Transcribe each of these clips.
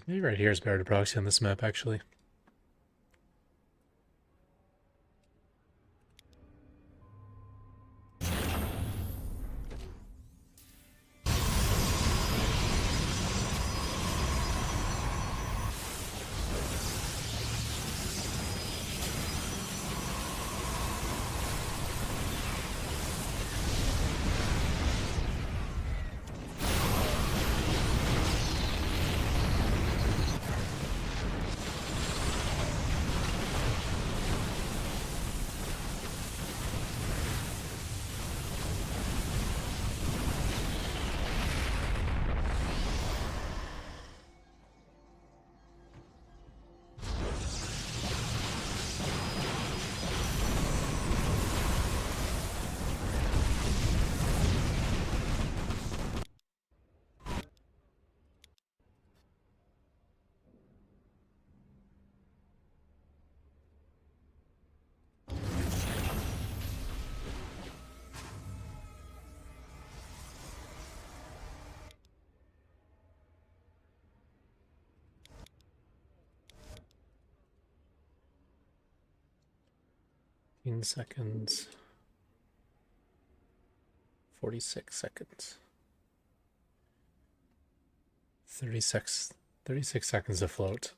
Maybe right here is better to proxy on this map, actually. Seconds. 46 seconds. 36 seconds to float.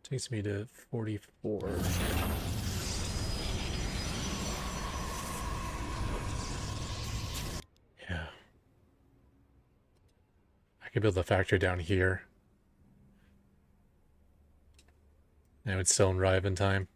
Takes me to 44. Yeah. I could build a factory down here. And it would still arrive in time.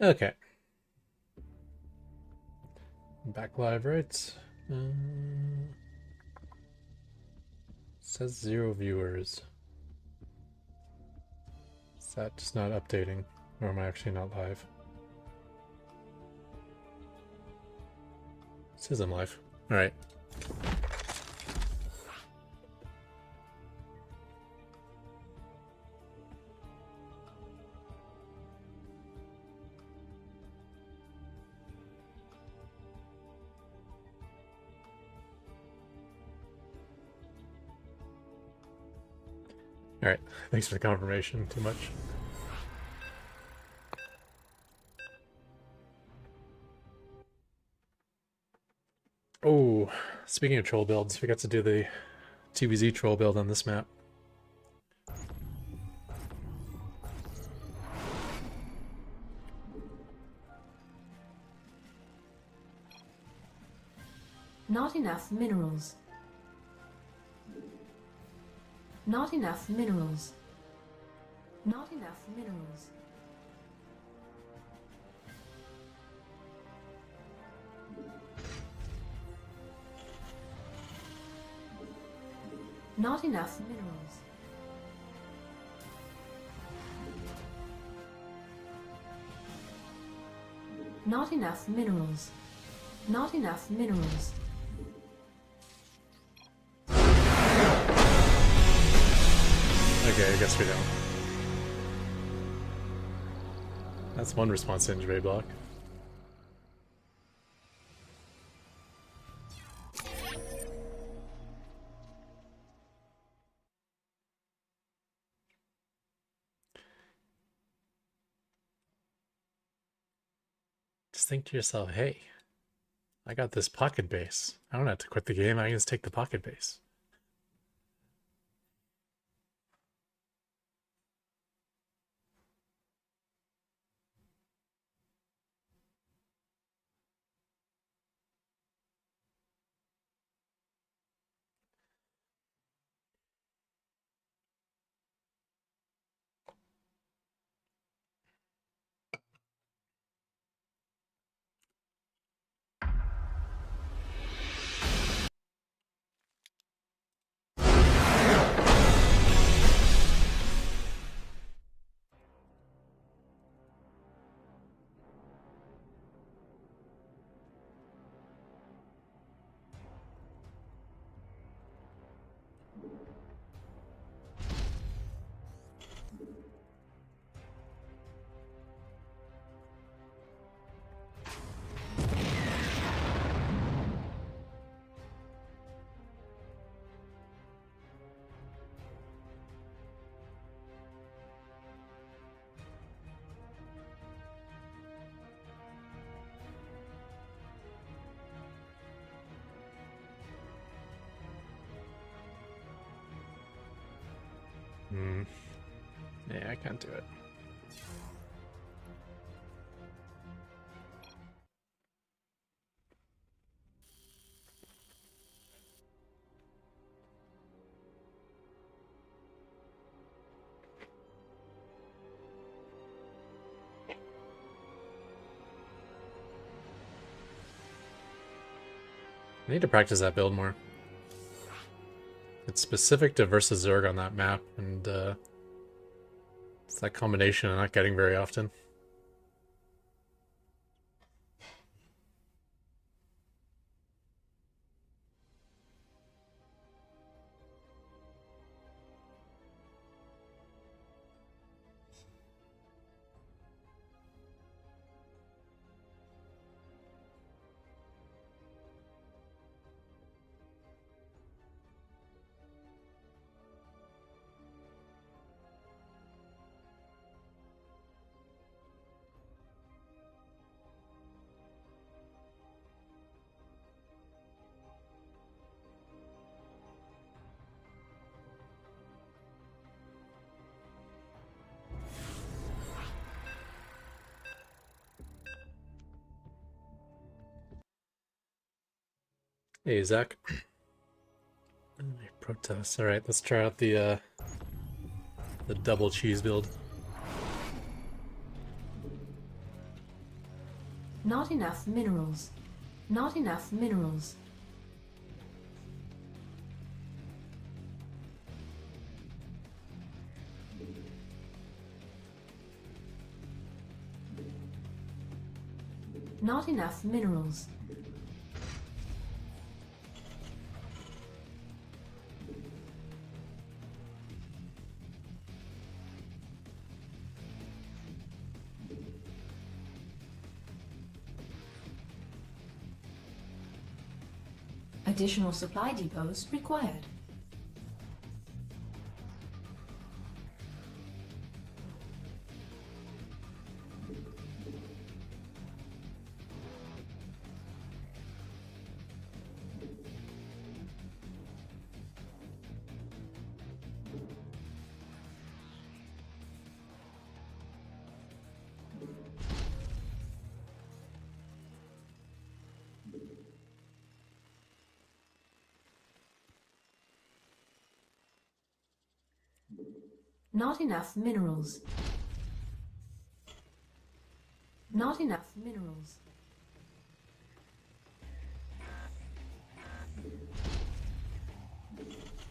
Okay. Back live, right? Says 0 viewers. Is that just not updating? Or am I actually not live? It says I'm live. Alright. Alright. Thanks for the confirmation. Too much. Oh, speaking of troll builds, we got to do the 2vz troll build on this map. Not enough minerals. Not enough minerals. Not enough minerals. Not enough minerals. Not enough minerals. Not enough minerals. Okay, I guess we don't. That's one response to injury block. just think to yourself, hey, I got this pocket base. I don't have to quit the game. I can just take the pocket base. Yeah, I can't do it. I need to practice that build more. It's specific to versus Zerg on that map, and it's that combination I'm not getting very often. Hey, Zach. Protest. All right, let's try out the double cheese build. Not enough minerals. Not enough minerals. Not enough minerals. Additional supply depots required. Not enough minerals. Not enough minerals.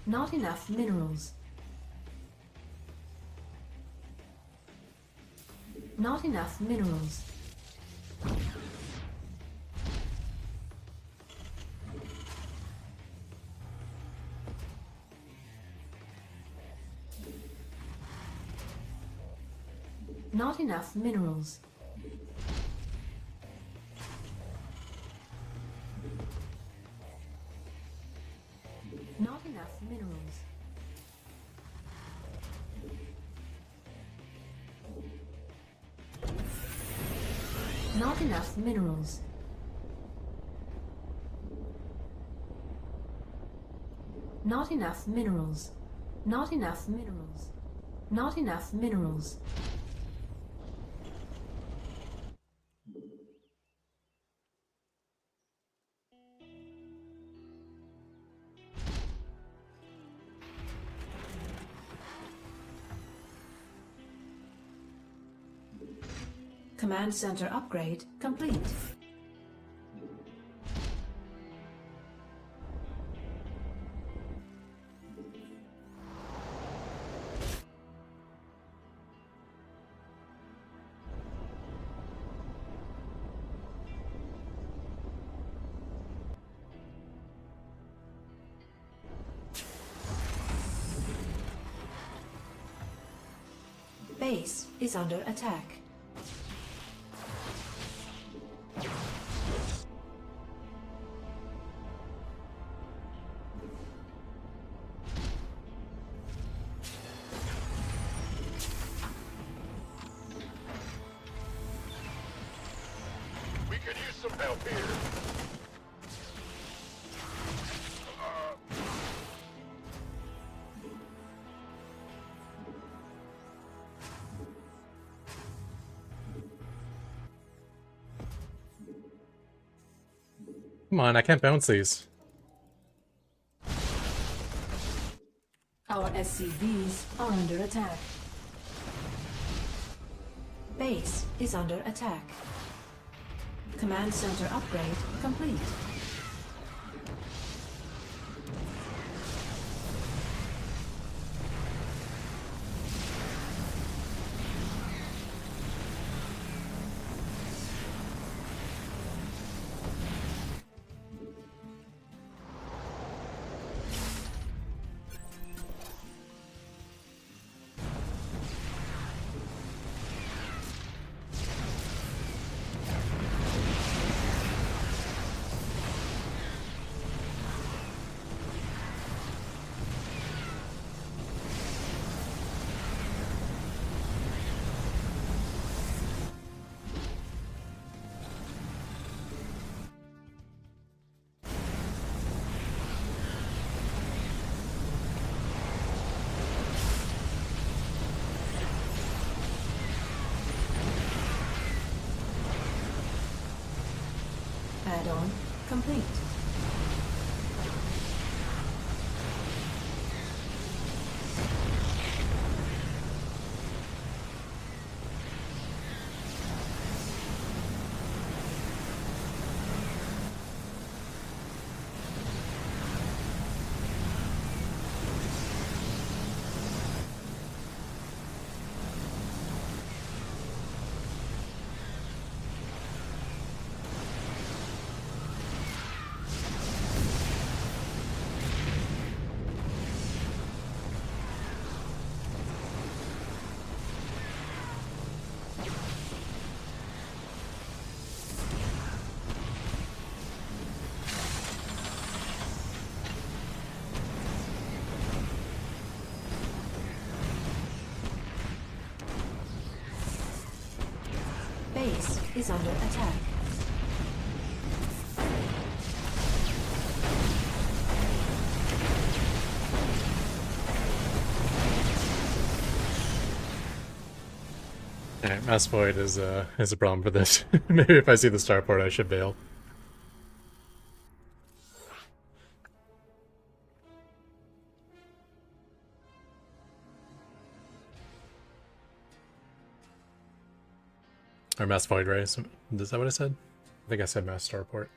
Not enough minerals. Not enough minerals. Not enough minerals. Not enough minerals. Not Not enough minerals. Not enough minerals. Not enough minerals. Not enough minerals. Command center upgrade complete. Base is under attack. We could use some help here. Come on, I can't bounce these. Our SCVs are under attack. Base is under attack. Command center upgrade complete. Add-on complete. Base is under attack. Alright, Mass Void is a problem for this. Maybe if I see the starport I should bail. Or Mass Void Race. Is that what I said? I think I said Mass Starport.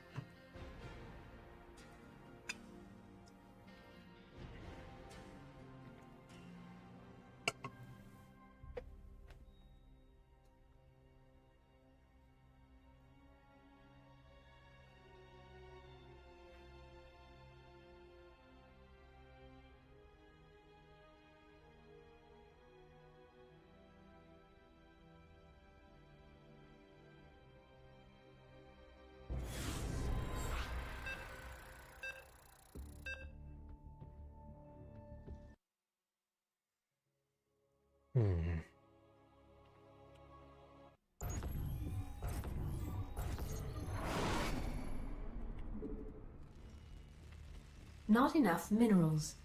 Not enough minerals.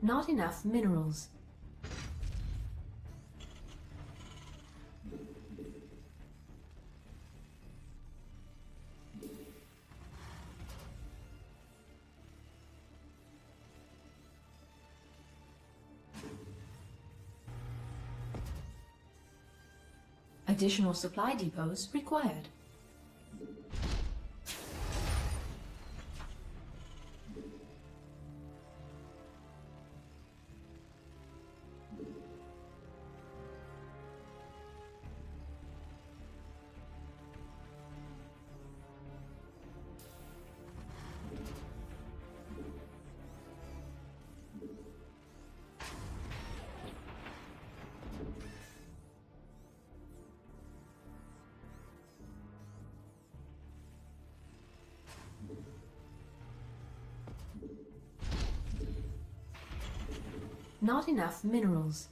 Not enough minerals. Additional supply depots required. Not enough minerals.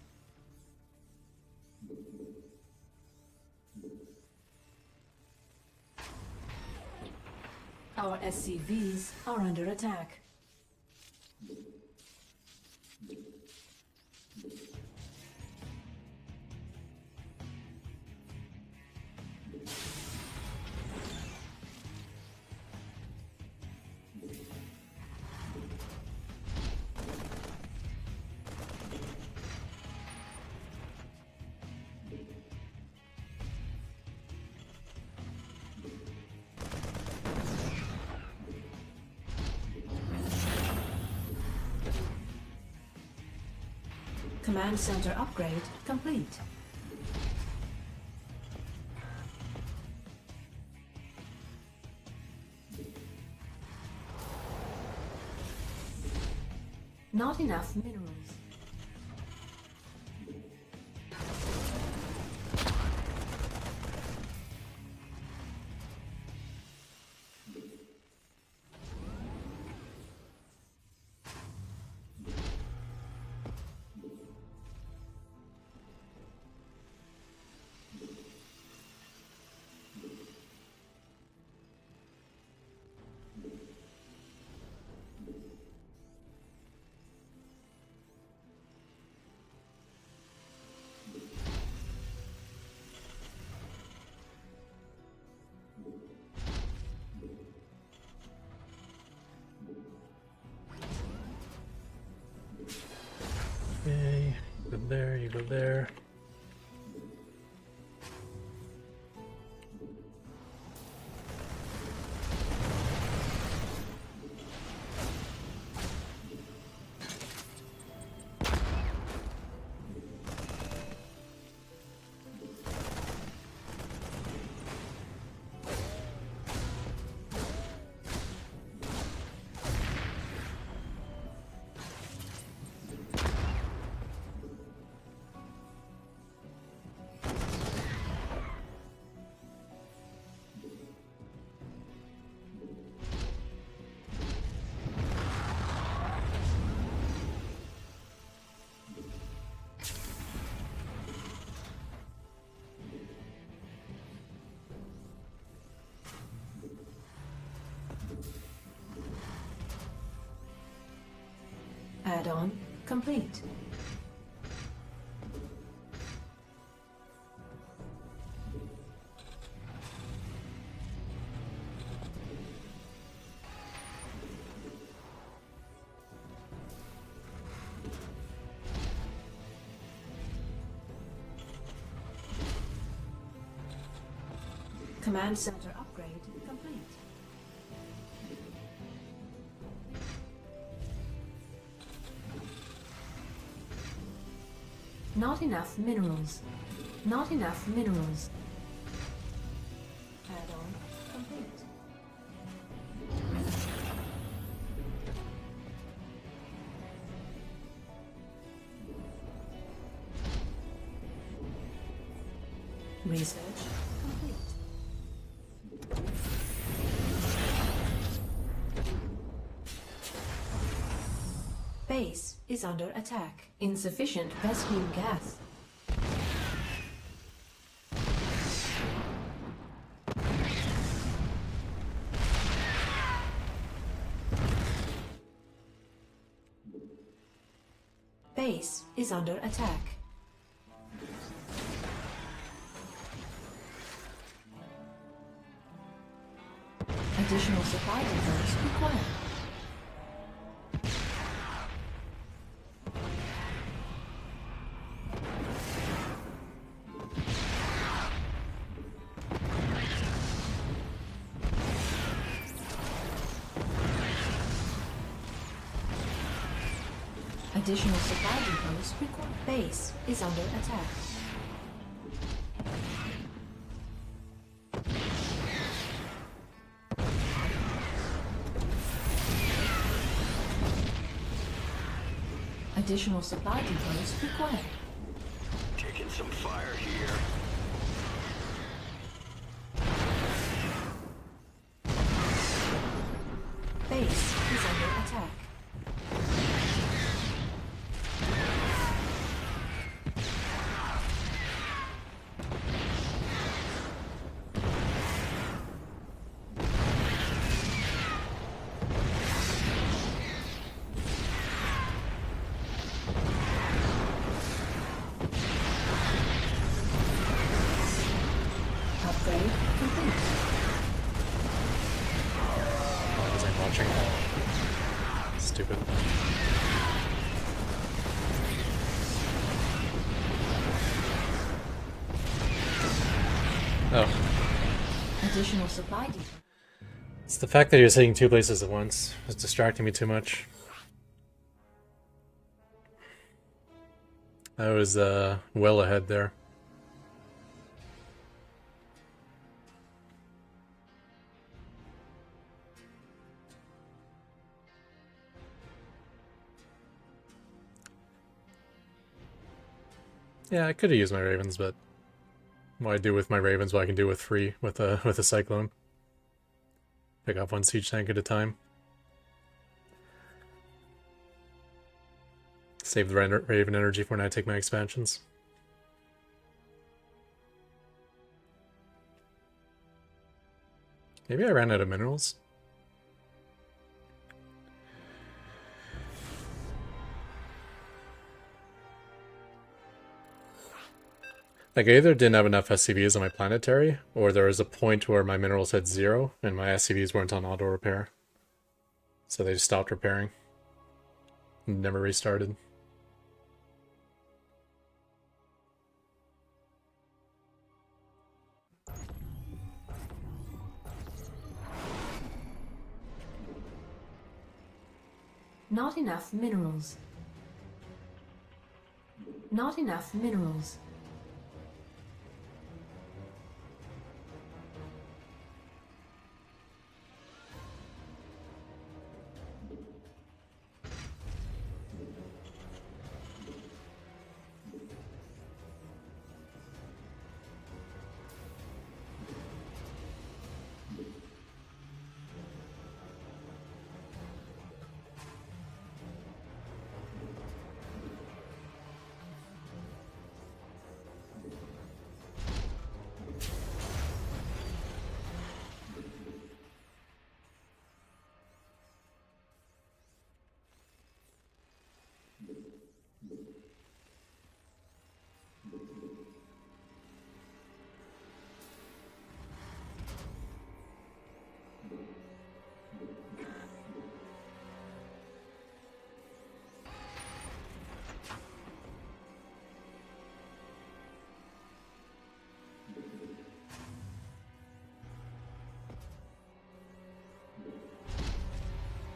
Our SCVs are under attack. Command center upgrade complete. Not enough minerals. Okay, you go there, you go there. Add-on complete. Command center upgrade complete. Not enough minerals. Not enough minerals. Add-on complete. Research complete. Base is under attack. Insufficient rescue gas. Base is under attack. Additional supply depots required. Additional supply depots required. Base is under attack. Additional supply depots required. Taking some fire here. Base is under attack. Upgrade complete. I wasn't watching. Stupid. Oh. Additional supply depot. It's the fact that he was hitting two places at once. It's distracting me too much. I was well ahead there. Yeah, I could have used my ravens, but what I do with my ravens, what I can do with free with a cyclone. Pick up one siege tank at a time. Save the raven energy for when I take my expansions. Maybe I ran out of minerals. Like, I either didn't have enough SCVs on my planetary, or there was a point where my minerals had 0, and my SCVs weren't on auto repair. So they just stopped repairing. And never restarted. Not enough minerals. Not enough minerals.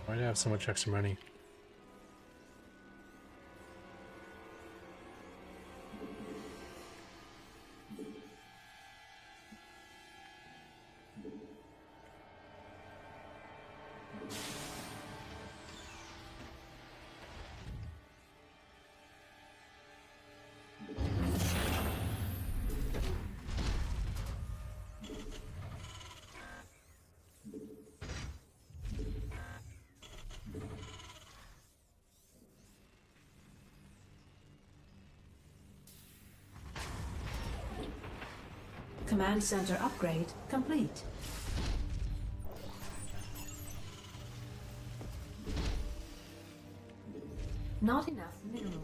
Why do I have so much extra money? Command center upgrade complete. Not enough minerals.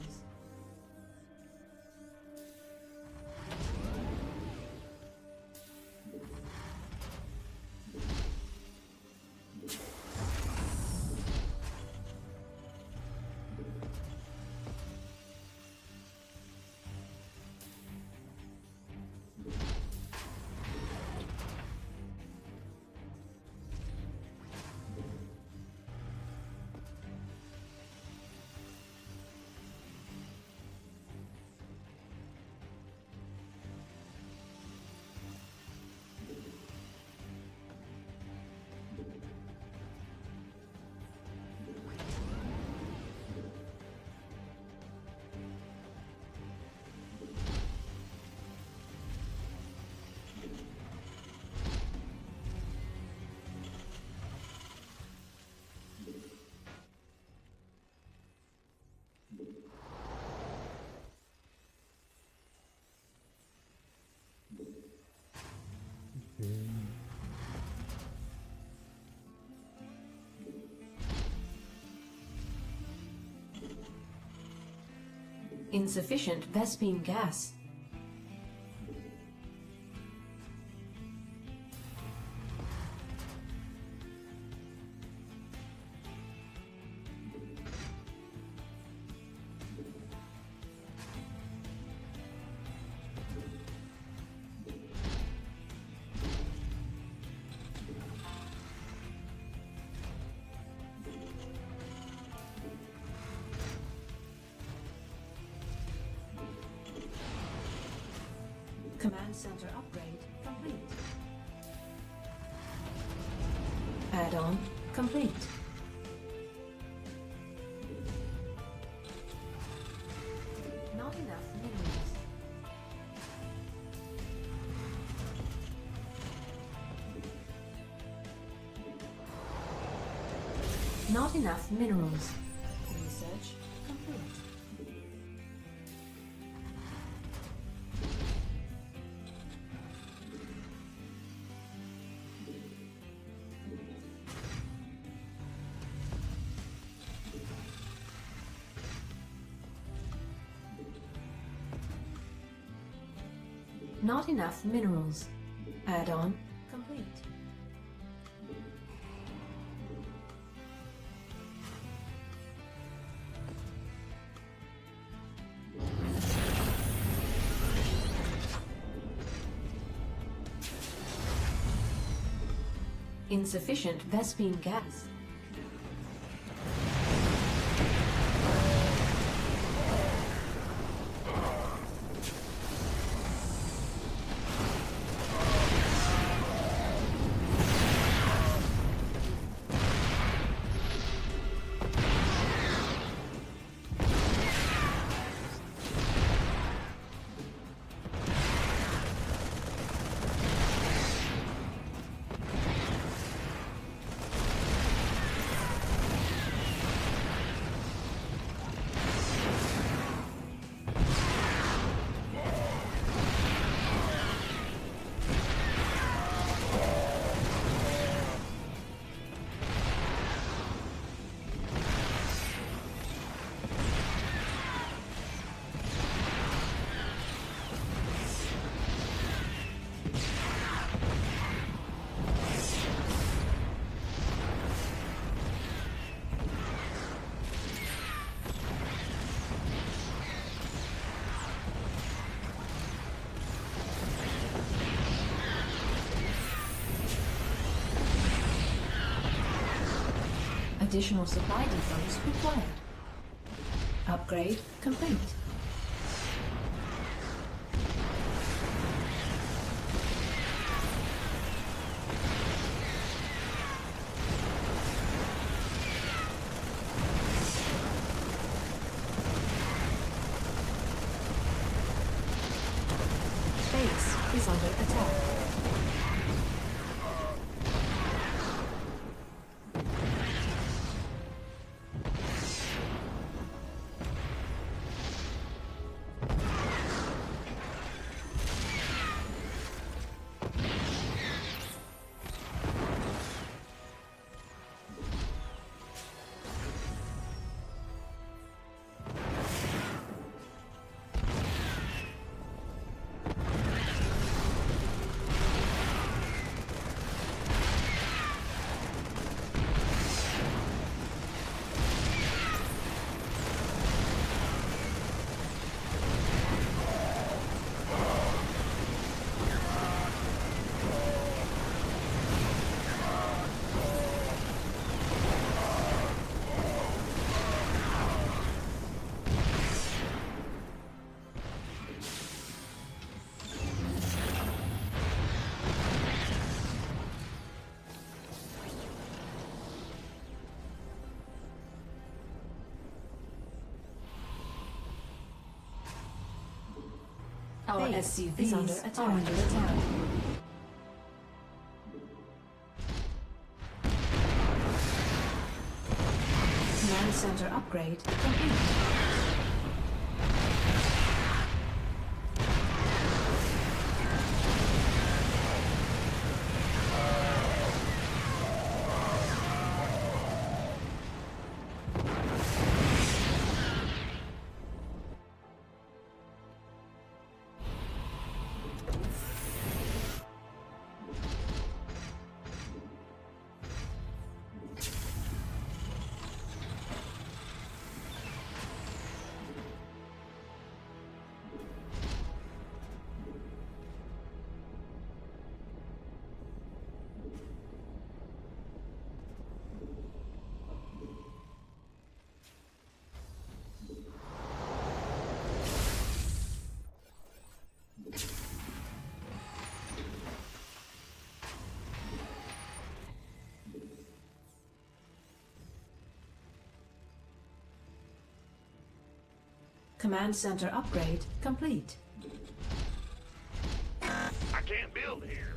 Insufficient Vespine gas. Command center upgrade complete. Add-on complete. Not enough minerals. Not enough minerals. Research complete. Not enough minerals. Add-on complete. Insufficient Vespine gas. Additional supply depots required. Upgrade complete. Base is under attack. Our Base is SCVs under are attack. under attack. Command center upgrade complete. Command center upgrade complete. I can't build here.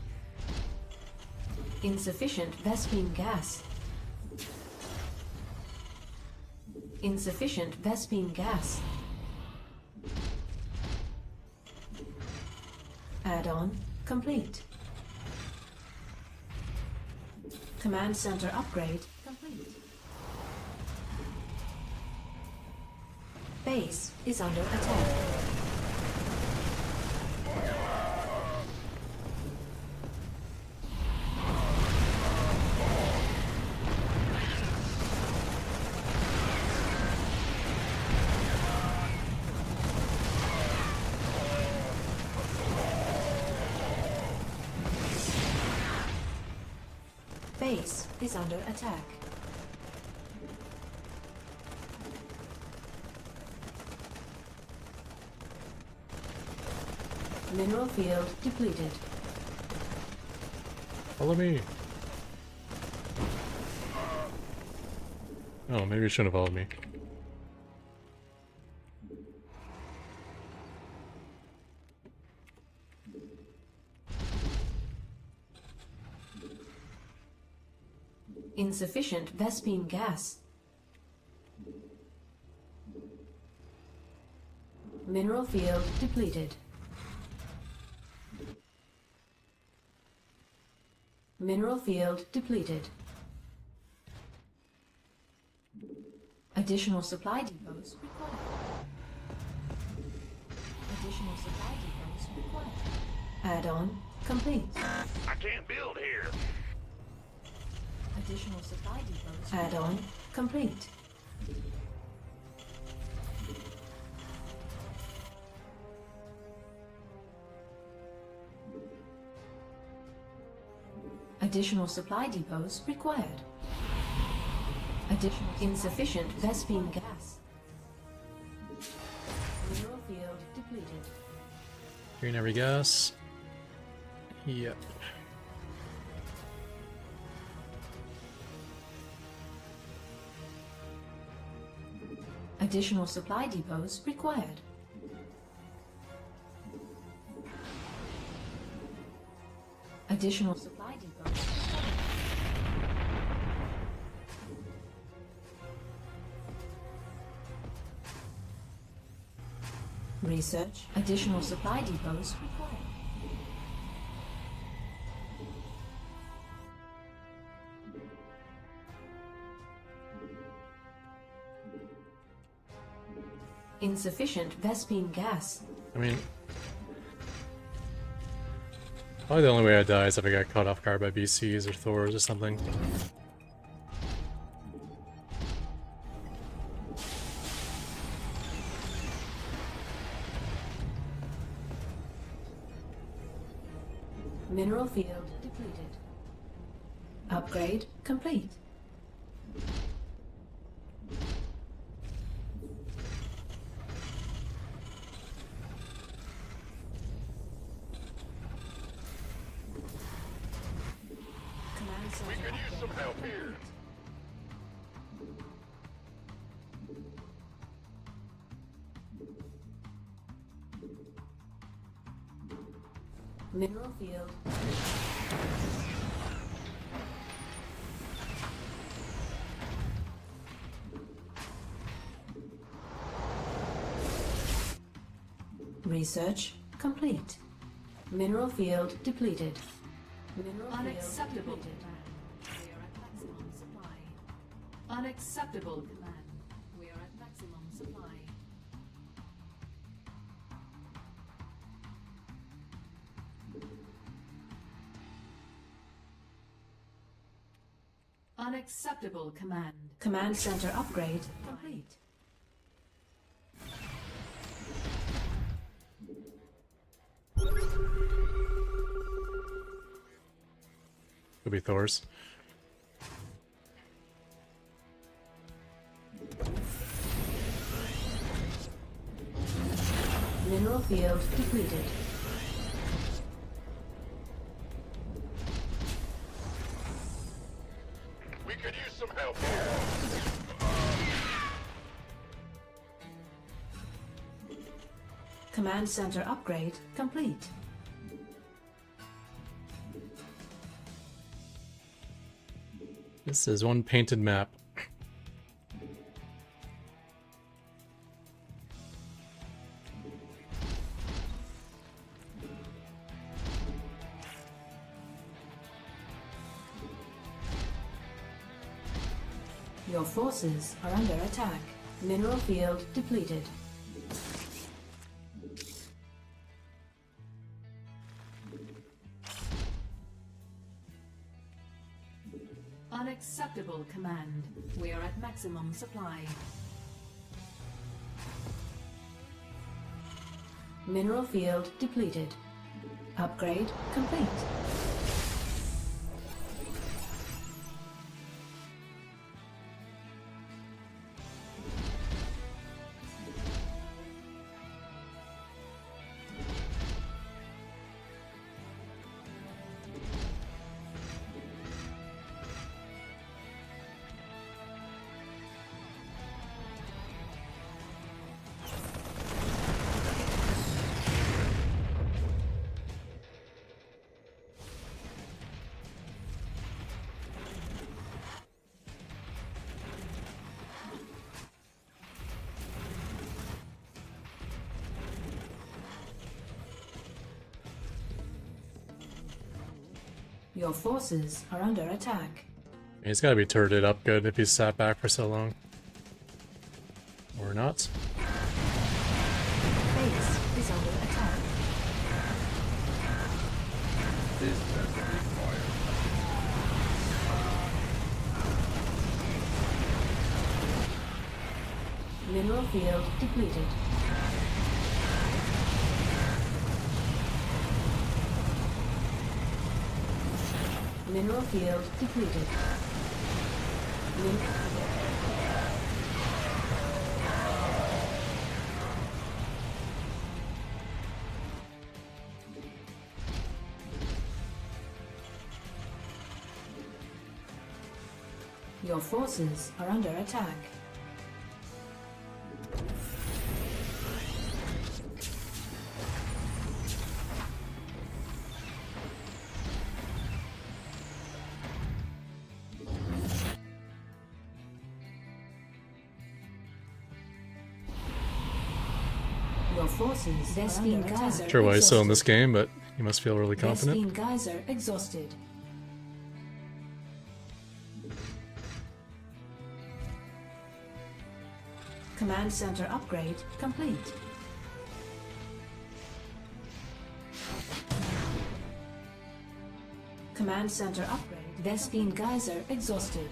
Insufficient Vespene gas. Insufficient Vespene gas. Add-on complete. Command center upgrade complete. Base is under attack. Base is under attack. Mineral field depleted. Follow me. Oh, maybe you shouldn't have followed me. Insufficient Vespene gas. Mineral field depleted. Mineral field depleted. Additional supply depots required. Additional supply depots required. Add-on complete. I can't build here. Additional supply depots. Add-on complete. Additional supply depots required. Additional insufficient Vespene gas. Mineral field depleted. Green every gas. Yep. Additional supply depots required. Additional supply depots required. Research. Additional supply depots required. Insufficient Vespene gas. I mean, probably the only way I die is if I get caught off guard by BCs or Thors or something. Mineral field depleted. Upgrade complete. Command We center could use some help here. Mineral field. Research complete. Mineral field depleted. Mineral Unacceptable field depleted. command. We are at maximum supply. Unacceptable command. We are at maximum supply. Unacceptable command. Command center upgrade complete. Could be Thor's. Mineral field depleted. We could use some help here. Command center upgrade complete. This is one painted map. Your forces are under attack. Mineral field depleted. Unacceptable command. We are at maximum supply. Mineral field depleted. Upgrade complete. Your forces are under attack. He's gotta be turreted up good if he's sat back for so long. Or not. Base is under attack. Mineral field depleted. Mineral field depleted. Your forces are under attack. Your forces Vespine Geyser Sure why he's still in this exhausted. game, but he must feel really confident. Vespine Geyser exhausted. Command center upgrade complete. Command center upgrade. Vespine Geyser exhausted.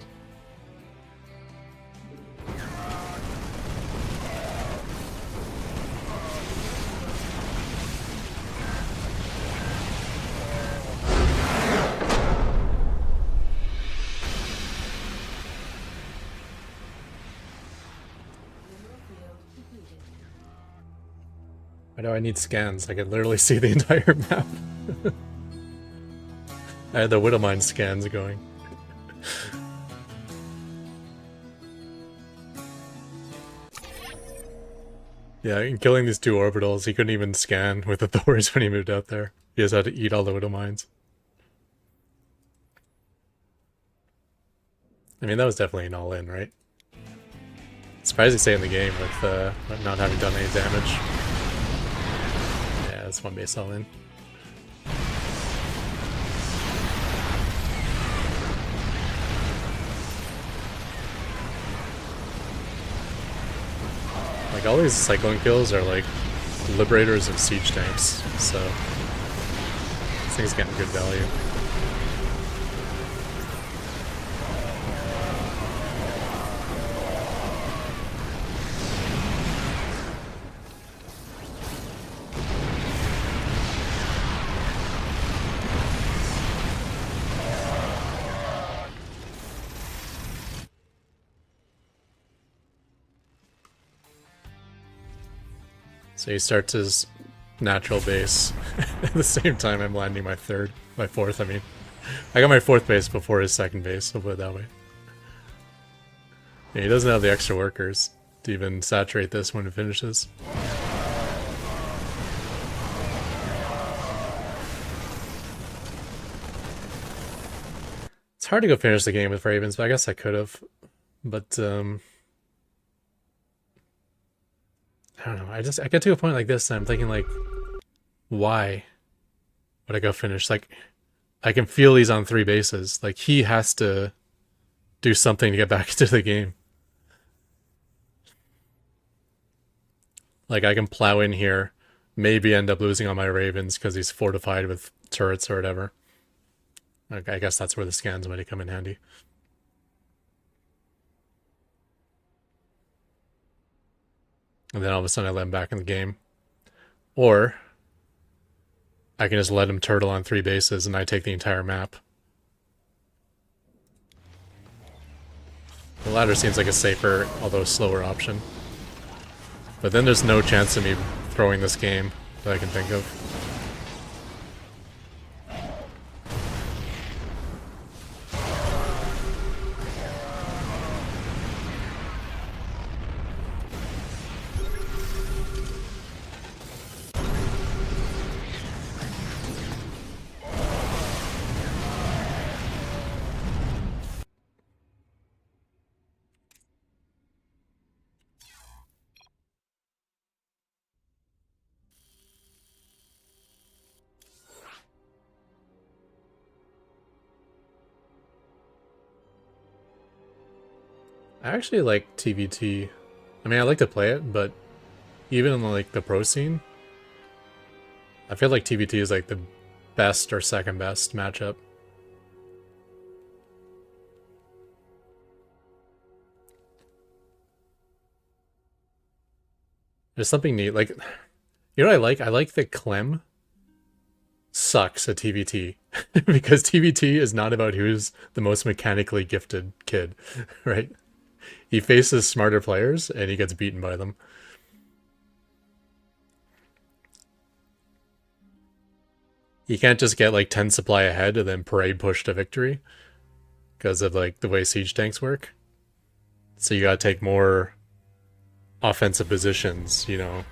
Why do I need scans? I can literally see the entire map. I had the Widowmine scans going. Yeah, and killing these two orbitals, he couldn't even scan with the Thors when he moved out there. He just had to eat all the Widow Mines. I mean, that was definitely an all-in, right? Surprised to stay in the game with not having done any damage. Yeah, that's one base all-in. Like, all these cyclone kills are like liberators of siege tanks, so this thing's getting good value. So he starts his natural base at the same time I'm landing my fourth, I mean. I got my fourth base before his second base, I'll put it that way. Yeah, he doesn't have the extra workers to even saturate this when it finishes. It's hard to go finish the game with Ravens, but I guess I could have. But, I don't know. I get to a point like this and I'm thinking like, why would I go finish? Like, I can feel he's on 3 bases. Like, he has to do something to get back into the game. Like, I can plow in here, maybe end up losing on my Ravens because he's fortified with turrets or whatever. Like, I guess that's where the scans might come in handy. And then all of a sudden I let him back in the game. Or I can just let him turtle on 3 bases and I take the entire map. The latter seems like a safer, although slower option. But then there's no chance of me throwing this game that I can think of. I actually like TVT. I mean, I like to play it, but even in like the pro scene, I feel like TVT is like the best or second best matchup. There's something neat. Like, you know what I like? I like that Clem sucks at TVT because TVT is not about who's the most mechanically gifted kid, right? He faces smarter players and he gets beaten by them. You can't just get like 10 supply ahead and then parade push to victory because of like the way siege tanks work. So you gotta take more offensive positions, you know,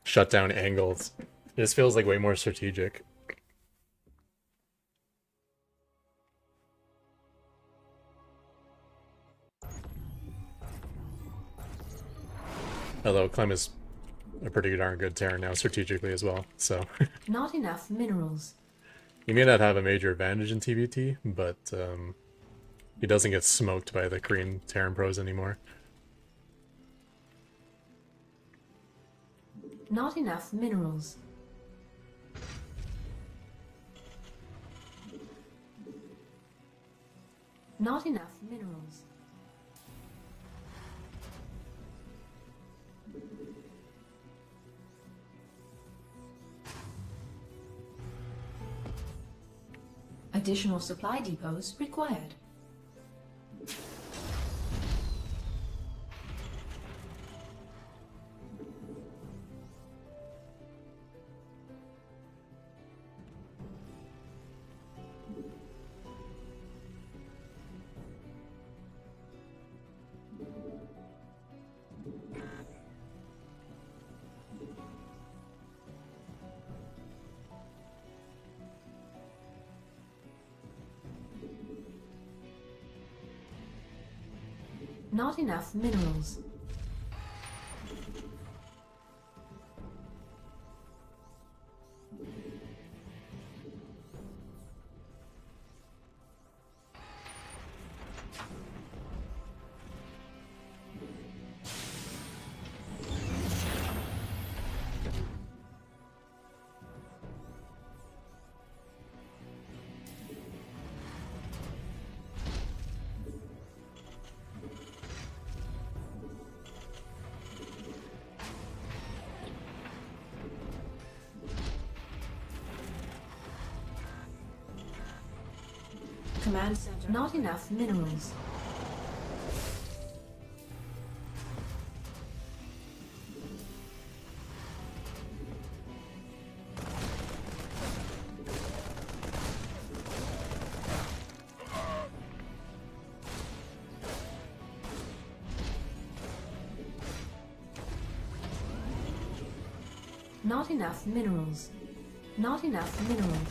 shut down angles. This feels like way more strategic. Although Clem is a pretty darn good Terran now strategically as well, so Not enough minerals. he may not have a major advantage in TVT, but he doesn't get smoked by the Korean Terran pros anymore. Not enough minerals. Not enough minerals. Additional supply depots required. Not enough minerals. Command center. Not enough minerals. Not enough minerals. Not enough minerals.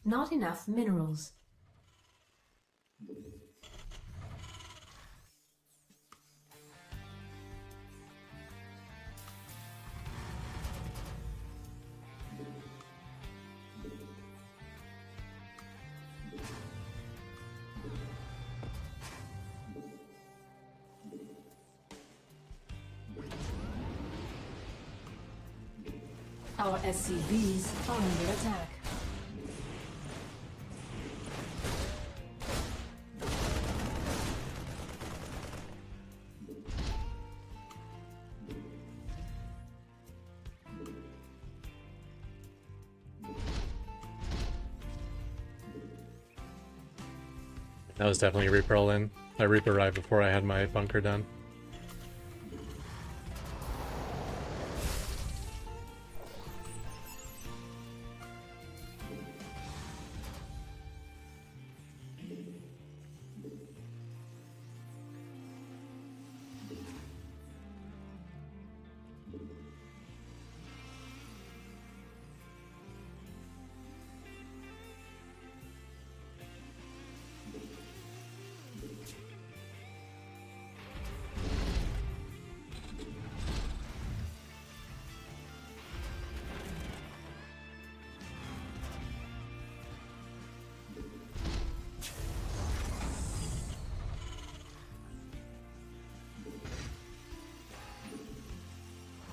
Not enough minerals. Our SCVs are under attack. That was definitely Reaper all in. I Reaper arrived before I had my bunker done.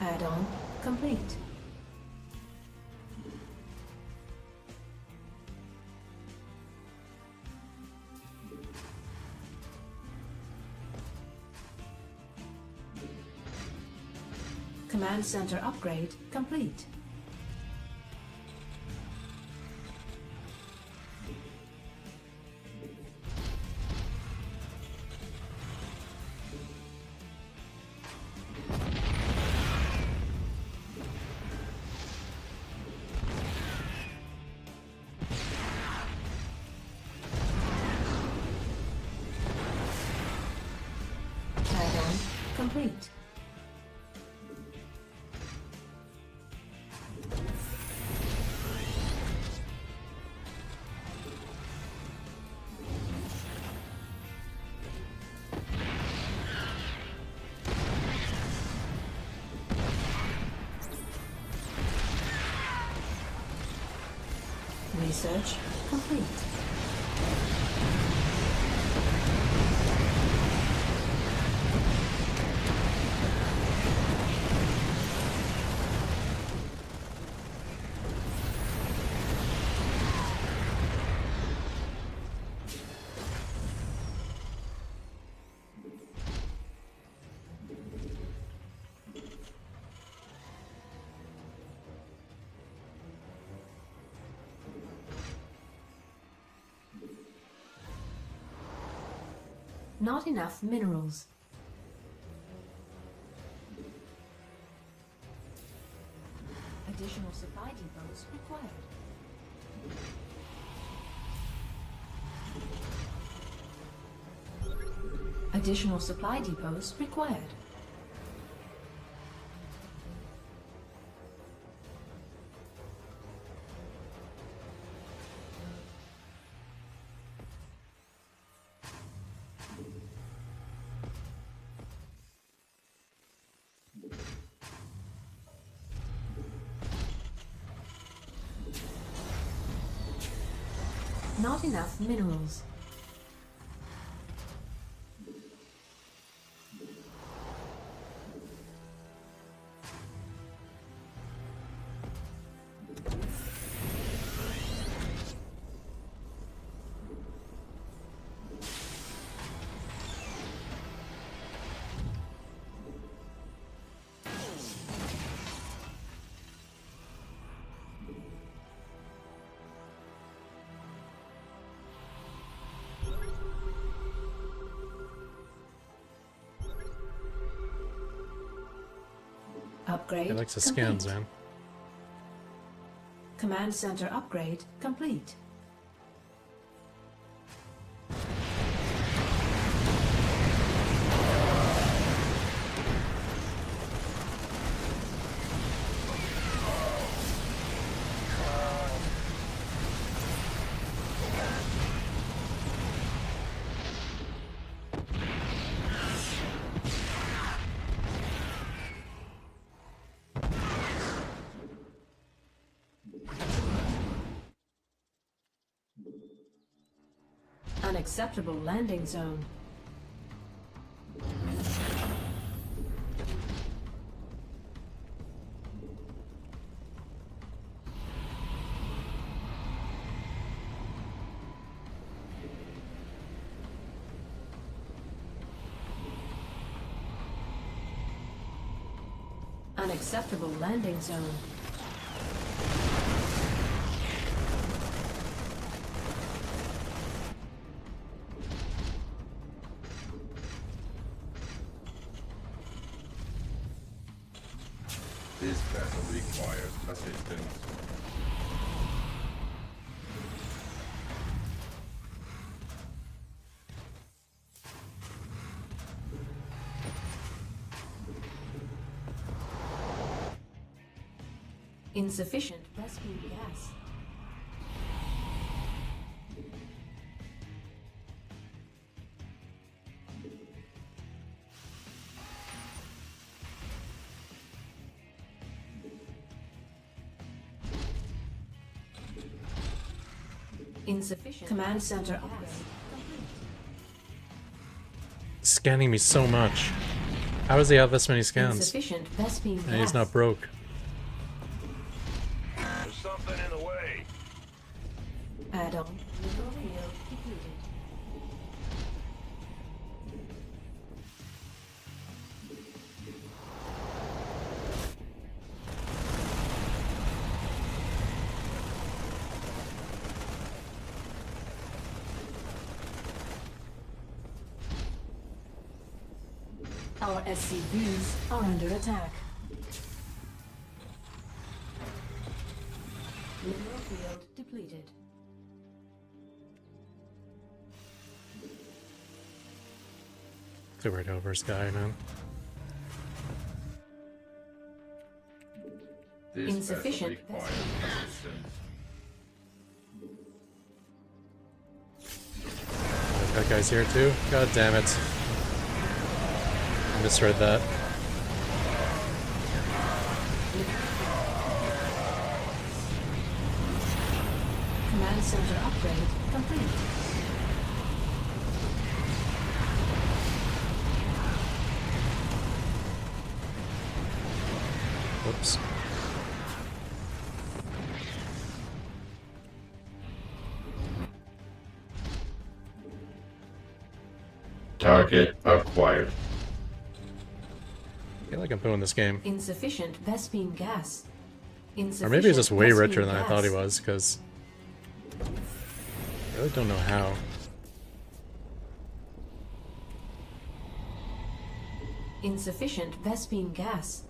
Add-on complete. Command center upgrade complete. Add-on complete. Research complete. Not enough minerals. Additional supply depots required. Additional supply depots required. Not enough minerals. Upgrade He likes his complete. scans, man. Command center upgrade complete. Unacceptable landing zone. Unacceptable landing zone. This battle requires assistance. Insufficient Vespene gas. Insufficient command center upgrade. Scanning me so much. How does he have this many scans? Insufficient Vespene gas. And he's not broke. There's something in the way. Add-on. Mineral field depleted. Our SCVs are under attack. Mineral field depleted. Too worried over this guy, man. This Insufficient battle requires assistance. That guy's here too? God damn it. I misread that. Command center upgrade complete. Whoops. Target acquired. I feel like I'm doing this game. Insufficient Vespene gas. Or maybe he's just way Vespene richer than I thought he gas. was, because I really don't know how. Insufficient Vespene gas.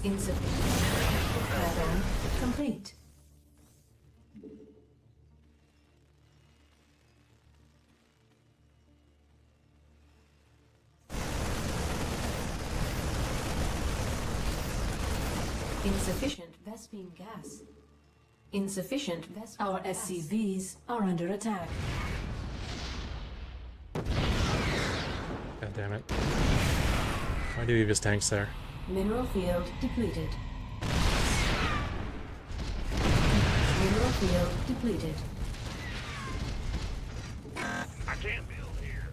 Insufficient. Add-on complete. Insufficient Vespene gas. Insufficient. Our SCVs are under attack. God damn it. Why do you leave his tanks there? Mineral field depleted. Mineral field depleted. I can't build here.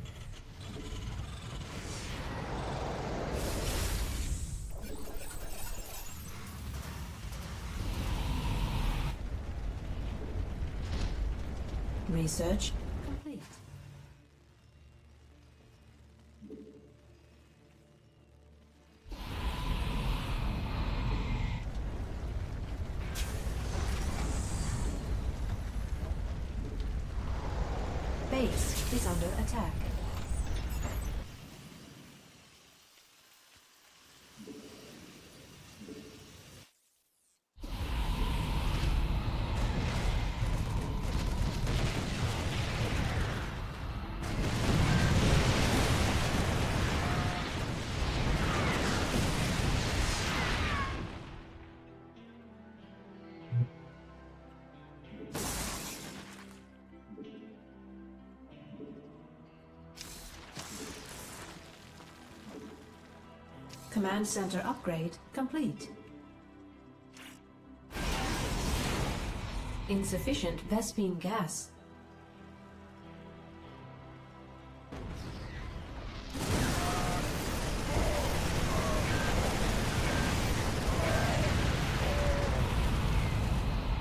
Research complete. Base is under attack. Command center upgrade complete. Insufficient Vespene gas.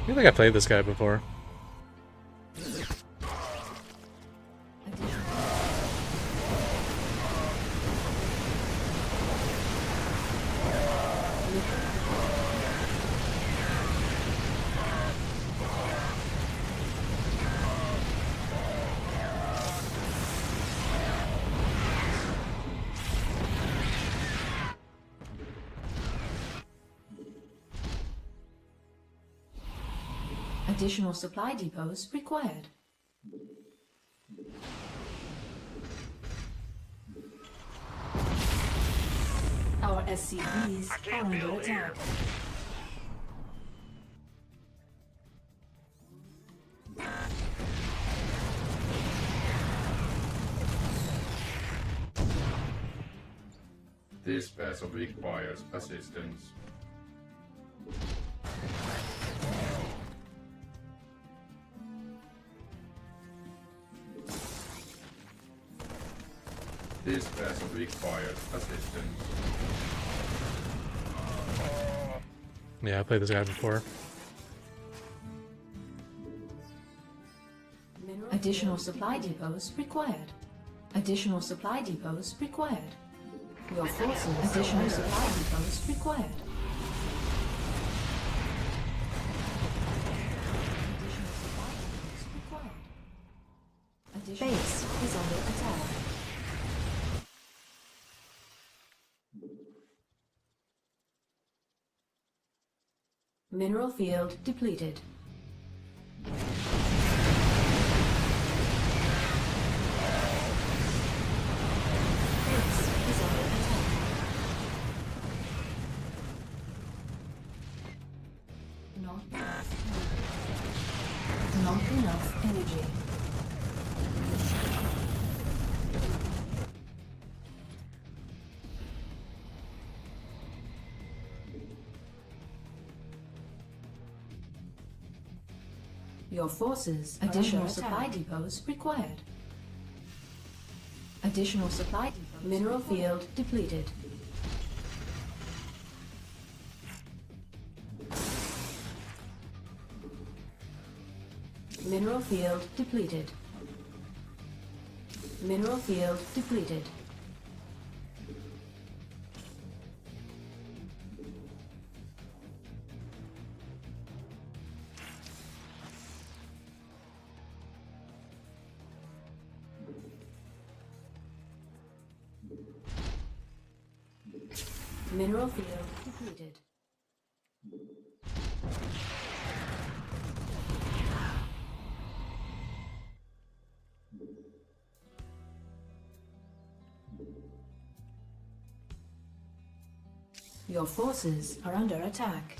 I feel like I played this guy before. Additional supply depots required. Our SCVs are under attack. This vessel requires assistance. This vessel requires assistance. Yeah, I played this guy before. Additional supply depots required. Additional supply depots required. Your forces. Additional supply depots required. Additional supply depots required. Additional base is under attack. Mineral field depleted. Base is under attack. Not enough energy. Your forces. Additional supply depots required. Additional supply depots. Mineral field depleted. Mineral field depleted. Mineral field depleted. Mineral field depleted. Your forces are under attack.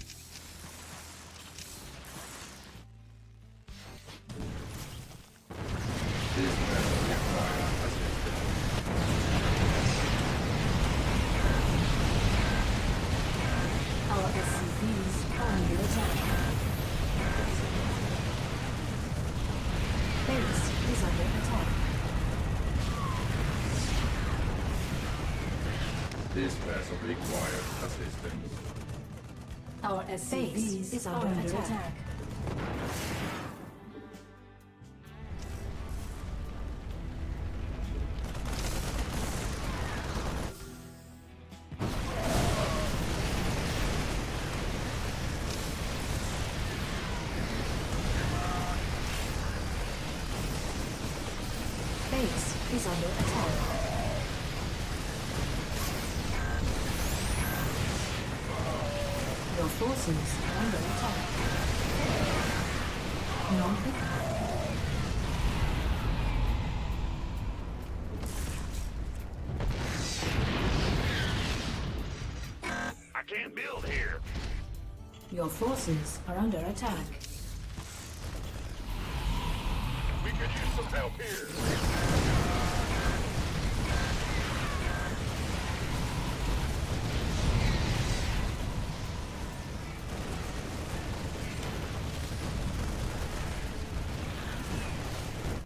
is under attack. This vessel requires assistance. Our Base SCVs is are under under attack. attack. Base is under attack. Your forces are under attack. Non-pickup. I can't build here. Your forces are under attack. We could use some help here.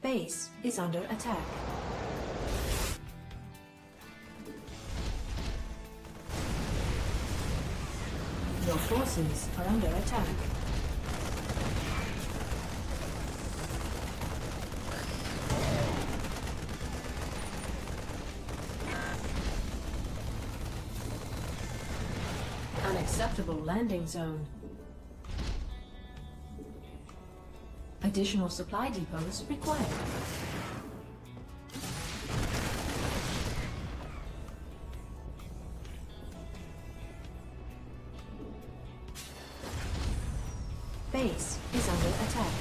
Base is under attack. Your forces are under attack. Unacceptable landing zone. Additional supply depots required. Base is under attack.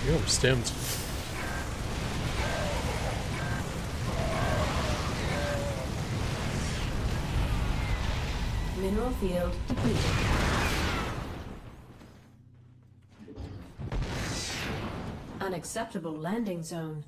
Yo, I'm stemmed. Mineral field depleted. Unacceptable landing zone.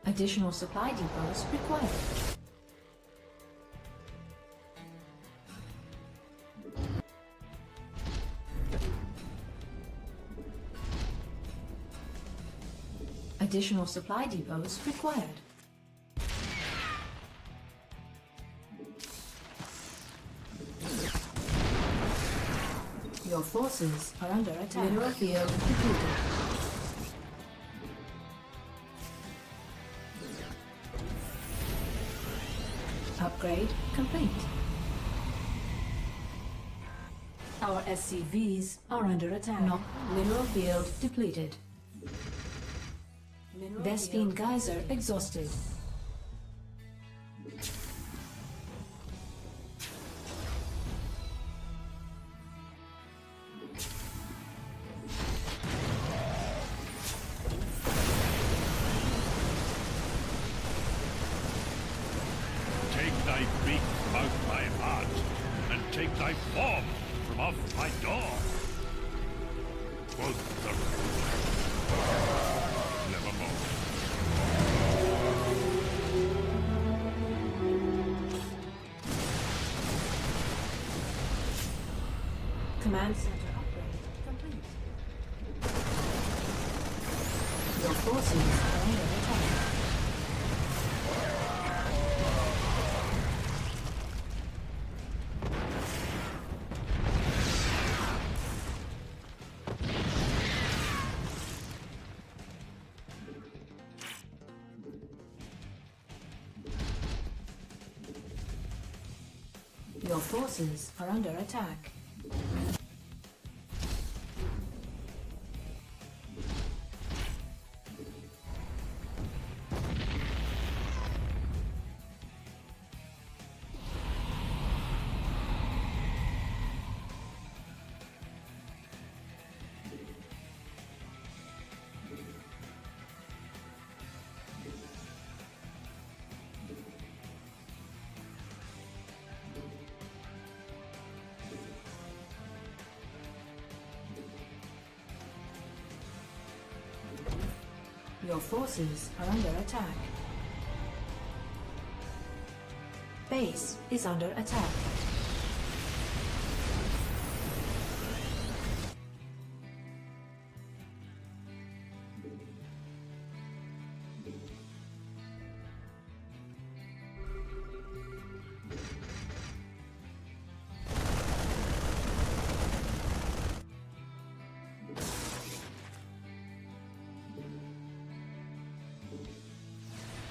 Additional supply depots required. Additional supply depots required. Your forces are under attack. Mineral field depleted. Upgrade complete. Our SCVs are under attack. No. Mineral field depleted. Vespine geyser exhausted. Take thy beak from out my heart, and take thy form from off my door. Quoth the nevermore. Command center upgrade complete. Your forces are under attack. Your forces are under attack. Your forces are under attack. Base is under attack.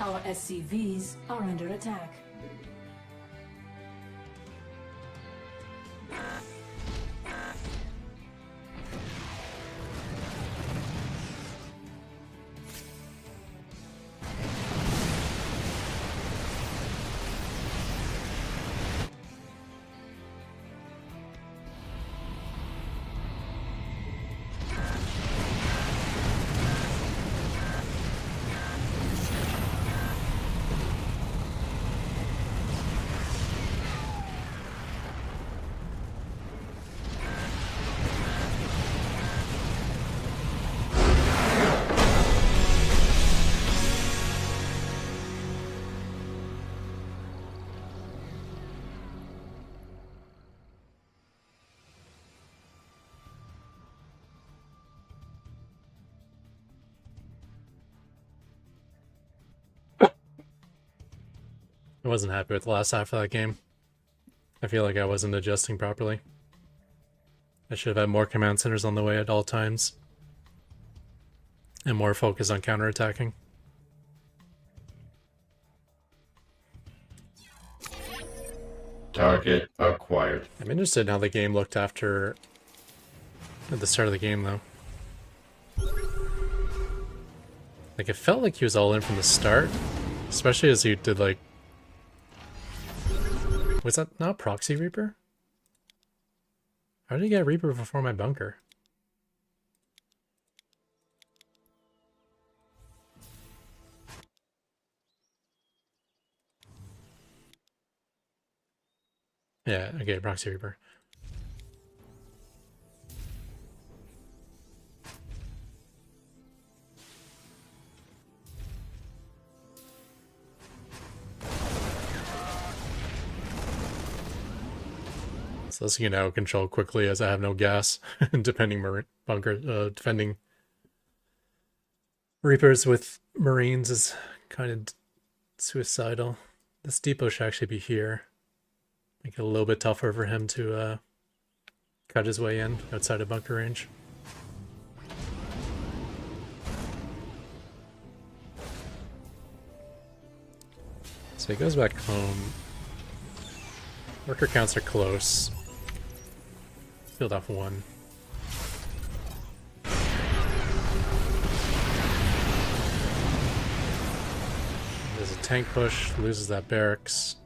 Our SCVs are under attack. I wasn't happy with the last half of that game. I feel like I wasn't adjusting properly. I should have had more command centers on the way at all times. And more focus on counterattacking. Target acquired. I'm interested in how the game looked at the start of the game, though. Like, it felt like he was all in from the start. Especially as he did, like... Was that not Proxy Reaper? How did he get Reaper before my bunker? Yeah, okay, Proxy Reaper. So this can now control quickly as I have no gas, defending Reapers with Marines is kind of suicidal. This depot should actually be here. Make it a little bit tougher for him to cut his way in outside of bunker range. So he goes back home. Worker counts are close. Field off one. There's a tank push, loses that barracks.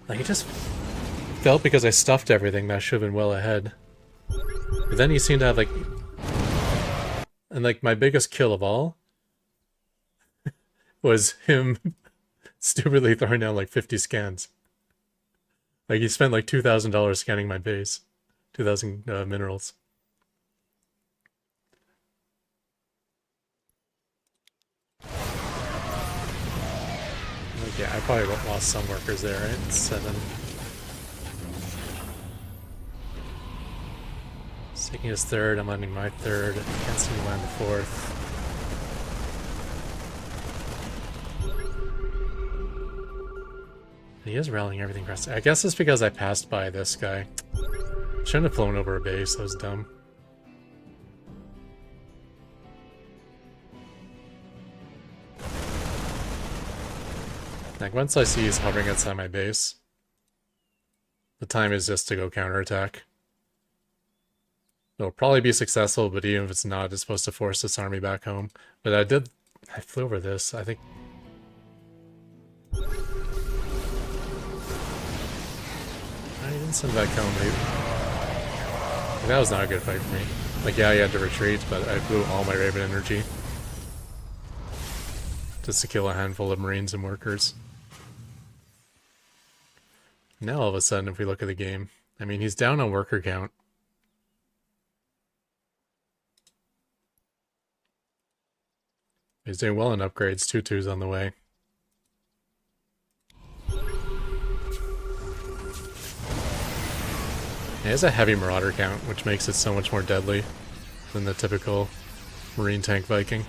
Like, he just felt because I stuffed everything that I should have been well ahead. But then he seemed to have, like... And, like, my biggest kill of all was him stupidly throwing down, like, 50 scans. Like, he spent, like, $2,000 scanning my base. 2,000 minerals. Yeah, I probably lost some workers there, right? 7. He's taking his 3rd, I'm landing my 3rd. Can't seem to land the 4th. He is rallying everything across. I guess it's because I passed by this guy. Shouldn't have flown over a base, that was dumb. Like, once I see he's hovering outside my base, the time is just to go counterattack. It'll probably be successful, but even if it's not, it's supposed to force this army back home. But I flew over this, I think. I didn't send back home, maybe. That was not a good fight for me. Like, yeah, he had to retreat, but I blew all my Raven energy. Just to kill a handful of Marines and workers. Now all of a sudden, if we look at the game, I mean, he's down on worker count. He's doing well in upgrades. 2-2's on the way. He has a heavy marauder count, which makes it so much more deadly than the typical marine tank Viking.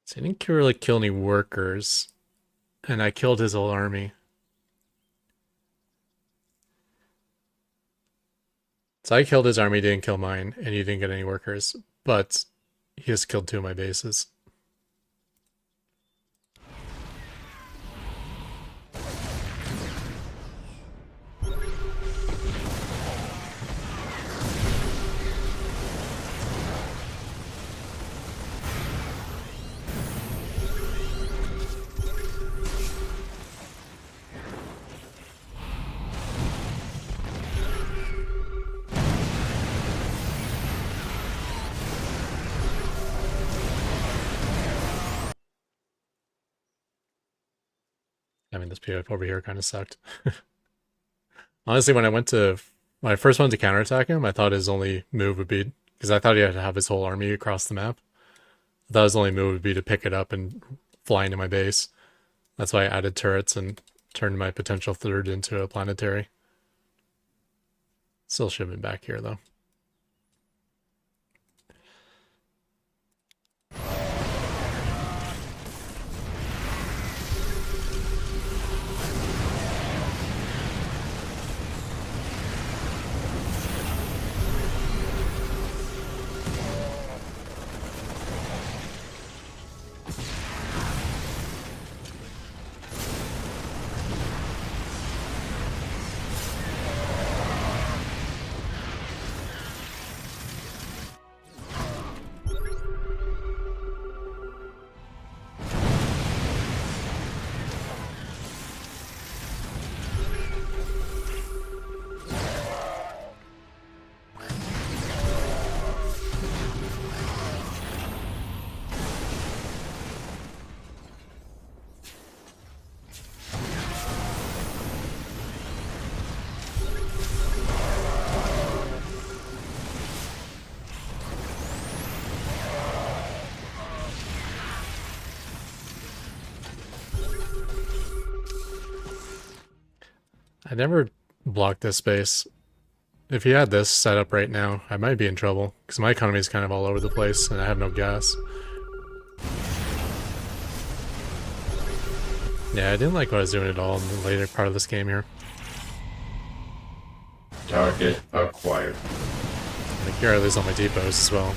So he didn't really kill any workers, and I killed his whole army. So I killed his army, didn't kill mine, and he didn't get any workers, but he just killed 2 of my bases. I mean, this PF over here kind of sucked. Honestly, when I first went to counterattack him, I thought his only move would be, because I thought he had to have his whole army across the map. I thought his only move would be to pick it up and fly into my base. That's why I added turrets and turned my potential third into a planetary. Still should have been back here, though. I never blocked this space. If he had this set up right now, I might be in trouble, because my economy is kind of all over the place, and I have no gas. Yeah, I didn't like what I was doing at all in the later part of this game here. Target acquired. Like here I lose all my depots as well.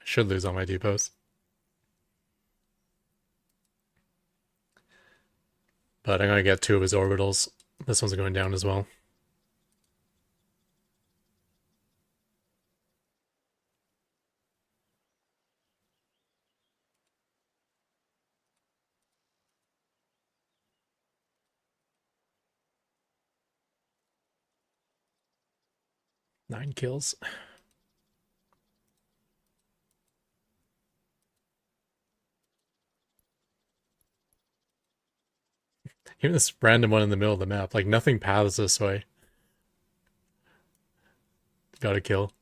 I should lose all my depots. But I'm going to get 2 of his orbitals. This one's going down as well. Nine kills. Even this random one in the middle of the map, like nothing paths this way. Gotta kill.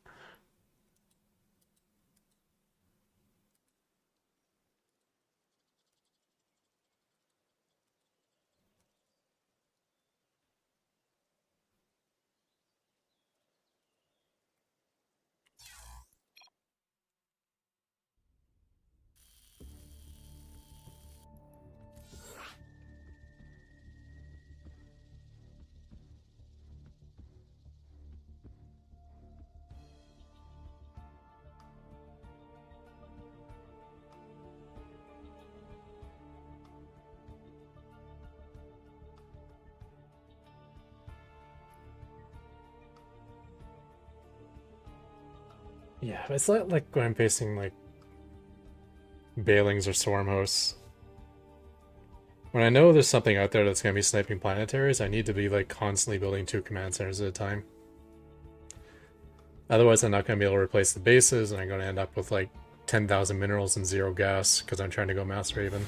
Yeah, it's not like when I'm facing like Bailings or Swarm hosts. When I know there's something out there that's gonna be sniping planetaries, I need to be like constantly building 2 command centers at a time. Otherwise, I'm not gonna be able to replace the bases, and I'm gonna end up with like 10,000 minerals and 0 gas because I'm trying to go Mass Raven.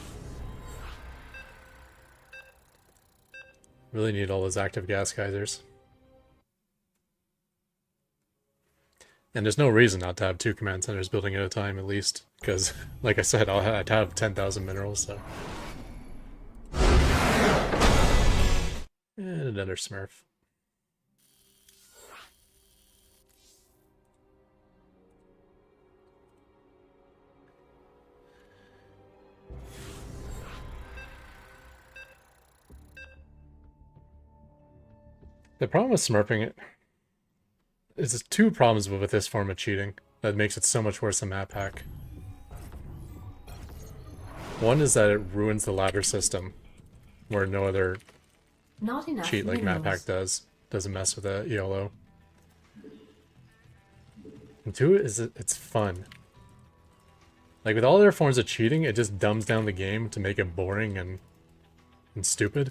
Really need all those active gas geysers. And there's no reason not to have 2 command centers building at a time at least, because, like I said, I'd have 10,000 minerals, so. And another Smurf. The problem with smurfing it is there's 2 problems with this form of cheating that makes it so much worse than map hack. One is that it ruins the ladder system, where no other Not enough cheat like map hack minerals. doesn't mess with the ELO. And 2 is it's fun. Like with all other forms of cheating, it just dumbs down the game to make it boring and stupid.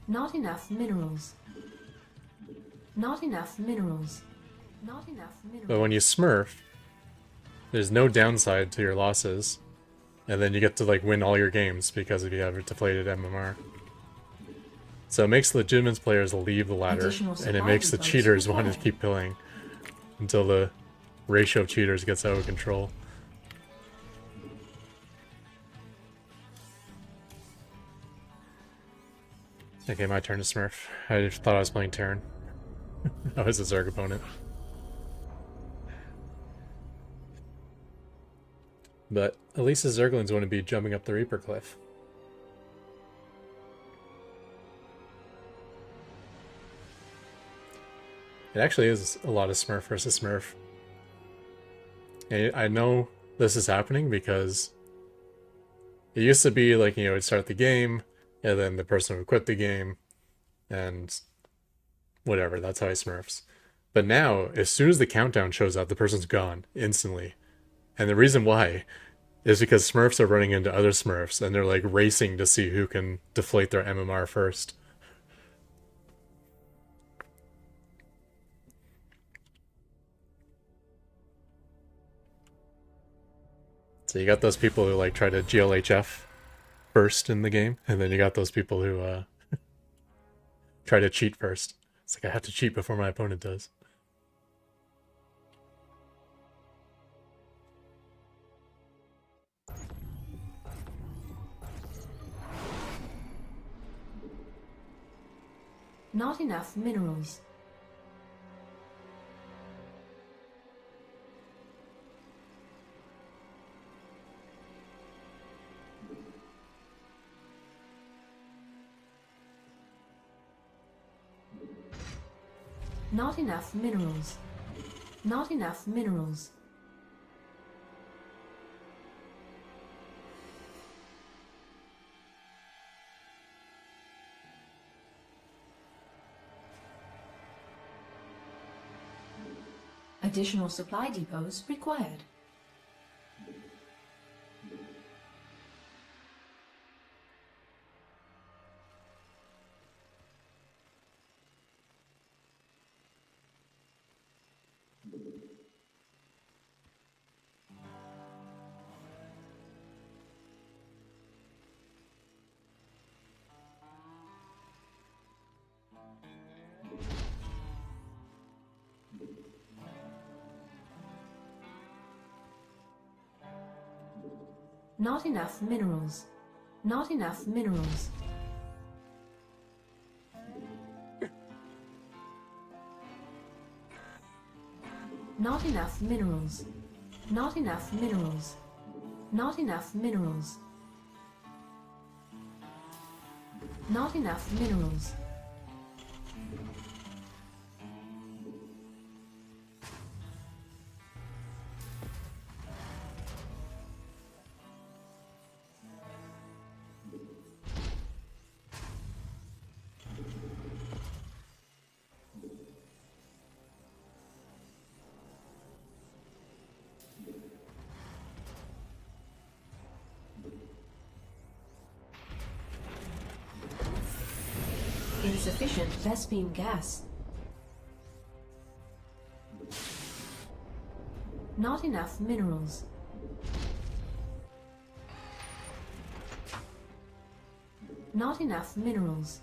Not enough minerals. Not enough minerals. Not enough minerals. But when you smurf, there's no downside to your losses, and then you get to like win all your games because if you have a deflated MMR. So it makes legitimate players leave the ladder, Additional and it supply makes the depots cheaters want to required. keep playing until the ratio of cheaters gets out of control. Okay, my turn to smurf. I thought I was playing Terran. I was a Zerg opponent. But at least the Zerglings wouldn't be jumping up the Reaper Cliff. It actually is a lot of Smurf versus Smurf. And I know this is happening because it used to be like, it'd start the game, and then the person would quit the game, and whatever, that's how he Smurfs. But now, as soon as the countdown shows up, the person's gone instantly. And the reason why is because Smurfs are running into other Smurfs, and they're like racing to see who can deflate their MMR first. So you got those people who like try to GLHF first in the game, and then you got those people who try to cheat first. It's like I have to cheat before my opponent does. Not enough minerals. Not enough minerals. Not enough minerals. Additional supply depots required. Not enough minerals. Not enough minerals. Not enough minerals. Not enough minerals. Not enough minerals. Not enough minerals. Insufficient Vespine gas. Not enough minerals. Not enough minerals.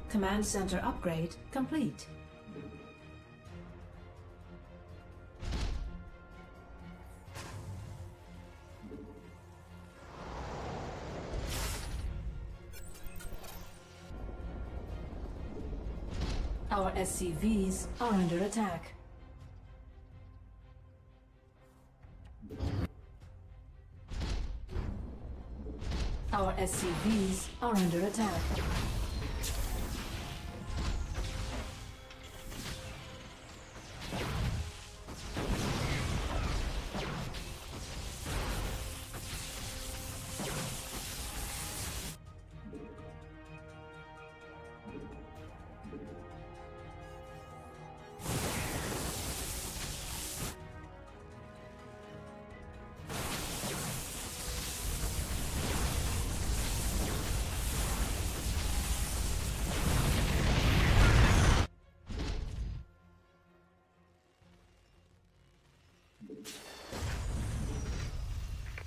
Command center upgrade complete. Our SCVs are under attack. Our SCVs are under attack.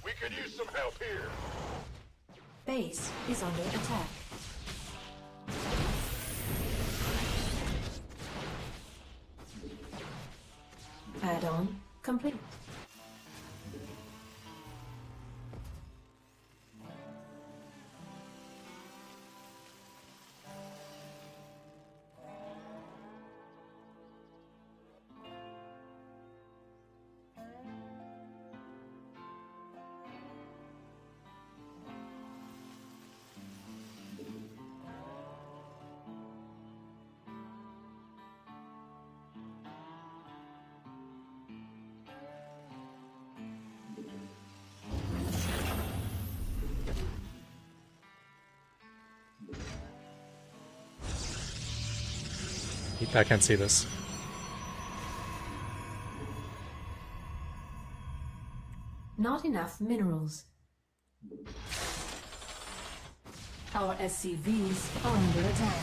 We could use some help here. Base is under attack. Add-on complete. I can't see this. Not enough minerals. Our SCVs are under attack.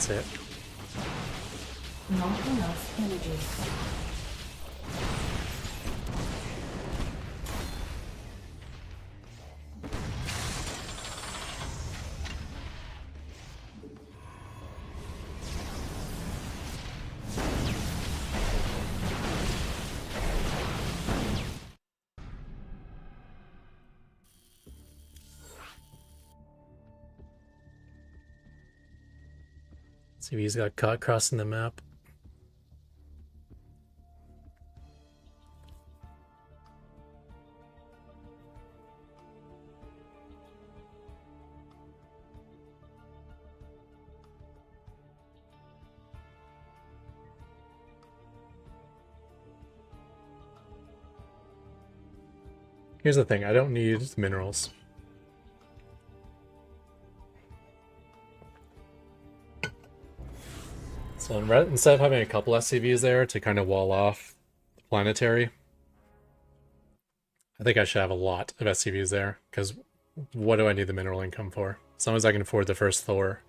That's it. Not enough energy. CV's got caught crossing the map. Here's the thing, I don't need minerals. So instead of having a couple SCVs there to kind of wall off the planetary, I think I should have a lot of SCVs there, because what do I need the mineral income for? As long as I can afford the first Thor.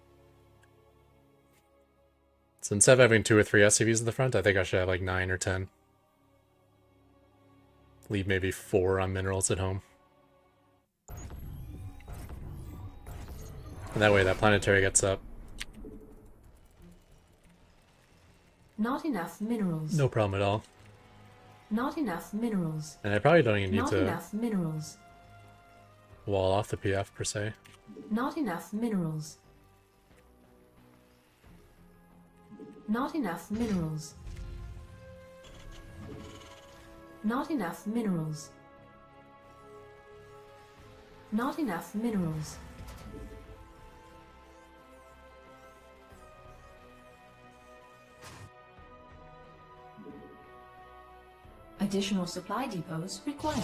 So instead of having 2 or 3 SCVs at the front, I think I should have like 9 or 10. Leave maybe 4 on minerals at home. And that way that planetary gets up. Not enough minerals. No problem at all. Not enough minerals. And I probably don't even need Not to enough minerals. wall off the PF per se. Not enough minerals. Not enough minerals. Not enough minerals. Not enough minerals. Additional supply depots required.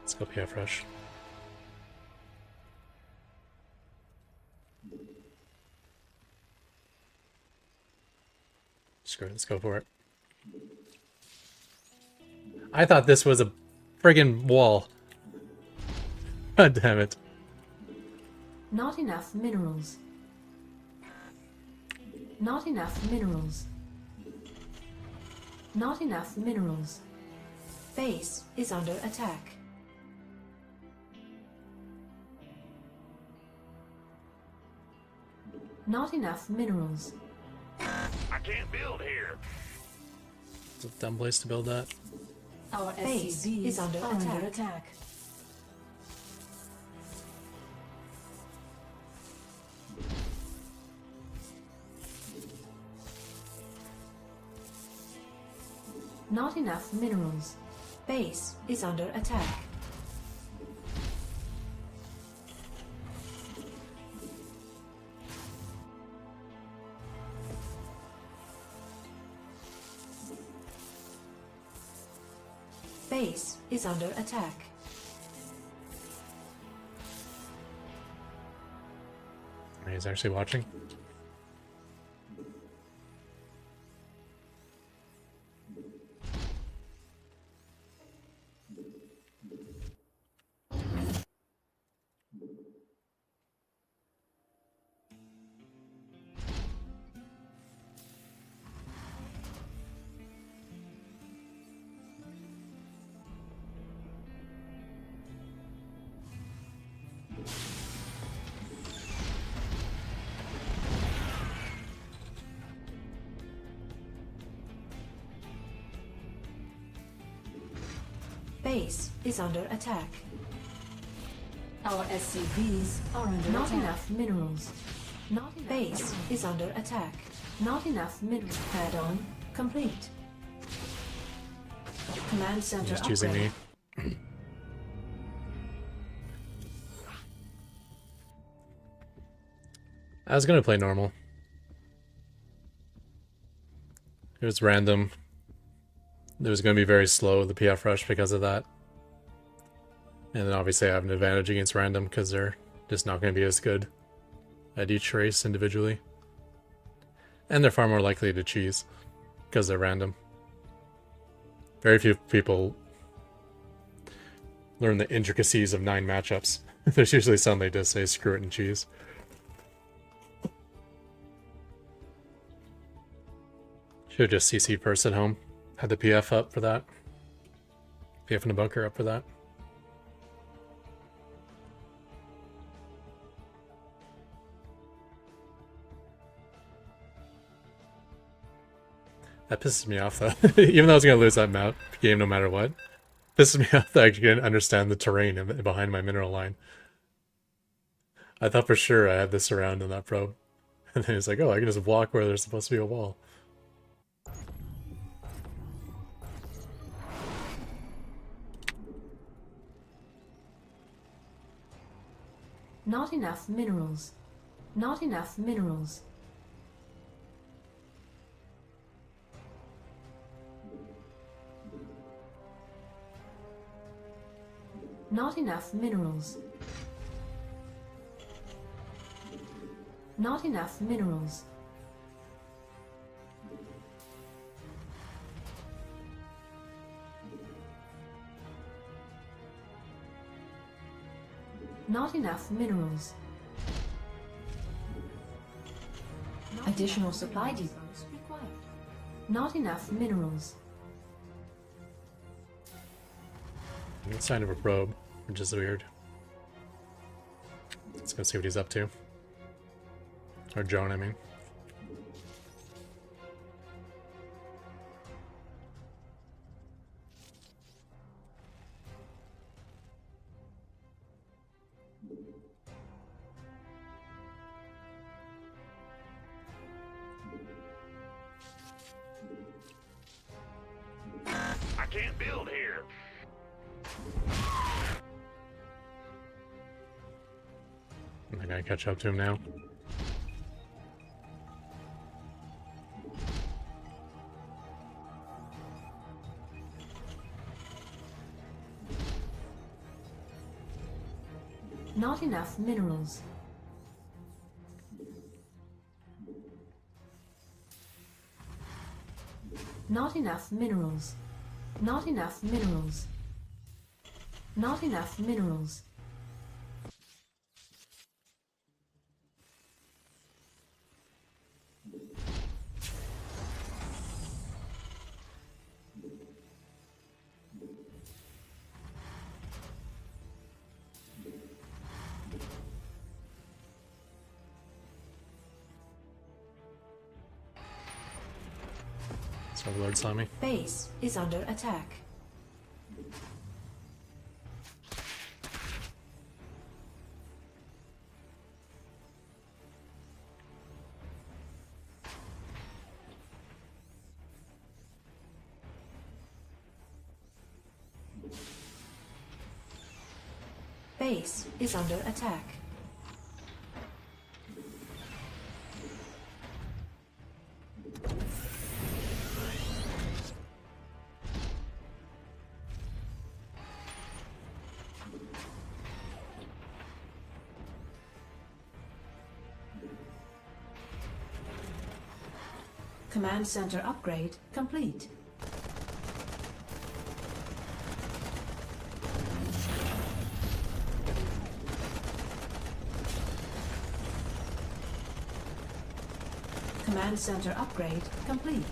Let's go PF rush. Screw it, let's go for it. I thought this was a friggin' wall. God damn it. Not enough minerals. Not enough minerals. Not enough minerals. Base is under attack. Not enough minerals. I can't build here. It's a dumb place to build that. Our base is under attack. Not enough minerals. Base is under attack. Base is under attack. He's actually watching. Base is under attack. Our SCVs are under Not attack. enough minerals. Not enough base is under attack. Not enough minerals. Add-on complete. Command center Just choosing upgrade. me. I was gonna play normal. It was random. It was gonna be very slow, the PF rush, because of that. And then obviously I have an advantage against random because they're just not gonna be as good at each race individually. And they're far more likely to cheese because they're random. Very few people learn the intricacies of 9 matchups. There's usually some they just say screw it and cheese. Should have just CC first at home. Had the PF up for that. PF in the bunker up for that. That pisses me off though. Even though I was going to lose that map game no matter what. Pisses me off that I couldn't understand the terrain behind my mineral line. I thought for sure I had this around in that probe. And then it's like, oh, I can just walk where there's supposed to be a wall. Not enough minerals. Not enough minerals. Not enough minerals. Not enough minerals. Not enough minerals. Additional supply depots required. Not enough minerals. No sign of a probe, which is weird. Let's go see what he's up to. Or Joan, I mean. can't build here. I gotta catch up to him now. Not enough minerals. Not enough minerals. Not enough minerals. Not enough minerals. Overlord saw me. Base is under attack. Base is under attack. Command center upgrade complete. Command center upgrade complete.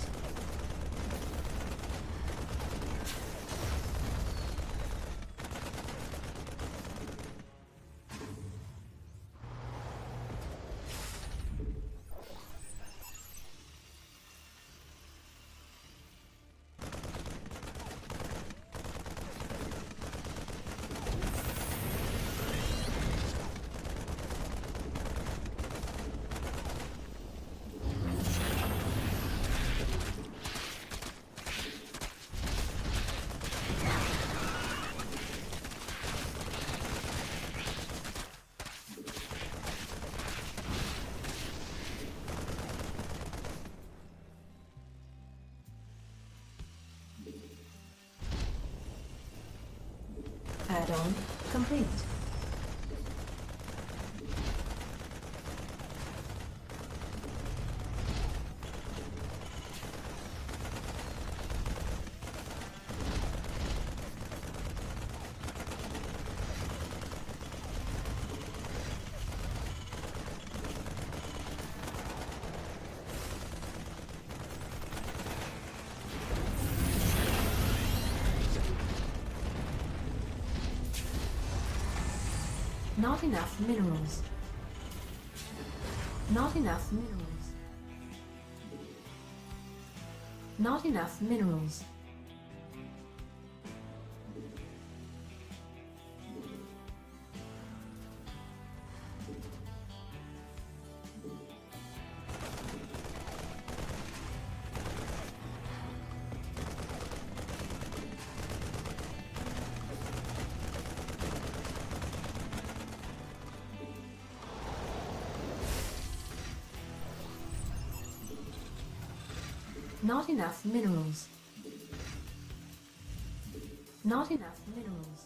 Add-on complete. Not enough minerals. Not enough minerals. Not enough minerals. Not enough minerals. Not enough minerals.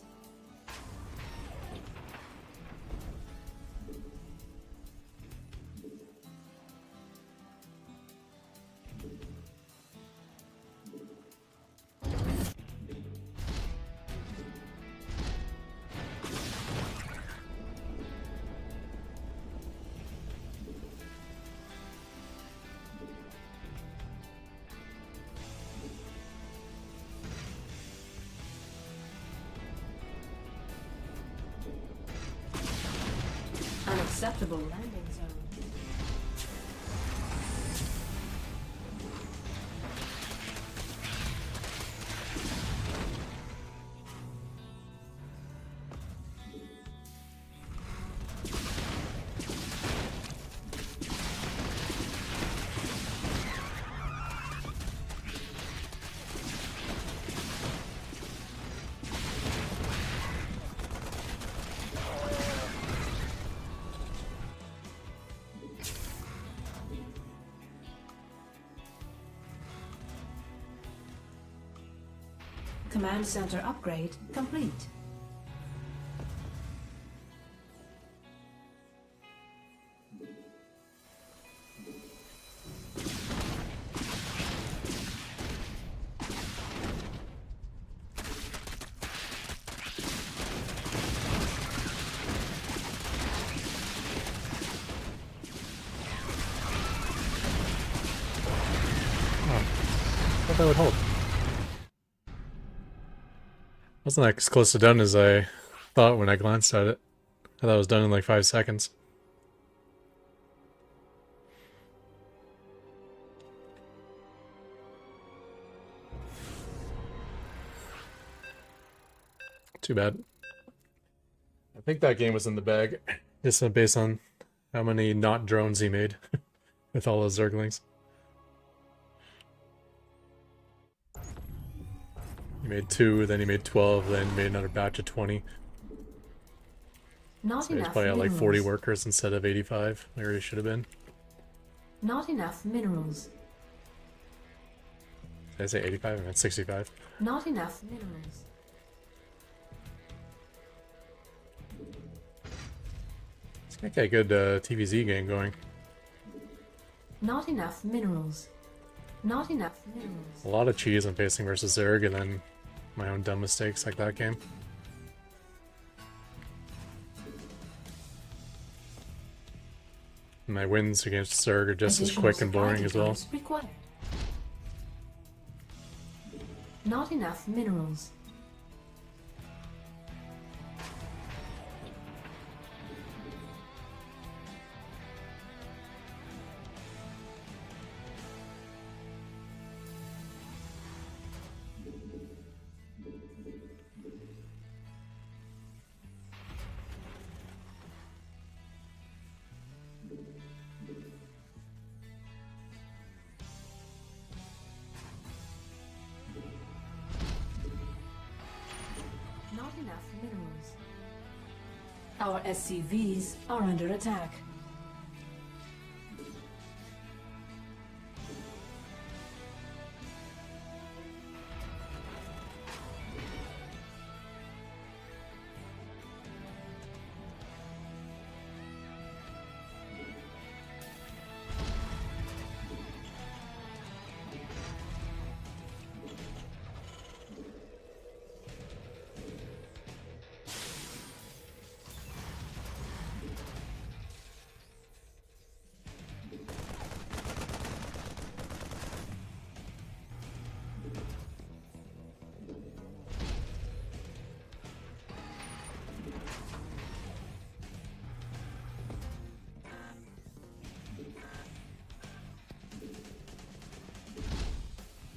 Unacceptable landing zone. Command center upgrade complete. I thought that would hold. Wasn't that as close to done as I thought when I glanced at it. I thought it was done in like 5 seconds. Too bad. I think that game was in the bag. Just based on how many not drones he made with all those Zerglings. He made 2, then he made 12, then he made another batch of 20. Not So he's enough probably at like minerals. 40 workers instead of 85, where he should have been. Not enough minerals. Did I say 85? I meant 65. Not enough minerals. Let's make a good TVZ game going. Not enough minerals. Not enough minerals. A lot of cheese I'm facing versus Zerg, and then my own dumb mistakes like that game. My wins against Zerg are just as Additional quick and supply boring as well. depots required. Not enough minerals. Not enough minerals. Our SCVs are under attack.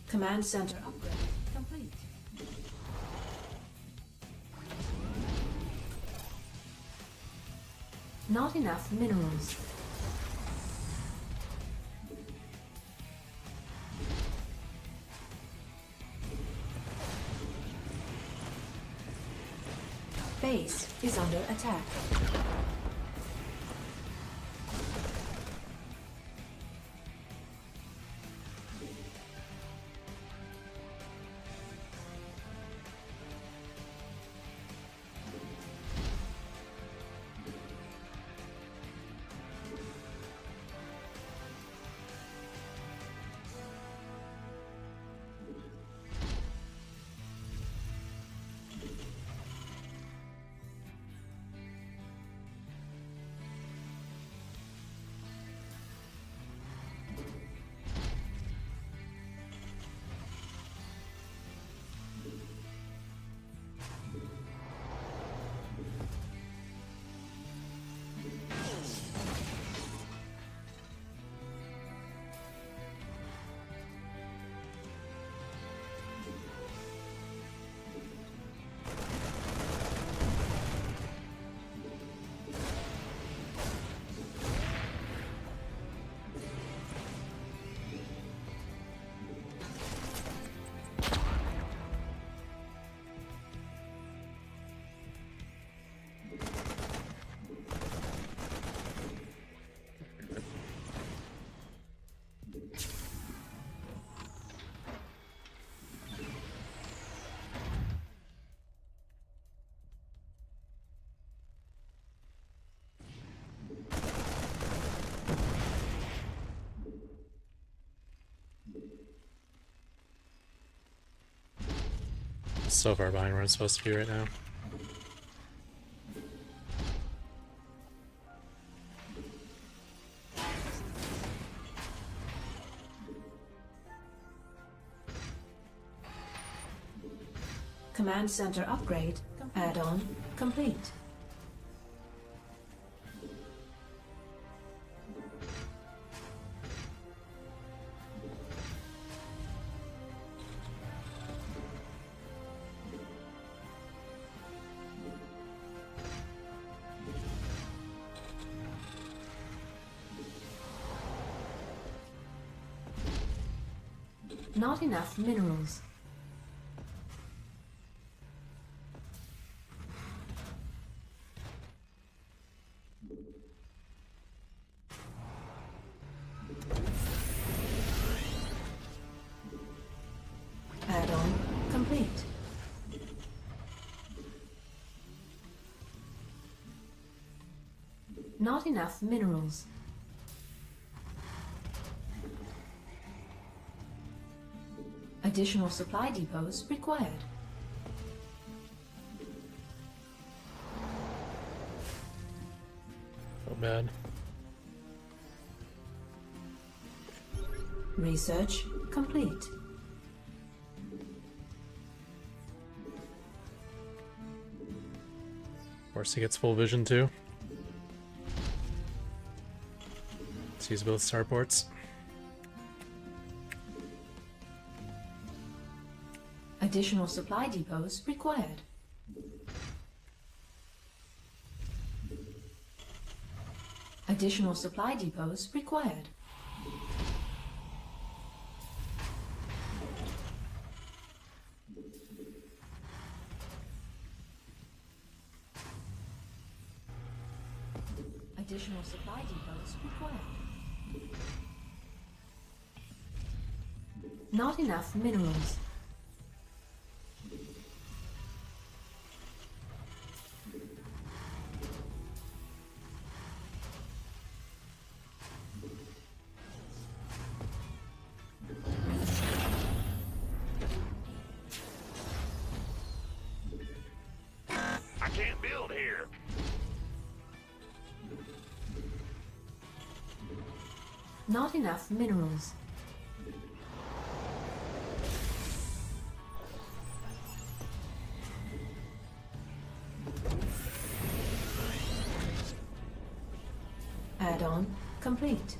Command center upgrade complete. Not enough minerals. Base is under attack. so far behind where I'm supposed to be right now. Command center upgrade. Add-on complete. Not enough minerals. Add-on complete. Not enough minerals. Additional supply depots required. So bad. Research complete. Of course, he gets full vision too. Sees both starports. Additional supply depots required. Additional supply depots required. Additional supply depots required. Not enough minerals. I can't build here. Not enough minerals. Add-on complete.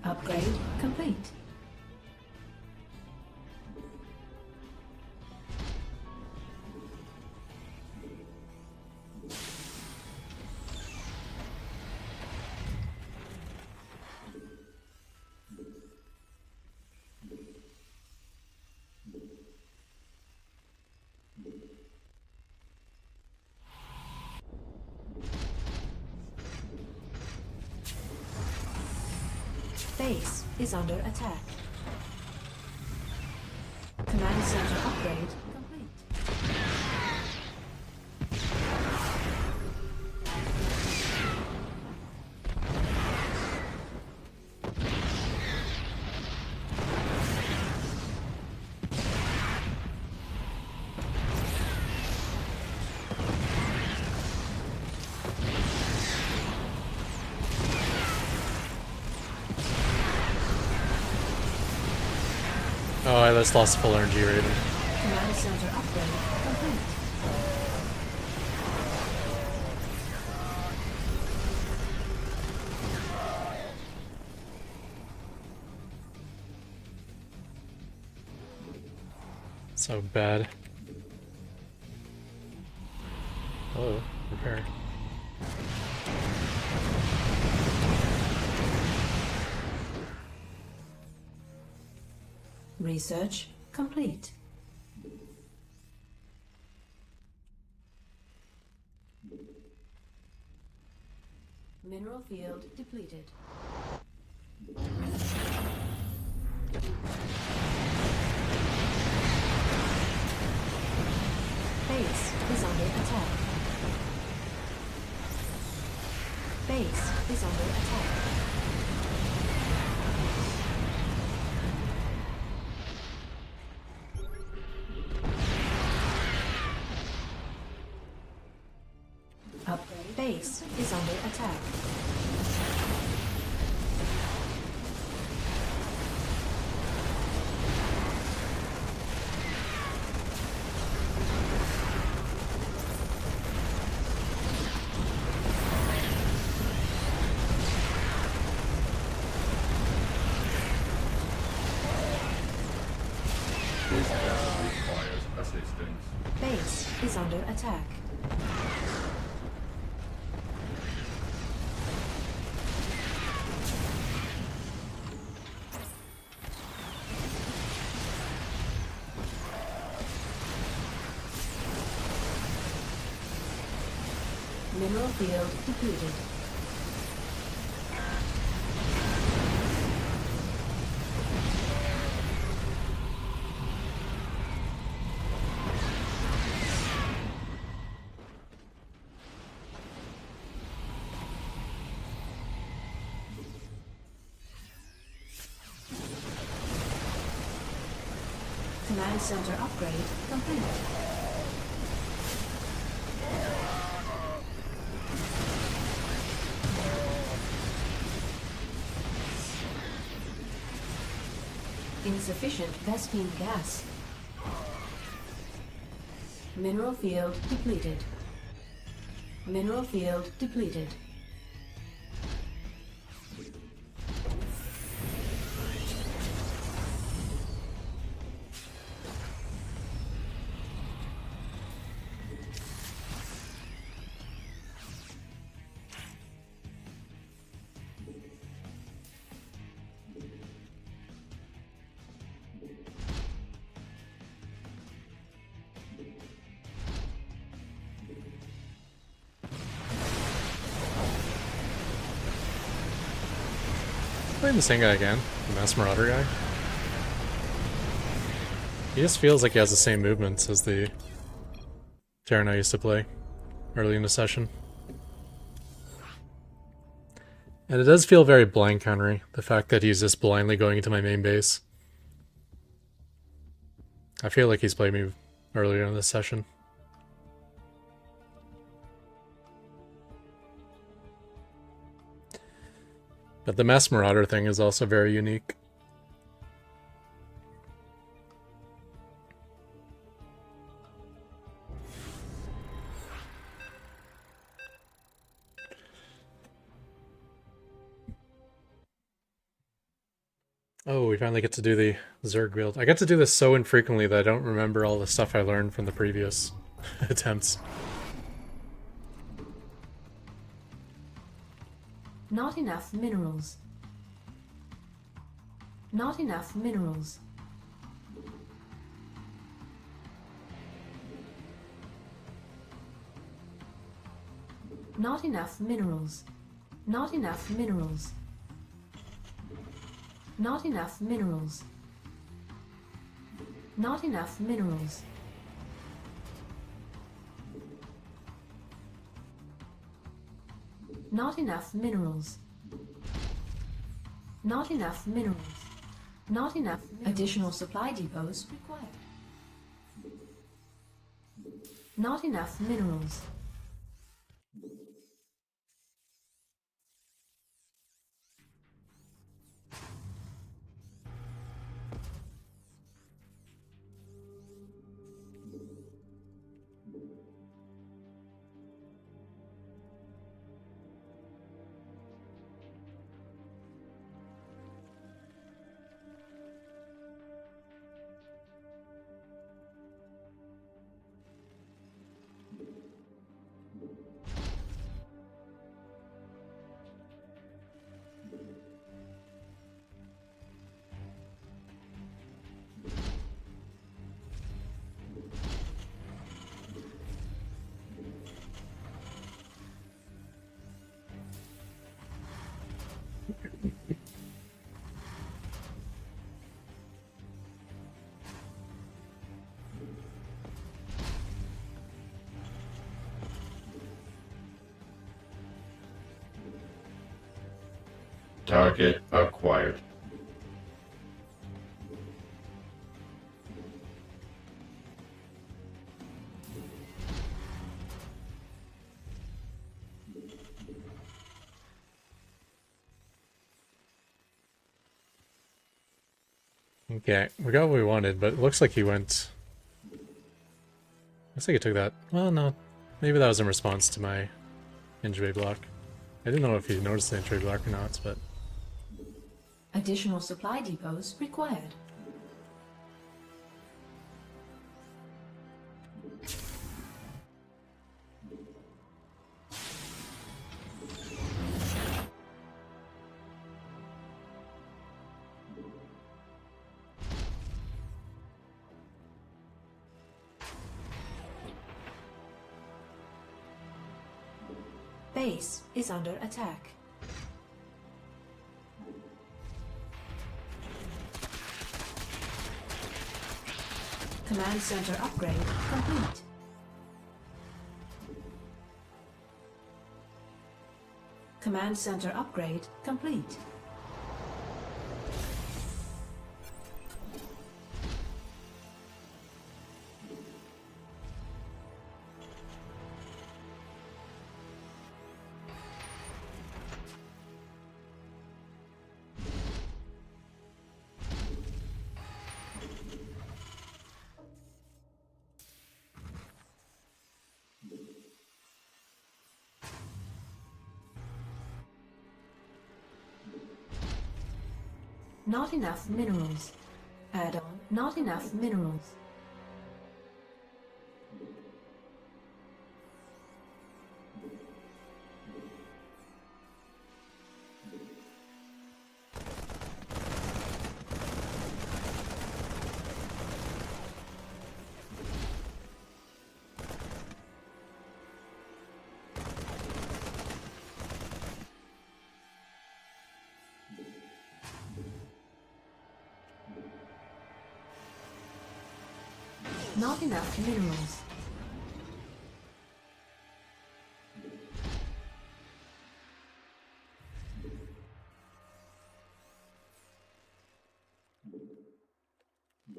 Upgrade complete. Base is under attack. Command center upgrade complete. Oh, I just lost full energy rating. Command center upgrade complete. So bad. Oh, repair. Research complete. Mineral field depleted. Base is under attack. Base is under attack. Upgrade. Base is under attack. This battle requires assistance. Base is under attack. Mineral field depleted. Command center upgrade complete. Insufficient Vespine gas. Mineral field depleted. Mineral field depleted. Playing the same guy again, the Mass Marauder guy. He just feels like he has the same movements as the Terran I used to play early in the session. And it does feel very blind countery, the fact that he's just blindly going into my main base. I feel like he's played me earlier in this session. But the Mass Marauder thing is also very unique. Oh, we finally get to do the Zerg build. I get to do this so infrequently that I don't remember all the stuff I learned from the previous attempts. Not enough minerals. Not enough minerals. Not enough minerals. Not enough minerals. Not enough minerals. Not enough minerals. Not enough minerals. Not enough minerals. Not enough additional supply depots required. Not enough minerals. Target acquired. Okay, we got what we wanted, but it looks like he went... Looks like he took that... Well, no. Maybe that was in response to my injury block. I didn't know if he noticed the injury block or not, but... Additional supply depots required. Base is under attack. Command center upgrade complete. Command center upgrade complete. Not enough minerals. Add-on, not enough minerals. Not enough minerals.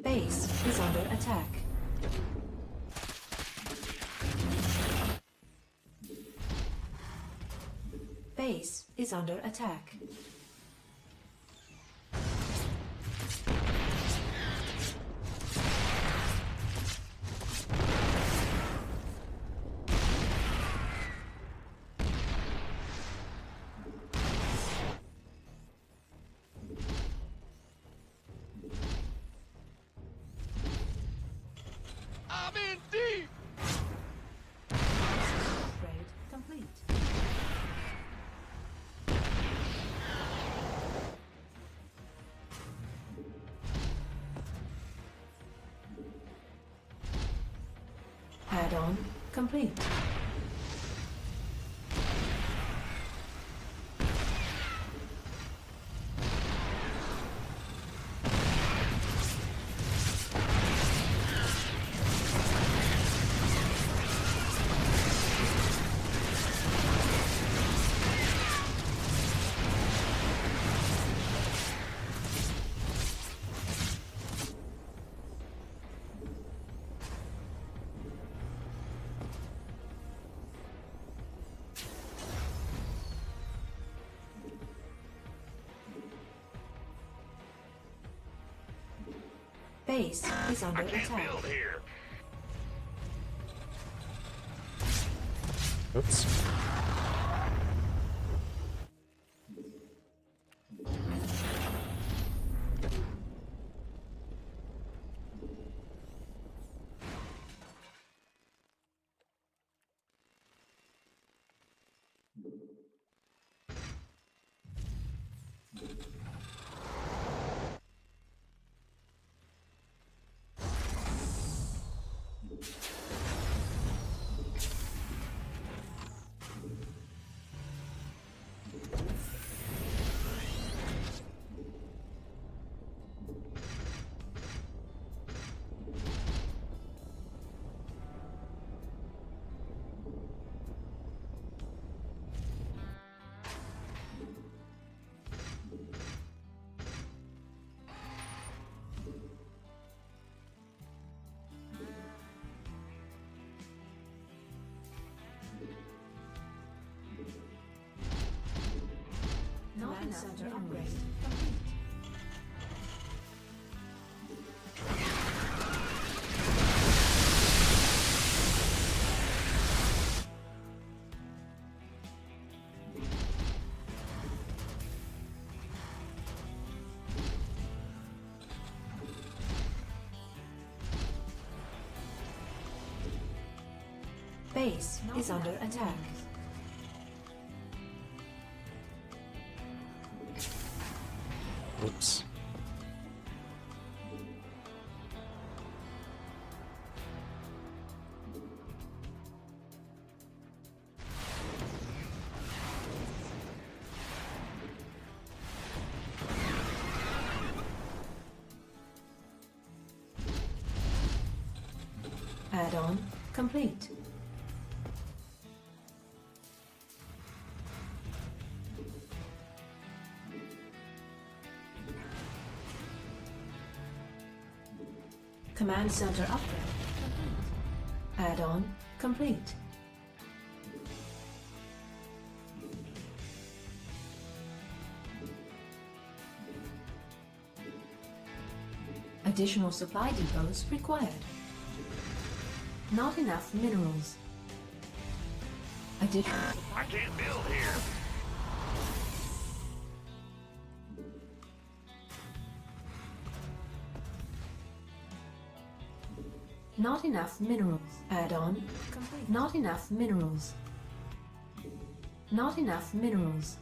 Base is under attack. Base is under attack. I'm in deep! Upgrade complete. Add-on complete. Base is under attack. Here. Oops. Command center upgrade complete. Base is under attack. Whoops. Add-on complete. Command center upgrade complete. Add-on complete. Additional supply depots required. Not enough minerals. Additional I can't build here. Not enough minerals. Add-on complete. Not enough minerals. Not enough minerals.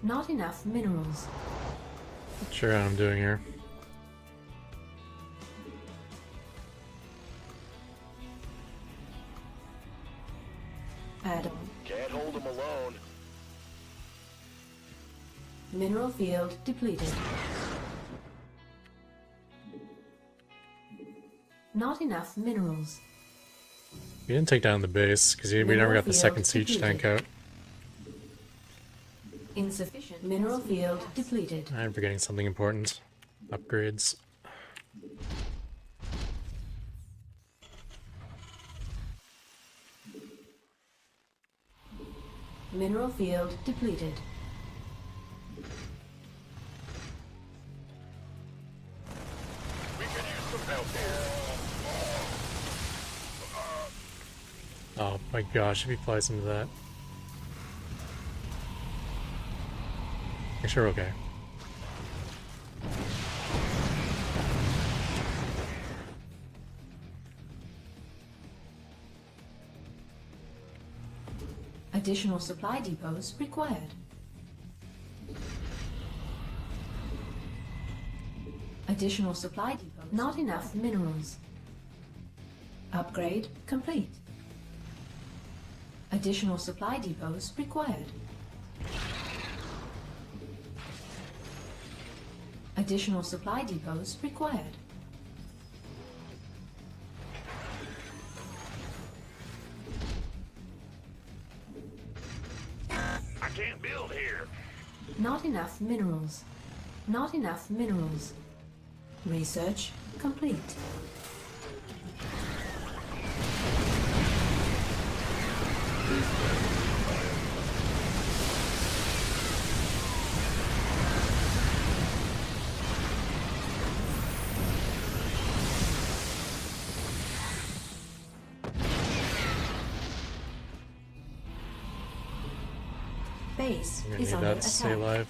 Not enough minerals. Not sure how I'm doing here. Add-on. Can't hold them alone. Mineral field depleted. Not enough minerals. We didn't take down the base because we never got the second siege tank out. Insufficient mineral field depleted. I'm forgetting something important. Upgrades. Mineral field depleted. We could use some help here. Oh my gosh, if he flies into that. Make sure we're okay. Additional supply depots required. Additional supply depots. Not enough minerals. Upgrade complete. Additional supply depots required. Additional supply depots required. I can't build here. Not enough minerals. Not enough minerals. Research complete. Base We're gonna is need under that to stay attack. alive.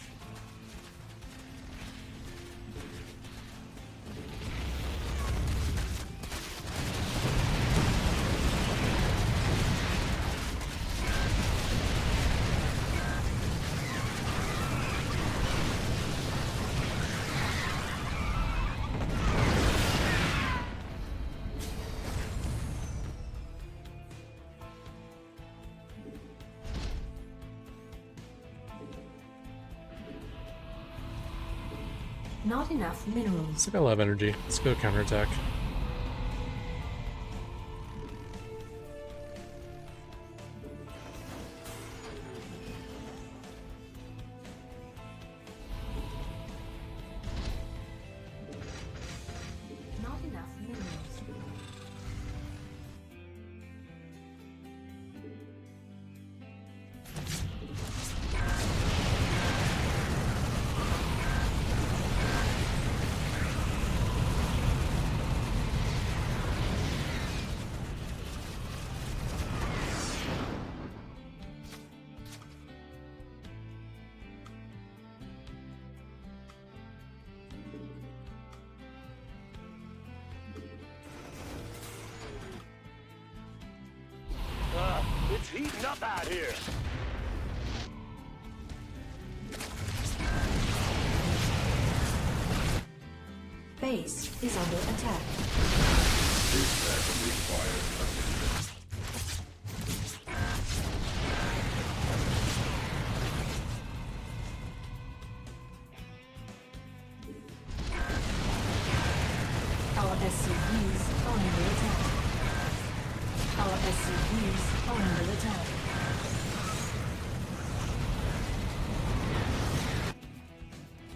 Not enough minerals. Still got a lot of energy. Let's go counterattack. Not enough minerals. heating up out here. Base is under attack. This battle requires assistance. Our SCVs are under attack. Our SCVs are under attack.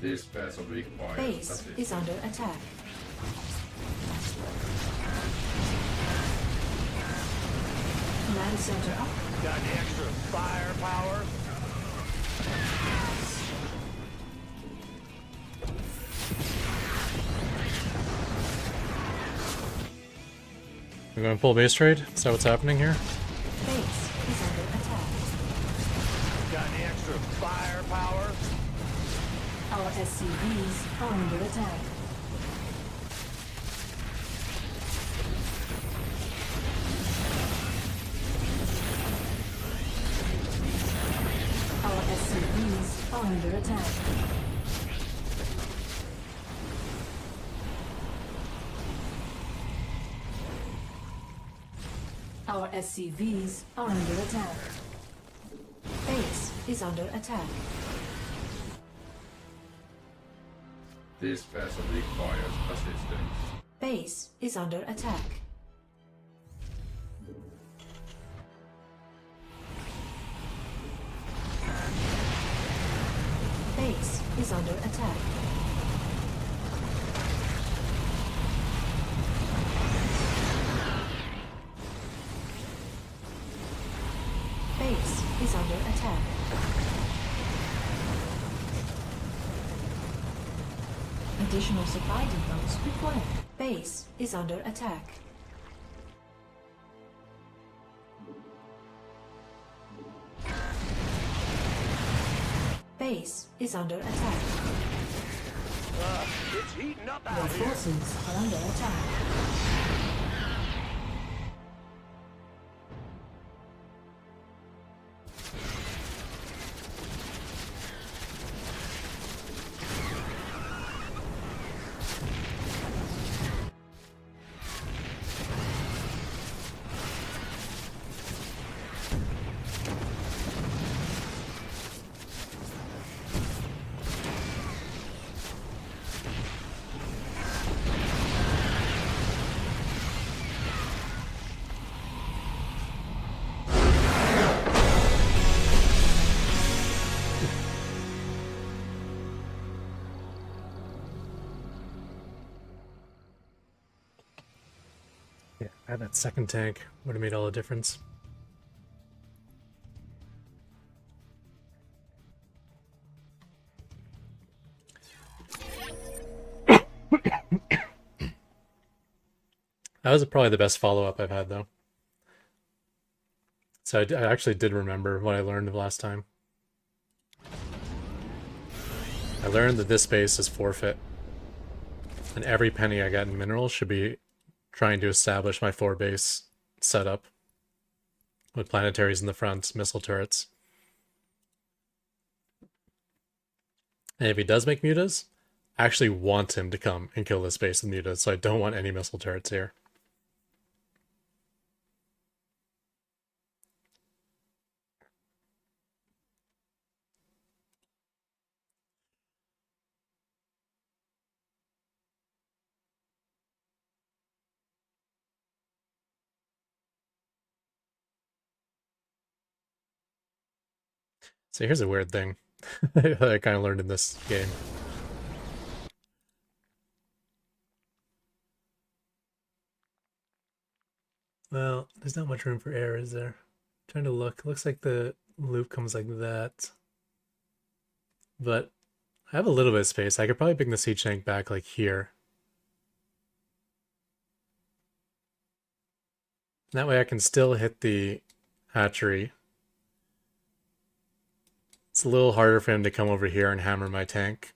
This battle requires Base assistance. is under attack. Command center up. Got any extra firepower? We're going full base trade? Is that what's happening here? Base is under attack. Got any extra firepower? Our SCVs are under attack. Our SCVs are under attack. Our SCVs are under attack. Base is under attack. This battle requires assistance. Base is under attack. Base is under attack. Base is under attack. Additional supply depots required. Base is under attack. Base is under attack. It's heating up Your out here. forces are under attack. Yeah, add that second tank. Would have made all the difference. That was probably the best follow-up I've had, though. So I actually did remember what I learned the last time. I learned that this base is forfeit. And every penny I get in minerals should be trying to establish my 4-base setup. With planetaries in the front, missile turrets. And if he does make mutas, I actually want him to come and kill this base with mutas, so I don't want any missile turrets here. So here's a weird thing that I kind of learned in this game. Well, there's not much room for air, is there? Trying to look. Looks like the loop comes like that. But I have a little bit of space. I could probably bring the siege tank back like here. That way I can still hit the hatchery. It's a little harder for him to come over here and hammer my tank.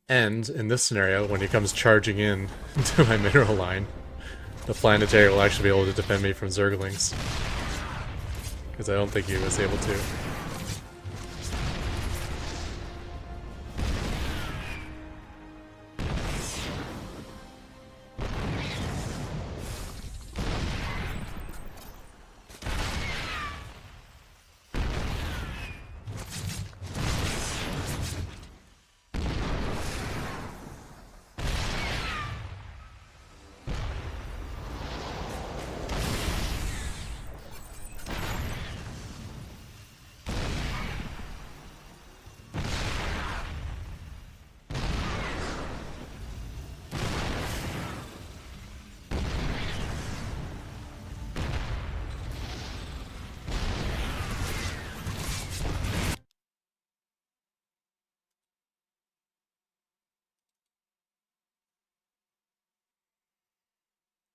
And in this scenario, when he comes charging in to my mineral line, the planetary will actually be able to defend me from Zerglings. Because I don't think he was able to.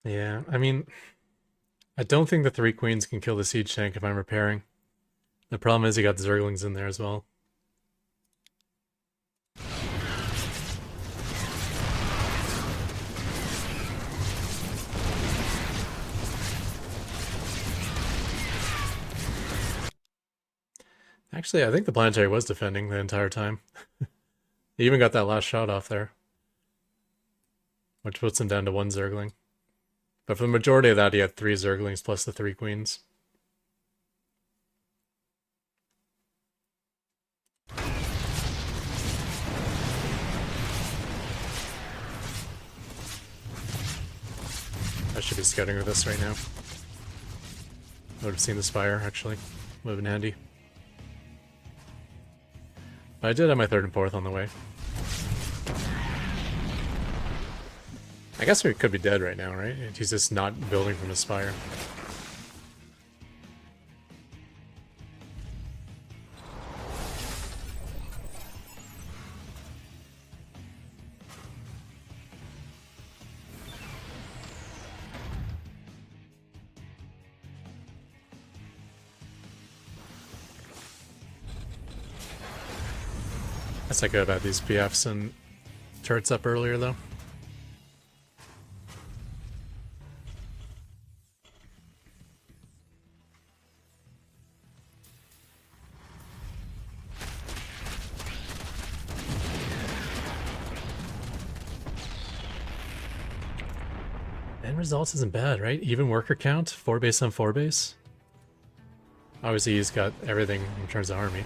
Yeah, I mean, I don't think the 3 queens can kill the siege tank if I'm repairing. The problem is he got the Zerglings in there as well. Actually, I think the planetary was defending the entire time. He even got that last shot off there, which puts him down to 1 Zergling. But for the majority of that, he had 3 Zerglings plus the 3 queens. I should be scouting with this right now. I would have seen the spire, actually. Would have been handy. But I did have my 3rd and 4th on the way. I guess we could be dead right now, right? He's just not building from his spire. Guess I could have had these PFs and turrets up earlier, though. End results isn't bad, right? Even worker count, 4 base on 4 base. Obviously, he's got everything in terms of army.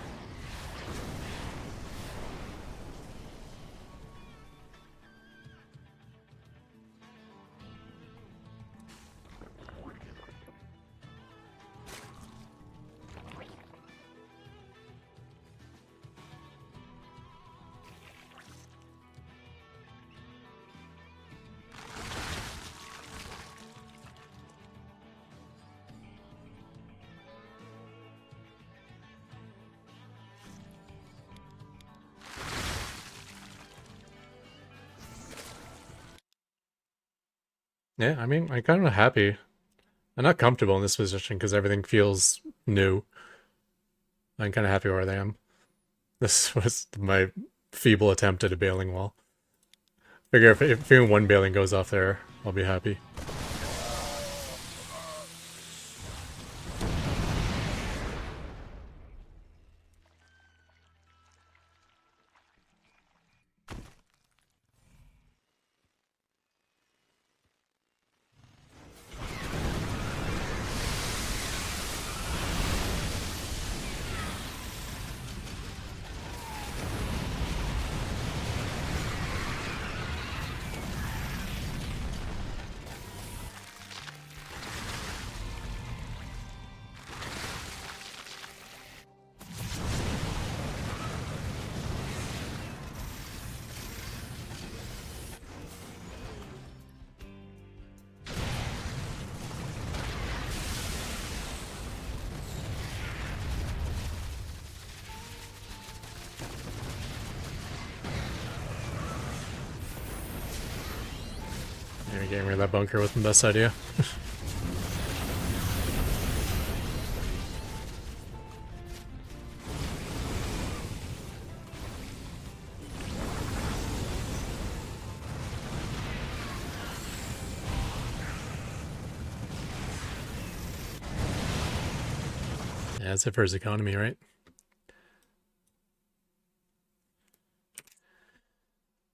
Yeah, I mean, I'm kind of happy. I'm not comfortable in this position because everything feels new. I'm kind of happy where I am. This was my feeble attempt at a bailing wall. Figure if even 1 bailing goes off there, I'll be happy. Maybe getting rid of that bunker wasn't the best idea. Yeah, that's it for his economy, right?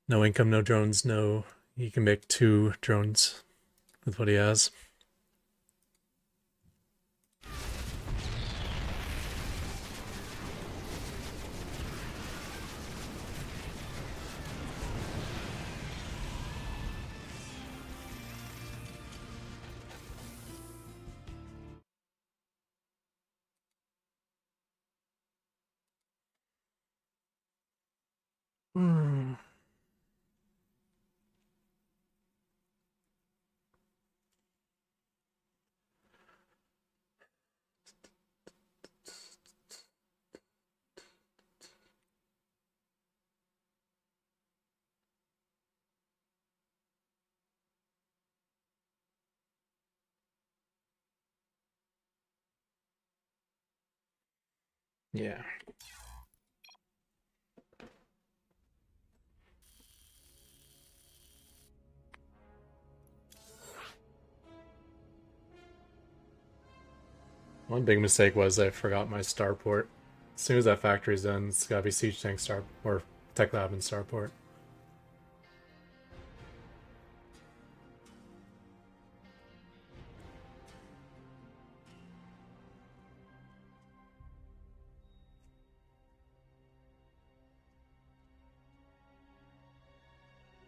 No income, no drones, no... He can make 2 drones with what he has. Hmm. Yeah. One big mistake was I forgot my starport. As soon as that factory's done, it's gotta be siege tank star or tech lab and starport.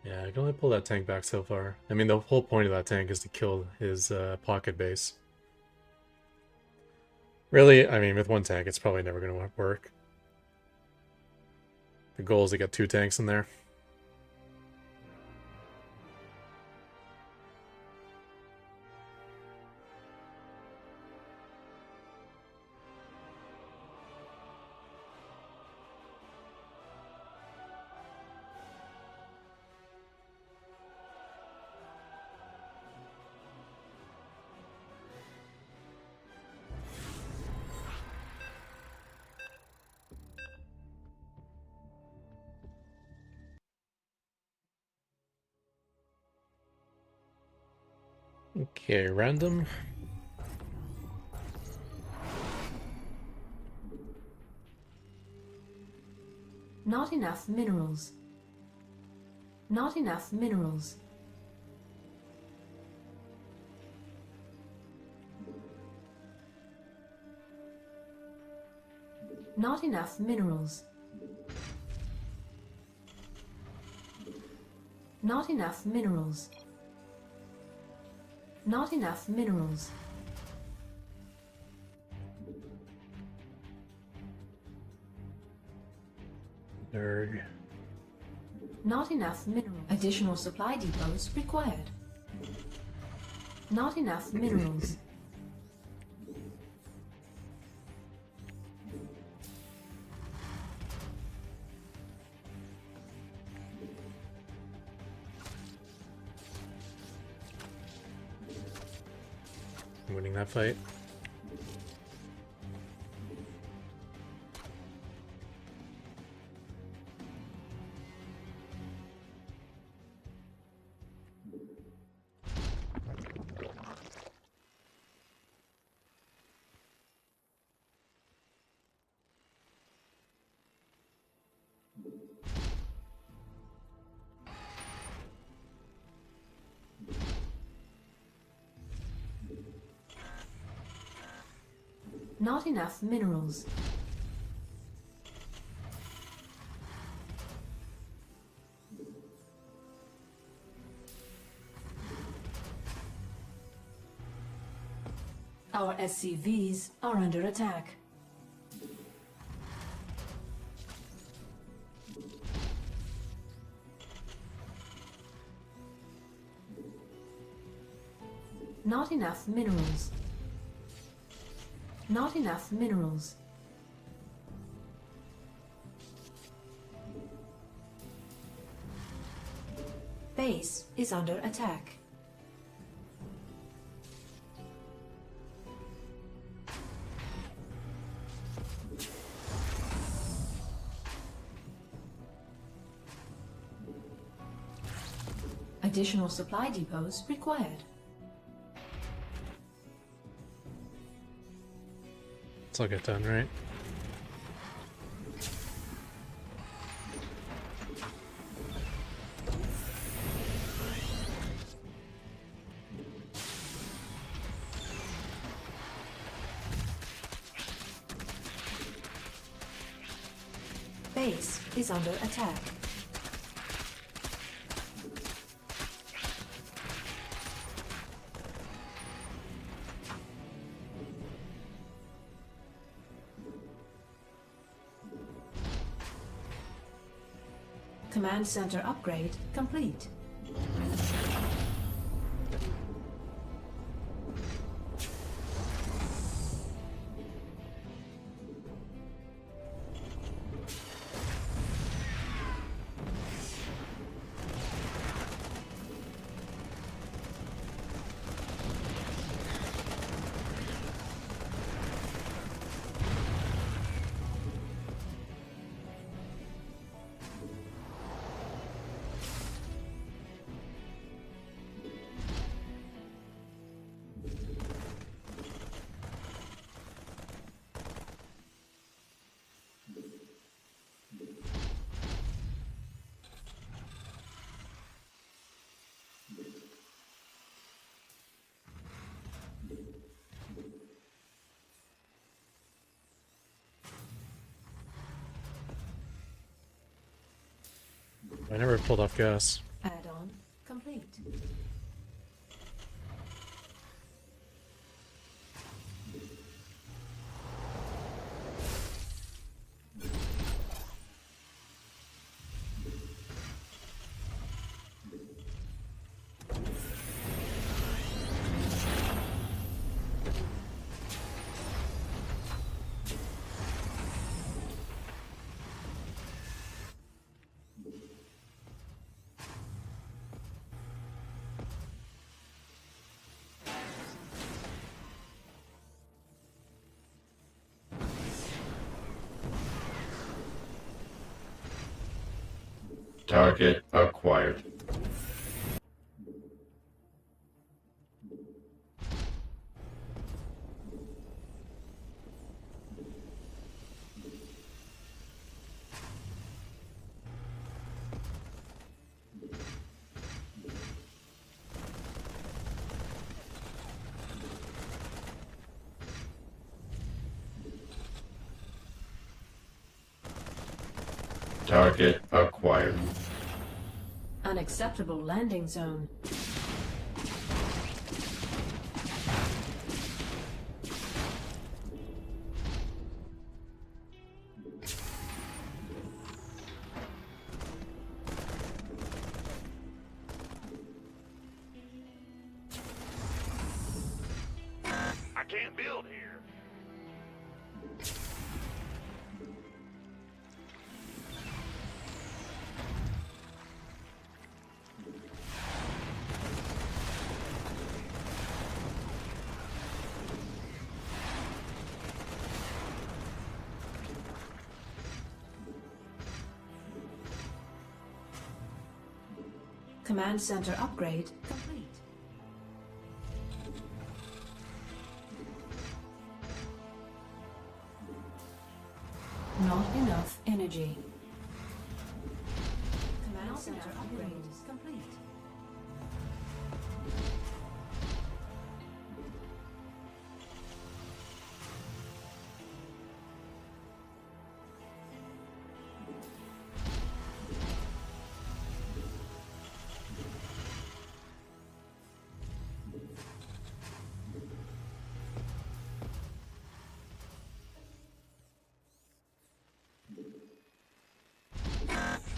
Yeah, I can only pull that tank back so far. I mean, the whole point of that tank is to kill his pocket base. Really, I mean, with one tank, it's probably never going to work. The goal is to get 2 tanks in there. Okay, random. Not enough minerals. Not enough minerals. Not enough minerals. Not enough minerals. Not enough minerals. Nerd. Not enough minerals. Additional supply depots required. Not enough minerals. I'm winning that fight. Not enough minerals. Our SCVs are under attack. Not enough minerals. Not enough minerals. Base is under attack. Additional supply depots required. This will get done, right? Base is under attack. Command center upgrade complete. I never pulled off gas. Add-on complete. Target acquired. Target acquired. Unacceptable landing zone. I can't build here. Command center upgrade complete. Not enough energy. Command center upgrade complete.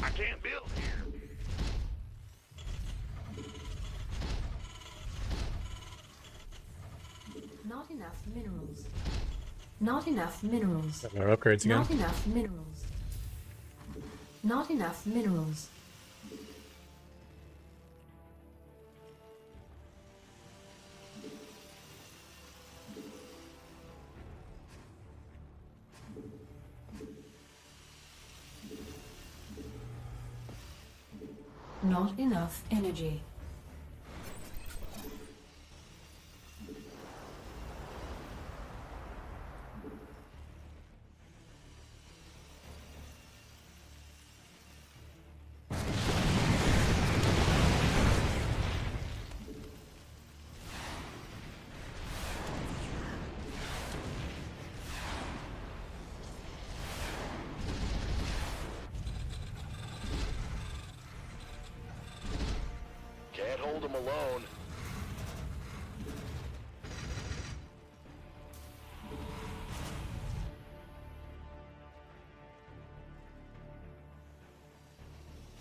I can't build here. Not enough minerals. Not enough minerals. Got our upgrades again. Not enough minerals. Not enough minerals. Not enough energy. home alone.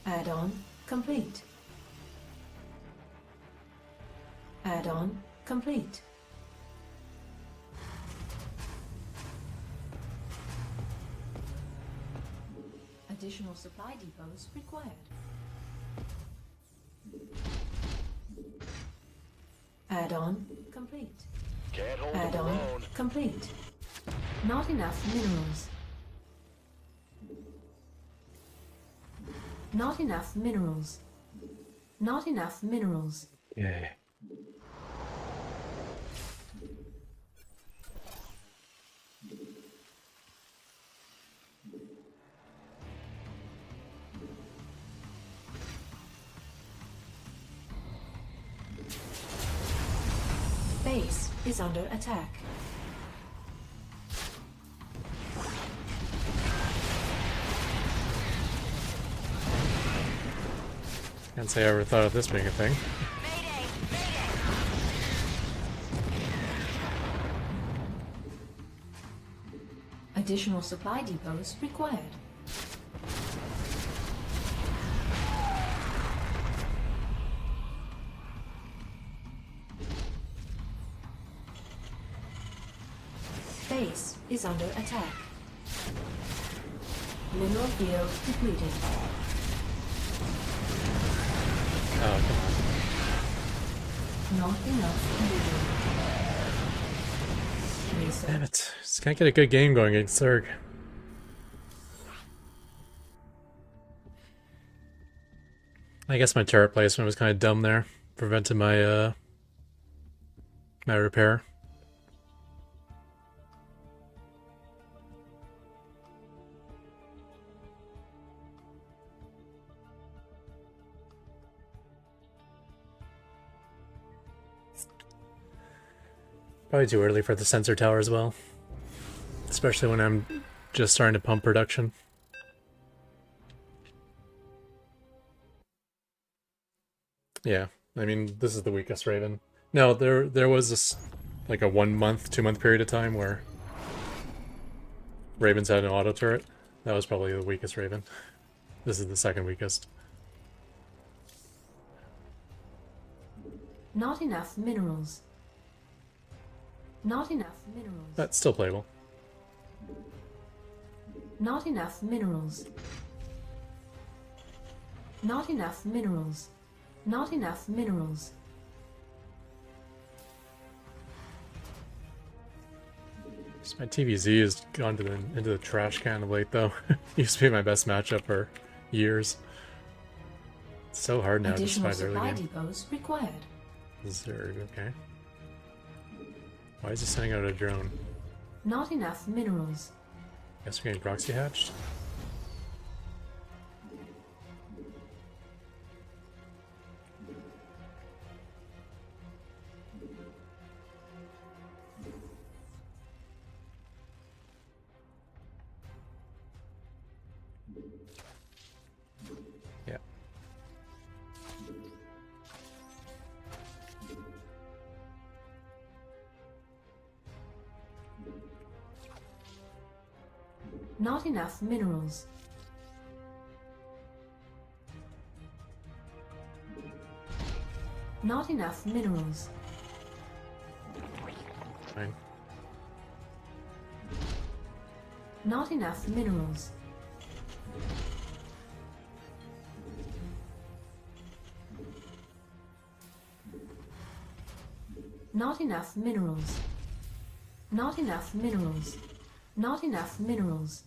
Add-on complete. Add-on complete. Additional supply depots required. Add-on complete. Can't hold them Add-on alone. complete. Not enough minerals. Not enough minerals. Not enough minerals. Yeah. Base is under attack. Can't say I ever thought of this being a thing. Additional supply depots required. Base is under attack. Mineral field depleted. Oh, come Not enough mineral. on. Research. Damn it. Just can't get a good game going against Zerg. I guess my turret placement was kind of dumb there. Prevented my, my repair. Probably too early for the sensor tower as well. Especially when I'm just starting to pump production. Yeah, I mean, this is the weakest Raven. No, there was this, like a 1 month, 2 month period of time where Ravens had an auto turret. That was probably the weakest Raven. This is the second weakest. Not enough minerals. Not enough minerals. That's still playable. Not enough minerals. Not enough minerals. Not enough minerals. So my TVZ has gone to into the trash can of late, though. Used to be my best matchup for years. It's so hard now to Additional survive early supply game. depots required. Zerg, okay. Why is he sending out a drone? Not enough minerals. Guess we're getting proxy hatched? Yeah. Not enough minerals. Not enough minerals. Fine. Not enough minerals. Not enough minerals. Not enough minerals. Not enough minerals.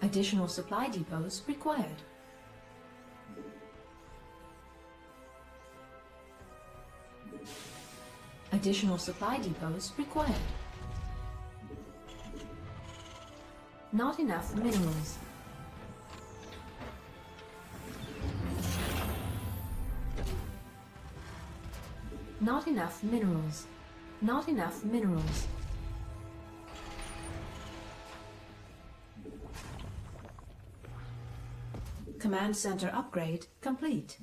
Additional supply depots required. Additional supply depots required. Not enough minerals. Not enough minerals. Not enough minerals. Command center upgrade complete.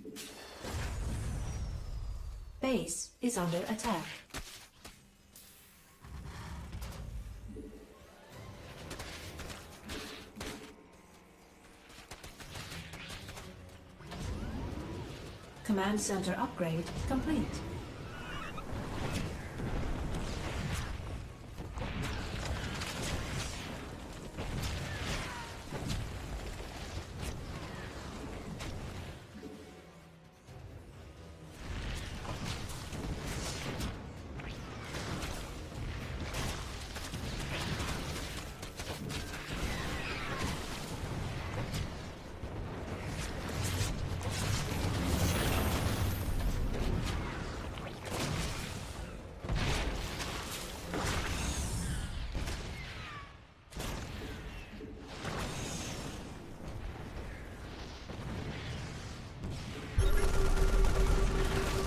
Base is under attack. Command center upgrade complete.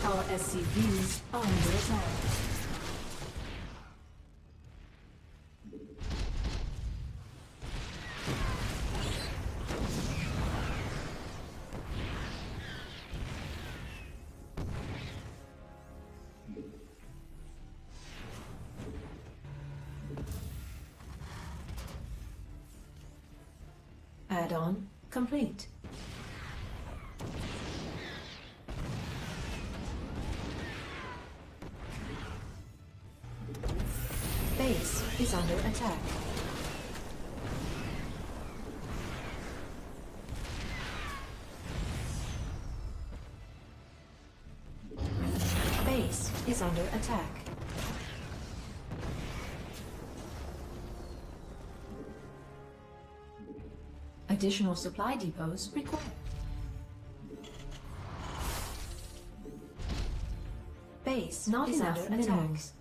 Our SCVs are under attack. Add-on complete. Base is under attack. Base is under attack. Additional supply depots required. Base not is enough under minerals. Attack.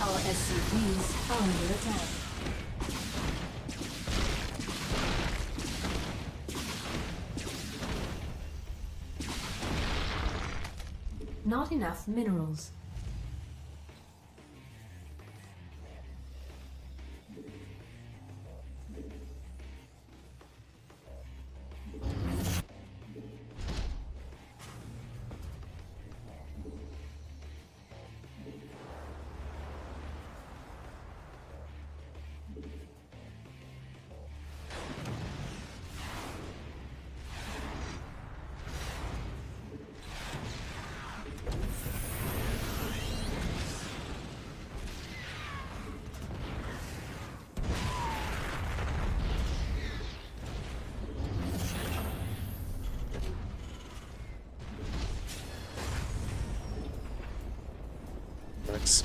Our SCVs are under attack. Not enough minerals. Nice.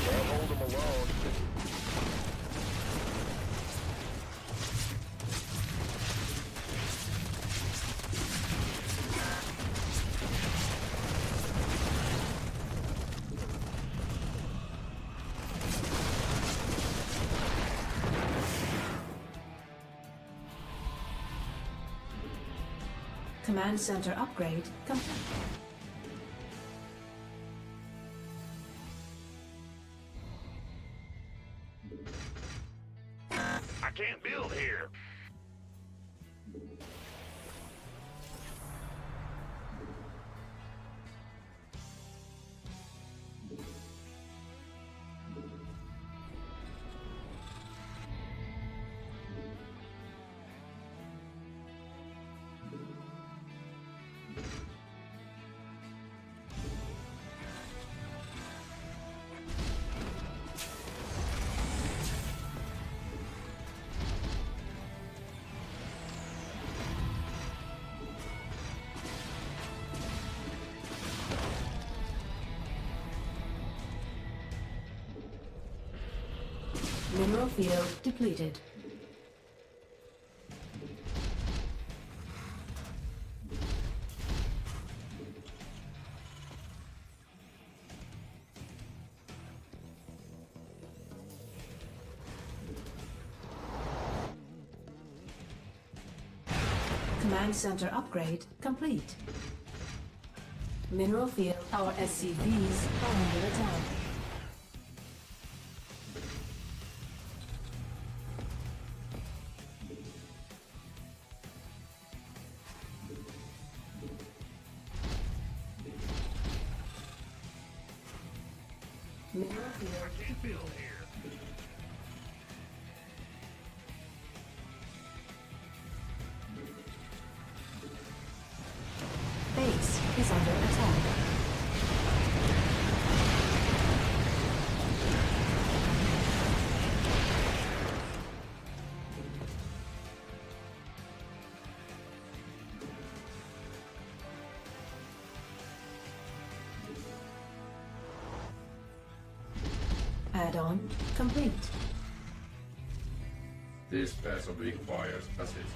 Can't hold them alone. Command center upgrade complete. I can't build here. Mineral field depleted. Command center upgrade complete. Mineral field. Our SCVs are under attack. Mineral field depleted. Base is under attack. Add-on complete. This vessel requires assistance.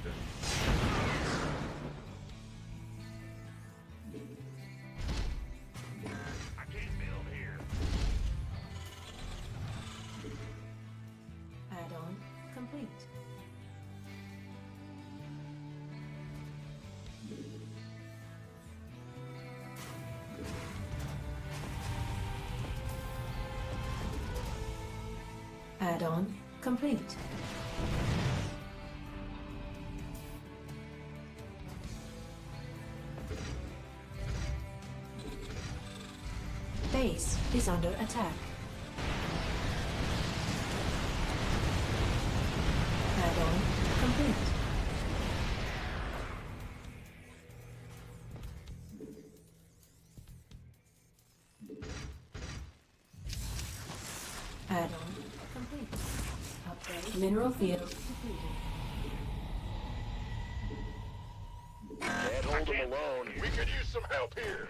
I can't build here. Add-on complete. Add-on complete. Base is under attack. Add-on complete. Add-on complete. Upgrade. Mineral field depleted. Can't hold them alone. We could use some help here.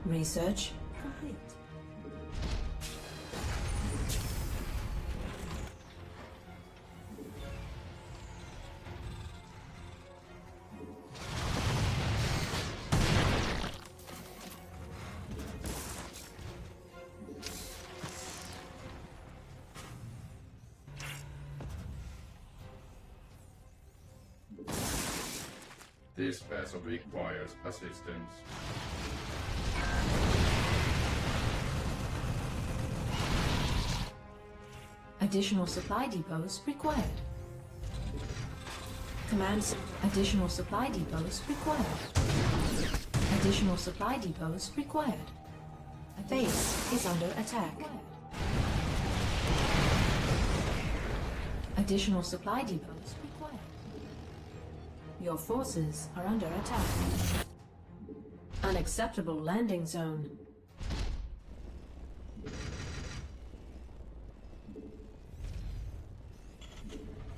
Research complete. This vessel requires assistance. Additional supply depots required. Command additional supply depots required. Additional supply depots required. Base is under attack. Additional supply depots required. Your forces are under attack. Unacceptable landing zone.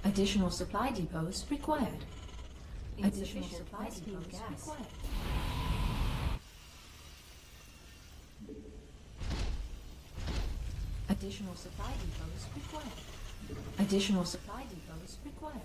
Additional supply depots required. Additional supply depots required. Additional supply depots required. Additional supply depots required.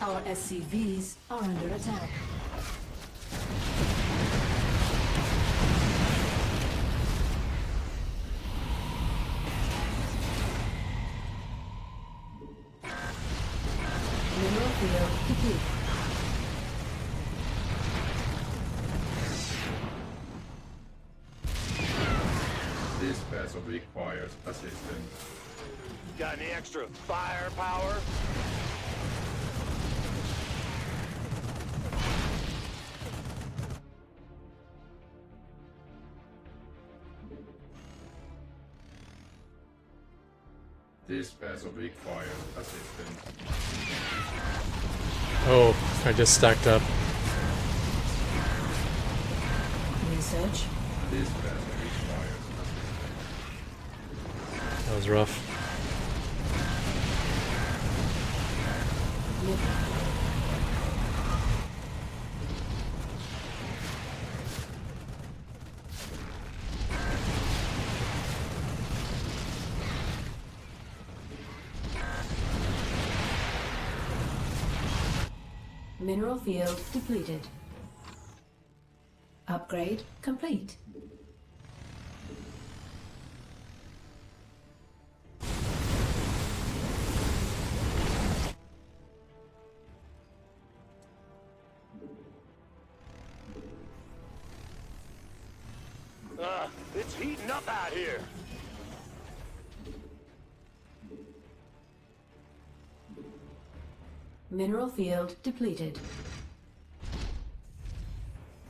Our SCVs are under attack. Mineral field depleted. This vessel requires assistance. Got any extra firepower? This vessel requires assistance. Oh, I just stacked up. Research. This vessel requires assistance. That was rough. Mineral field depleted. Upgrade complete. It's heating up out here. Mineral field depleted.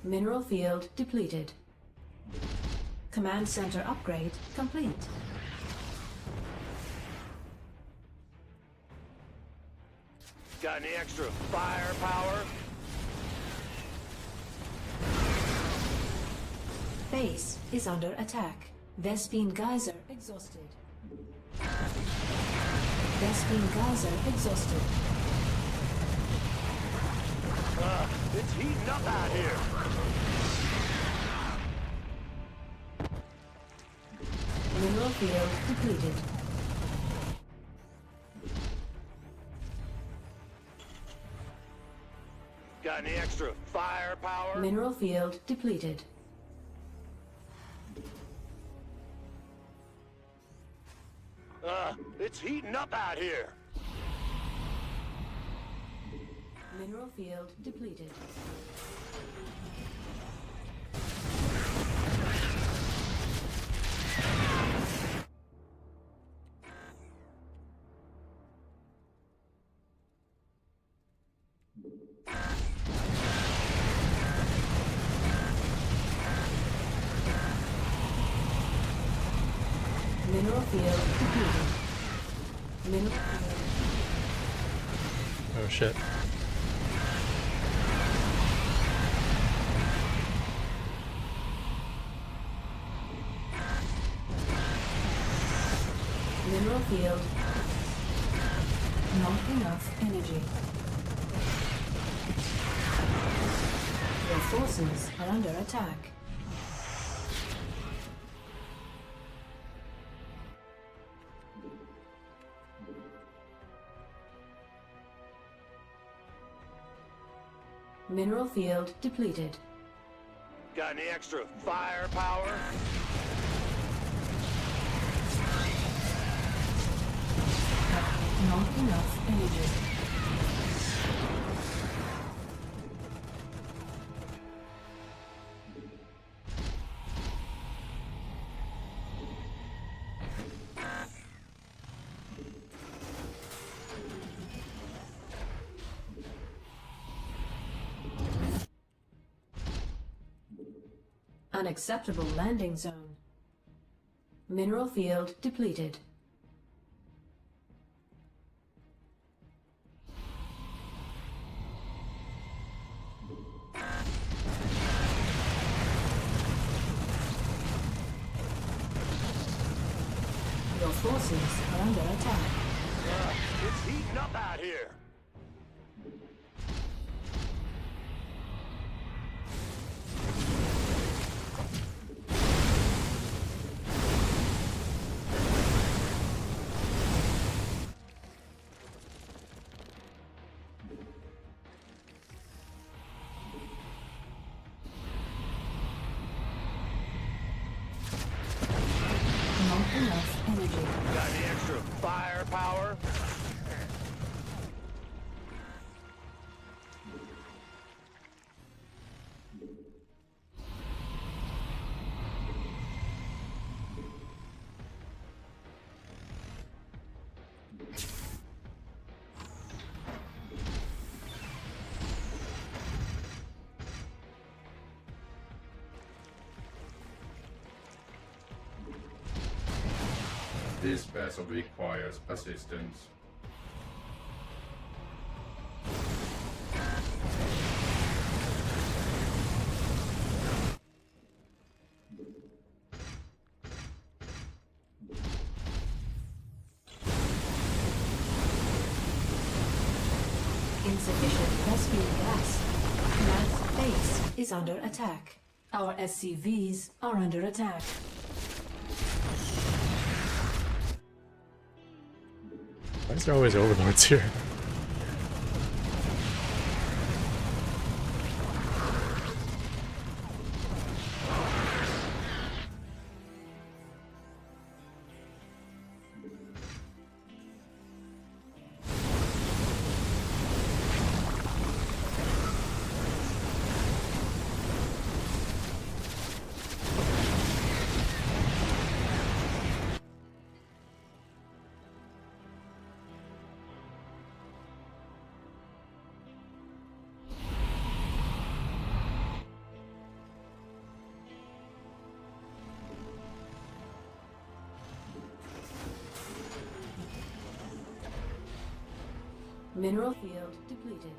Mineral field depleted. Command center upgrade complete. Got any extra firepower? Base is under attack. Vespine geyser exhausted. Vespine geyser exhausted. It's heating up out here. Mineral field depleted. Got any extra firepower? Mineral field depleted. It's heating up out here. Mineral field depleted. Mineral field depleted. Mineral field. Oh shit. Mineral field. Not enough energy. Your forces are under attack. Mineral field depleted. Got any extra firepower? Not enough energy. Unacceptable landing zone. Mineral field depleted. Your forces are under attack. It's heating up out here. Not enough energy. Got any extra firepower? This vessel requires assistance. Insufficient rescue gas. Command's base is under attack. Our SCVs are under attack. Why is there always overlords here? Mineral field depleted.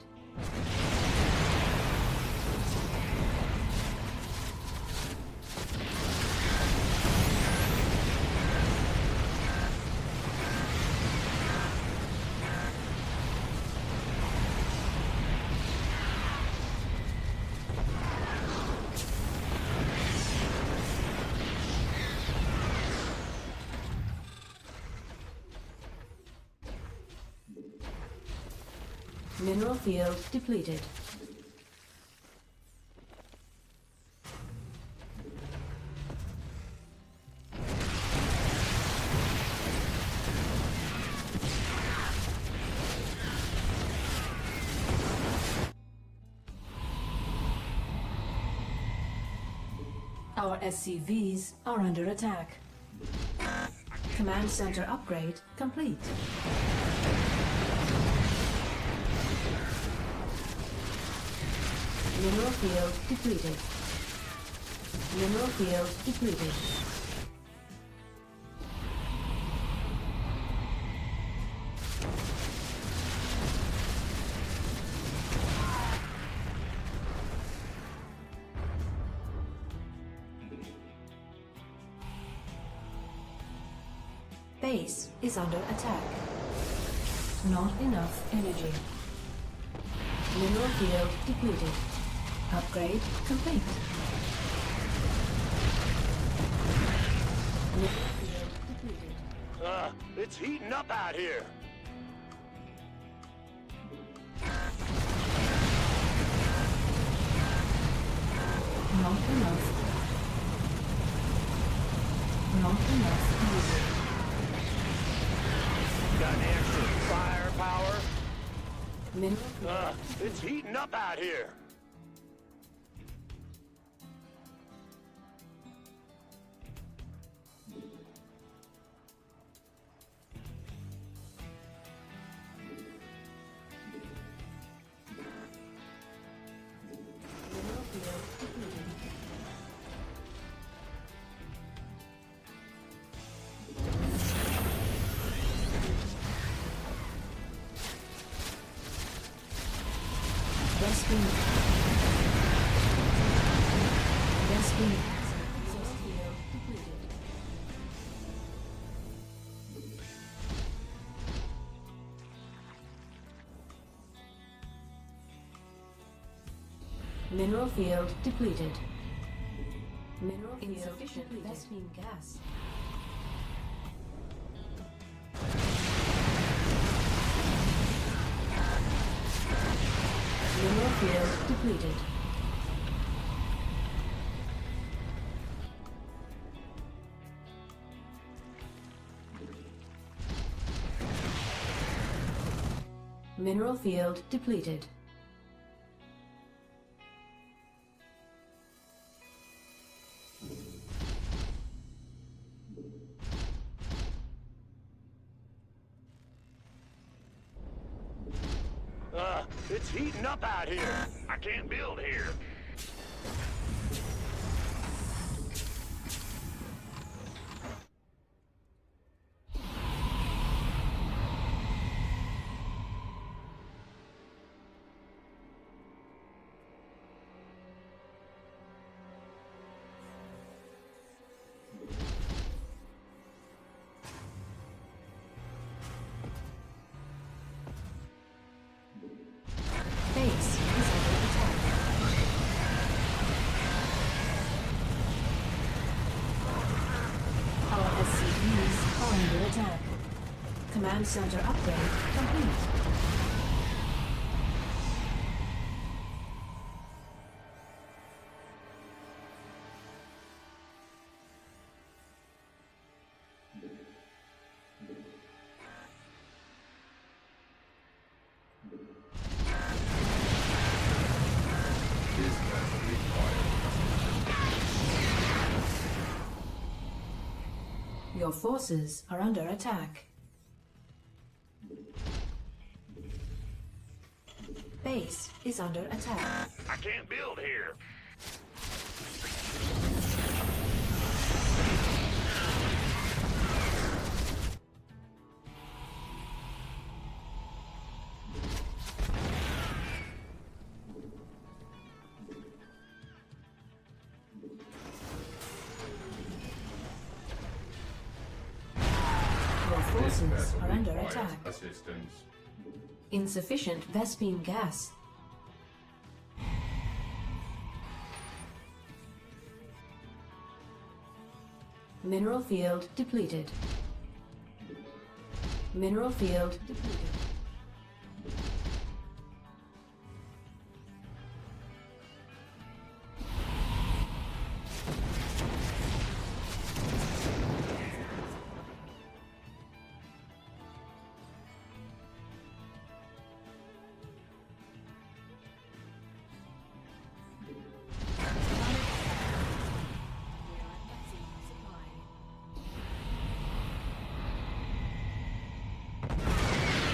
Mineral field depleted. Our SCVs are under attack. Command center upgrade complete. Mineral field depleted. Mineral field depleted. Base is under attack. Not enough energy. Mineral field depleted. Upgrade complete. Mineral field depleted. It's heating up out here. Not enough. Not enough energy. Got any extra firepower? Mineral field. It's heating up out here. Mineral field depleted. Vespene. Vespene. Exhaust field depleted. Mineral field depleted. Mineral field insufficient depleted. Vespene gas. Mineral field depleted. Mineral field depleted. It's heating up out here. I can't build here. Base is under attack. Our SCVs are under attack. Command center upgrade complete. Your forces are under attack. Base is under attack. I can't build here. Your This forces vessel are under requires attack. assistance. Insufficient Vespene gas. Mineral field depleted. Mineral field depleted.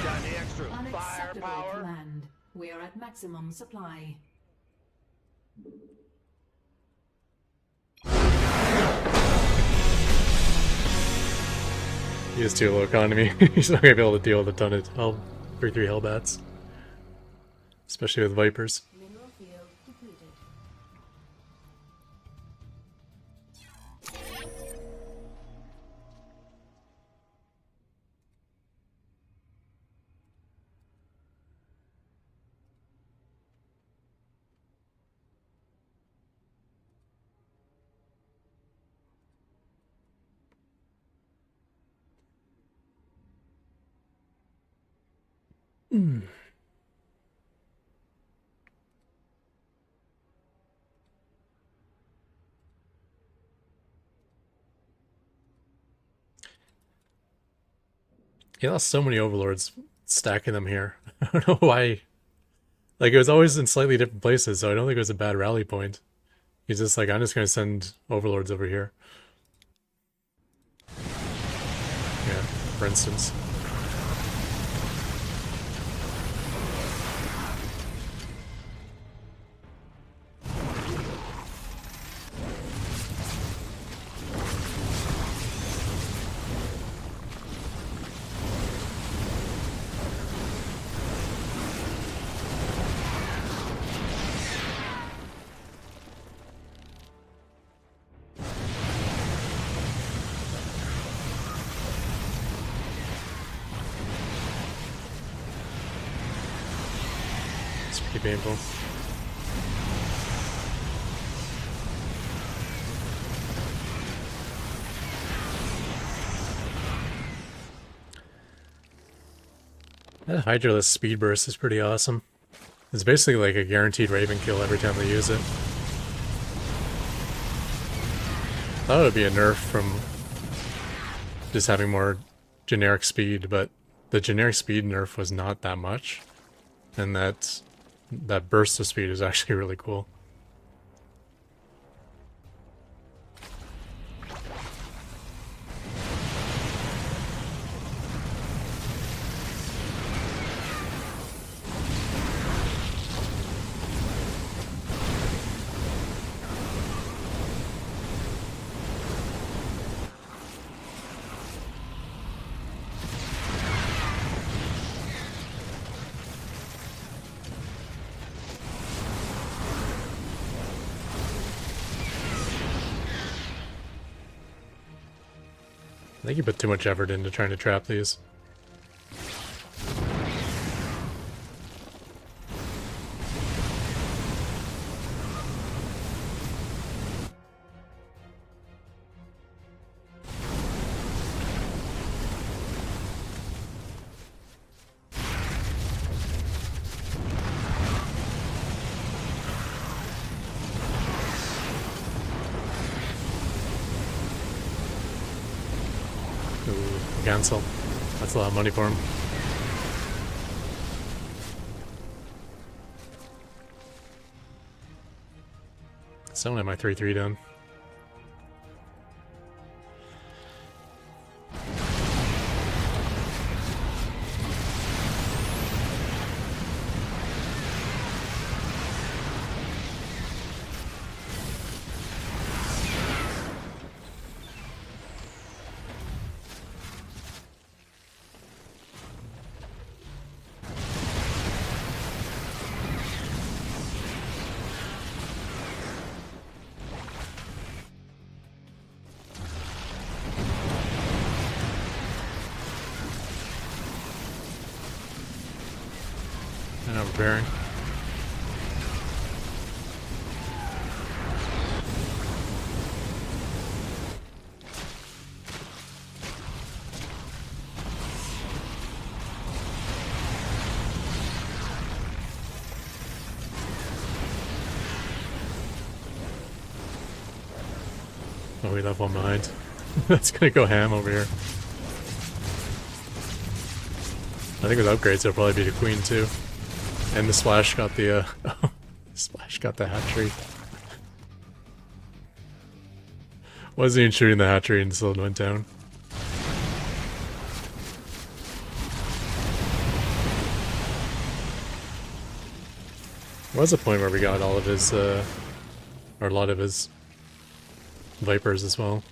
Got any extra Unacceptable firepower? command. We are at maximum supply. He has too low economy. He's not gonna be able to deal with a ton of 3/3 Hellbats. Especially with Vipers. Mineral field depleted. He lost so many overlords stacking them here. I don't know why. Like, it was always in slightly different places, so I don't think it was a bad rally point. He's just like, I'm just going to send overlords over here. Yeah, for instance. pretty painful. That Hydraless speed burst is pretty awesome. It's basically like a guaranteed Raven kill every time they use it. Thought it would be a nerf from just having more generic speed, but the generic speed nerf was not that much. And that burst of speed is actually really cool. I think you put too much effort into trying to trap these. Ooh, cancel. That's a lot of money for him. Someone had my 3-3 done. And I'm preparing. Oh, we left one behind. That's gonna go ham over here. I think with upgrades, it'll probably be the queen too. And the splash got the splash got the hatchery. Wasn't even shooting the hatchery and still went down. There was a point where we got all of his or a lot of his Vipers as well.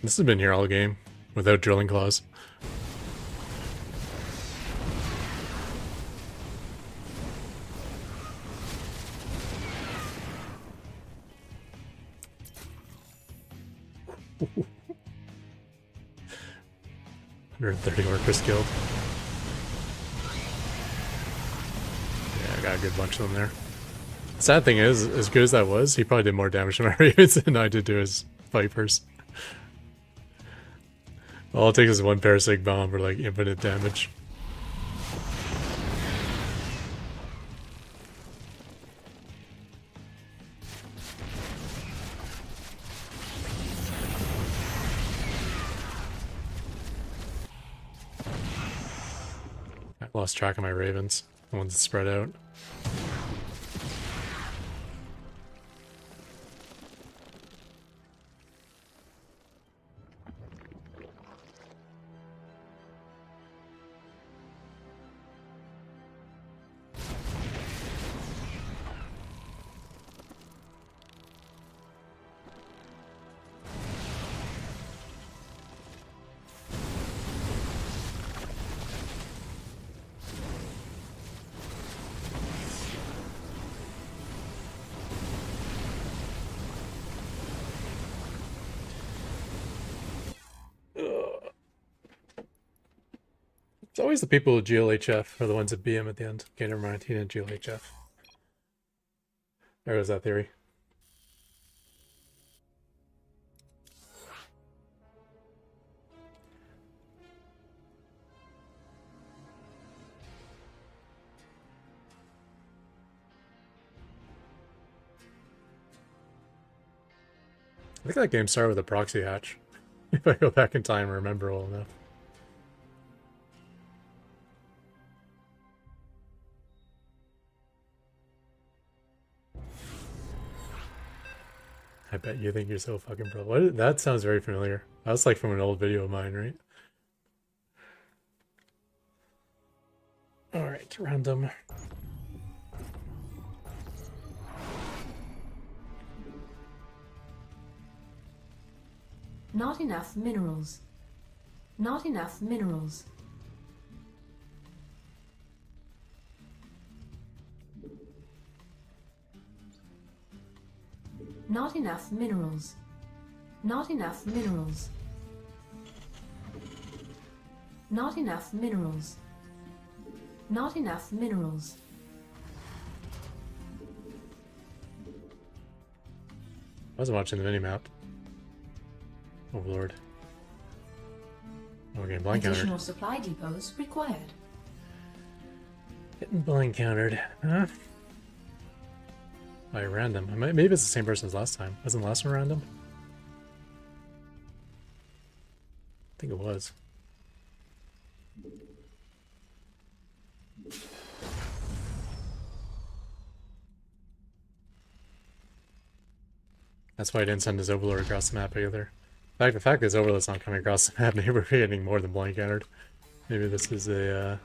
This has been here all game, without drilling claws. $130 workers killed. Yeah, I got a good bunch of them there. Sad thing is, as good as that was, he probably did more damage to my Ravens than I did to his Vipers. All it takes is one parasitic bomb for like infinite damage. I lost track of my Ravens, the ones that spread out. It's always the people with GLHF are the ones that BM at the end. Okay, never mind. He didn't GLHF. There was that theory. I think that game started with a proxy hatch. If I go back in time and remember well enough. I bet you think you're so fucking pro. What? That sounds very familiar. That's like from an old video of mine, right? Alright, random. Not enough minerals. Not enough minerals. Not enough minerals. Not enough minerals. Not enough minerals. Not enough minerals. I wasn't watching the minimap. Oh lord. Okay, blind countered. Additional supply depots required. Getting blind countered. Huh? By random. Maybe it's the same person as last time. Wasn't the last one random? I think it was. That's why I didn't send his overlord across the map either. In fact, the fact that his overlord's not coming across the map, maybe we're getting more than blind countered. Maybe this is a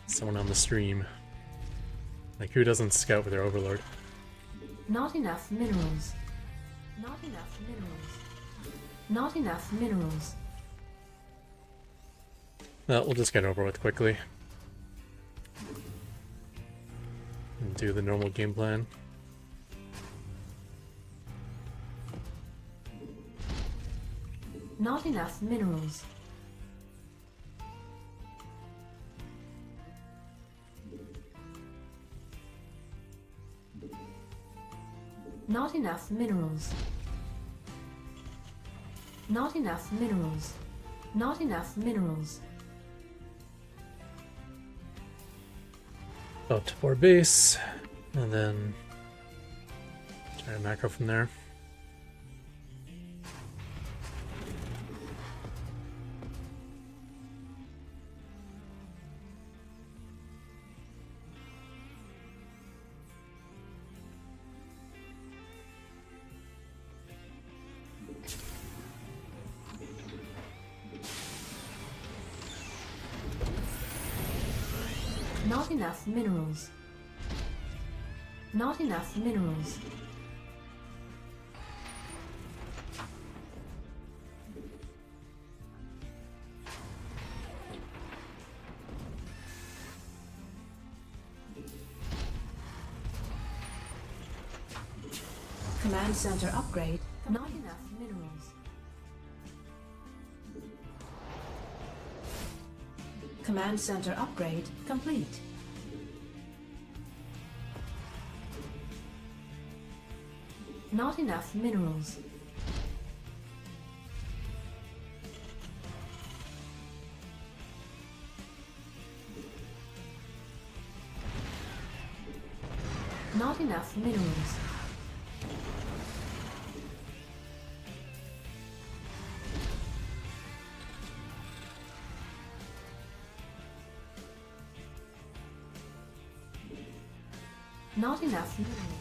someone on the stream. Like, who doesn't scout with their overlord? Not enough minerals. Not enough minerals. Not enough minerals. Well, we'll just get over with quickly. And do the normal game plan. Not enough minerals. Not enough minerals. Not enough minerals. Not enough minerals. Up to 4 base, and then try a macro from there. Not enough minerals. Not enough minerals. Command center upgrade. Not enough minerals. Command center upgrade complete. Not enough minerals. Not enough minerals. Not enough minerals.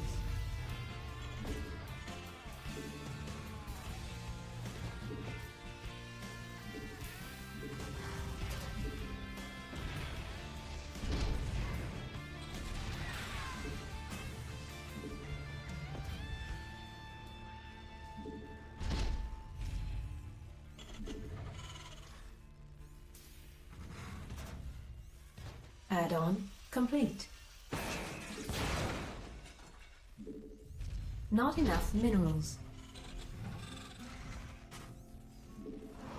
Add-on complete. Not enough minerals.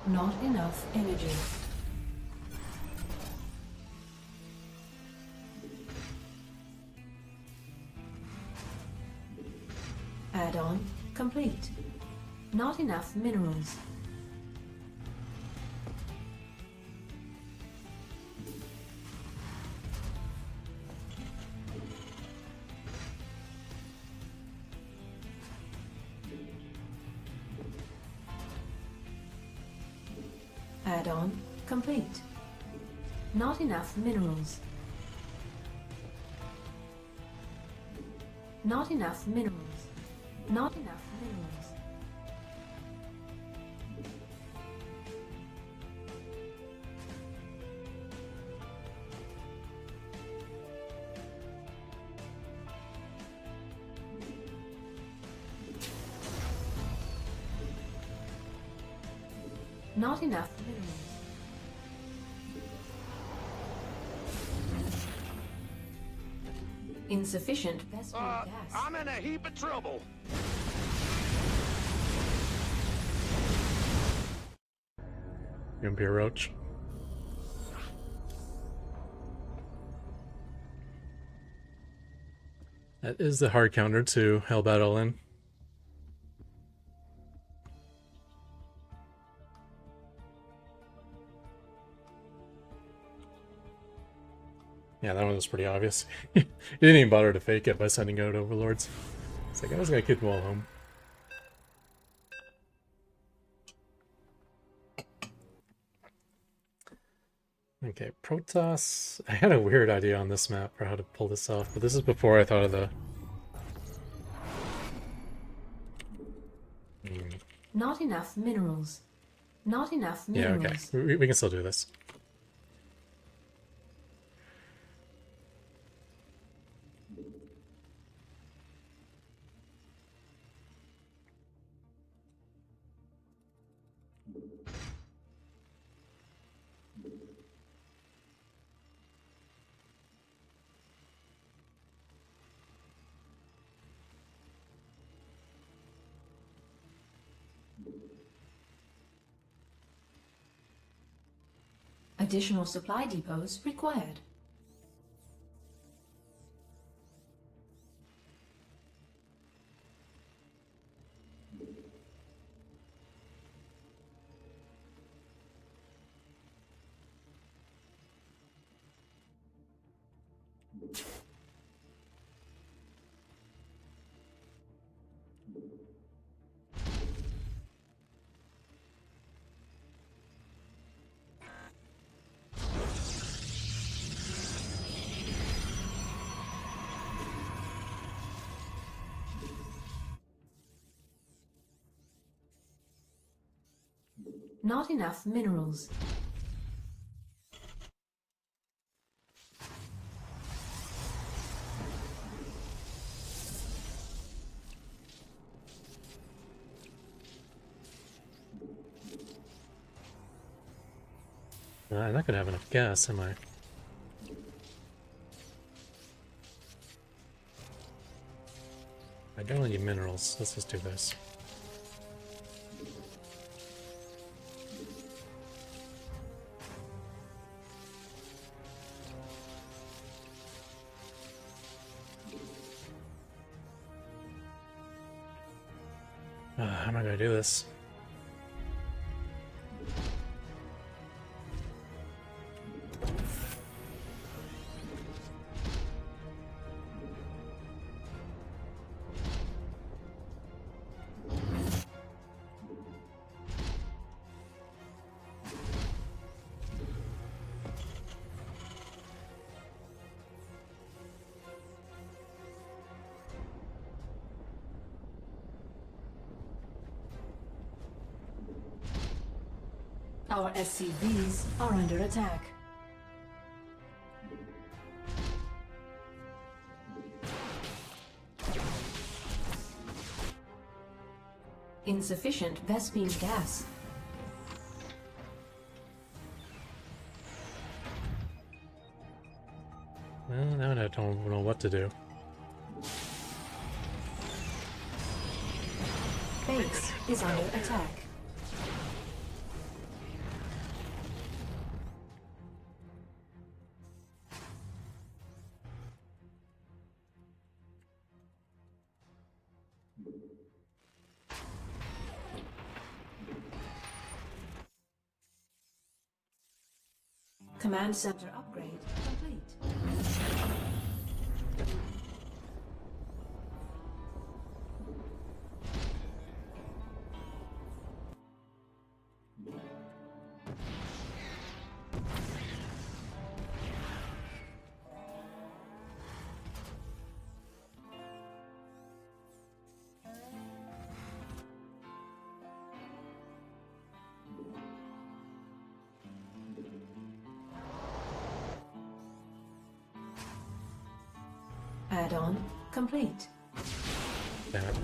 Not enough energy. Add-on complete. Not enough minerals. Add-on complete. Not enough minerals. Not enough minerals. Not enough minerals. Not enough minerals. Insufficient Vespene gas. I'm in a heap of trouble. You want to be a roach? That is the hard counter to Hell Battle in. Yeah, that one was pretty obvious. He didn't even bother to fake it by sending out overlords. It's like, I was gonna keep them all home. Okay, Protoss. I had a weird idea on this map for how to pull this off, but this is before I thought of the... Not enough minerals. Not enough Yeah, minerals. okay. We can still do this. Additional supply depots required. Not enough minerals. I'm not gonna have enough gas, am I? I don't need minerals. Let's just do this. How am I gonna do this? Our SCVs are under attack. Insufficient Vespene gas. Well, now I don't know what to do. Base is under attack. Command center upgrade complete. Add-on complete. Damn it.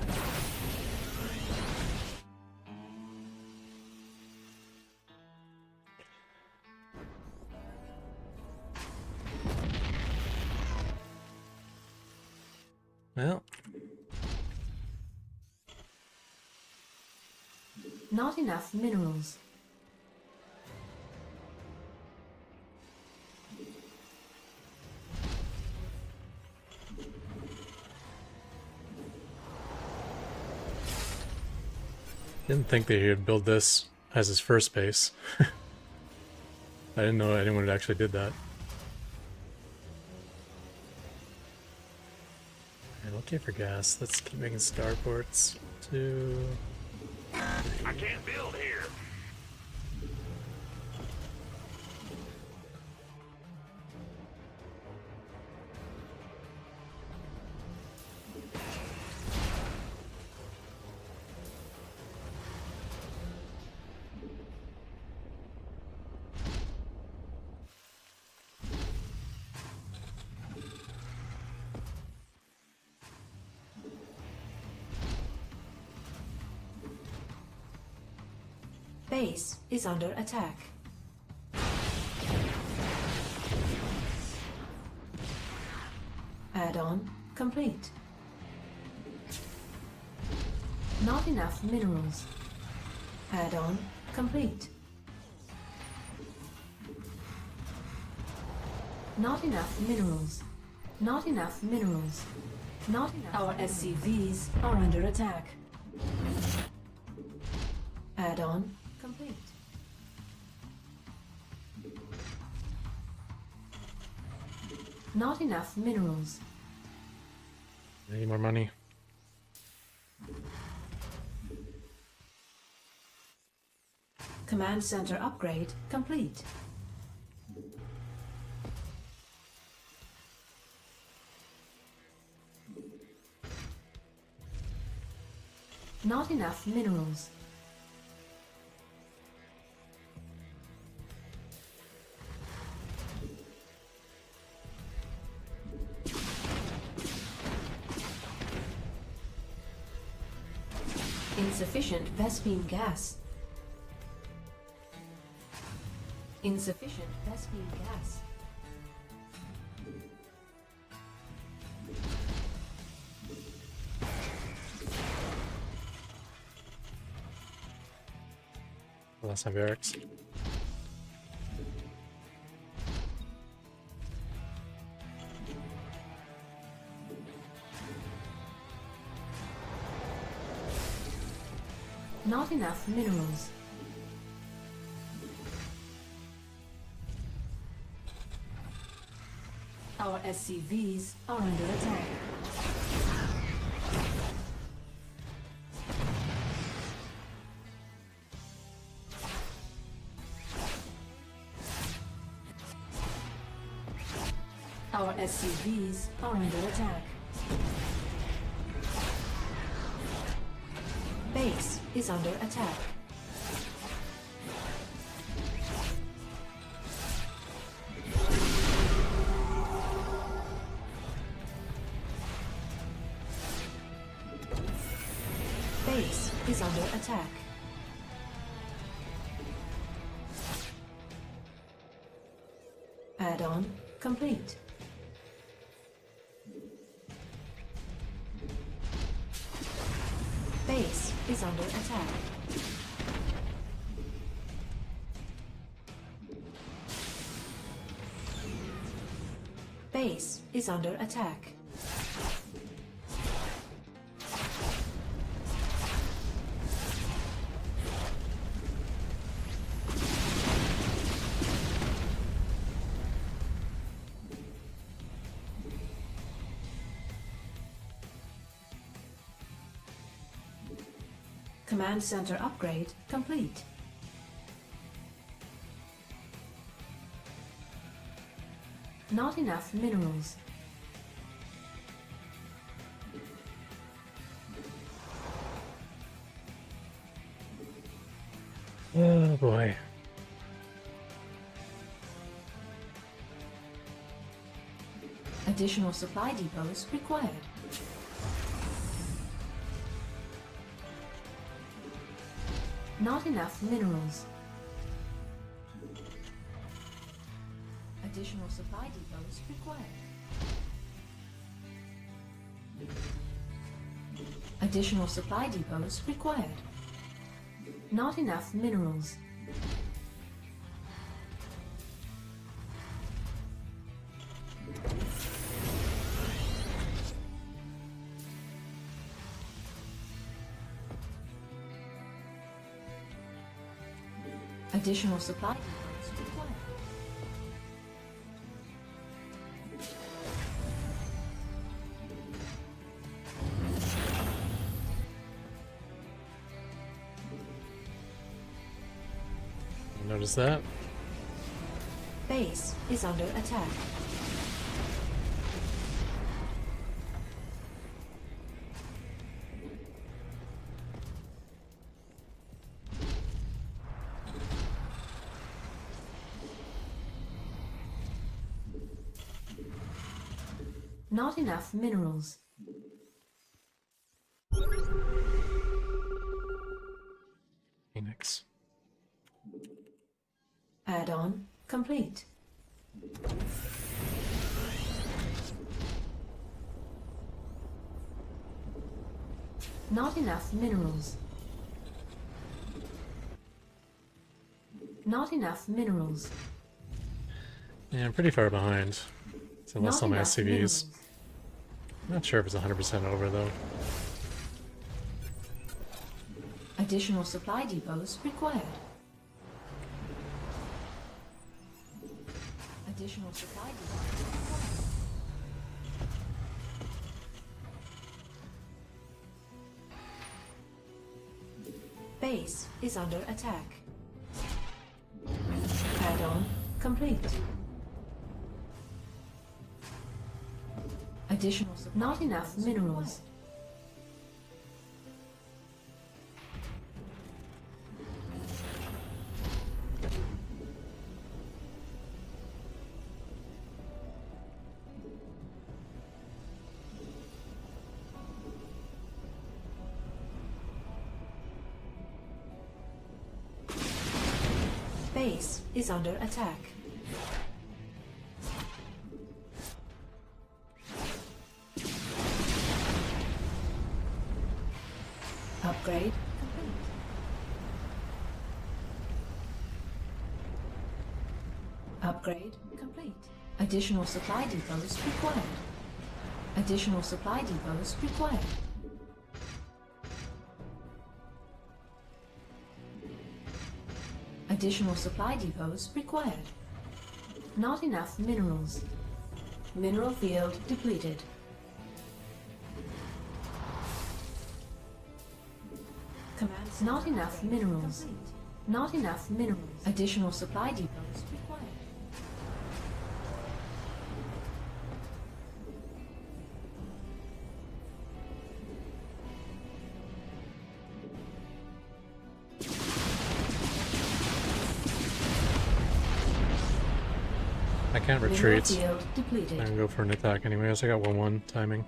Well, Not enough minerals. didn't think that he'd build this as his first base. I didn't know anyone had actually did that. And okay for gas. Let's keep making starports. 2. I can't build here. Base is under attack. Add-on complete. Not enough minerals. Add-on complete. Not enough minerals. Not enough minerals. Not enough. Our SCVs are under attack. Add-on complete. Not enough minerals. Any more money? Command center upgrade complete. Not enough minerals. Insufficient Vespine gas. Insufficient Vespine gas. Last time barracks. Not enough minerals. Our SCVs are under attack. Our SCVs are under attack. Base is under attack. Base is under attack. Add-on complete. Base is under attack. Base is under attack. Command center upgrade complete. Not enough minerals. Oh boy. Additional supply depots required. Not enough minerals. Additional supply depots required. Additional supply depots required. Not enough minerals. Additional supply depots required. Notice that? Base is under attack. Not enough minerals. Phoenix. Add-on complete. Not enough minerals. Not enough minerals. Yeah, I'm pretty far behind. So less Not on my enough SCVs. minerals. Not sure if it's 100% over though. Additional supply depots required. Additional supply depots required. Base is under attack. Add-on complete. Additional not enough minerals. Base is under attack. Upgrade complete. Upgrade complete. Additional supply depots required. Additional supply depots required. Additional supply depots required. Not enough minerals. Mineral field depleted. Commands not enough minerals. Not enough minerals. Additional supply depots required. I can't Mineral retreat. field I depleted. can go for an attack anyways. I got 1-1 timing.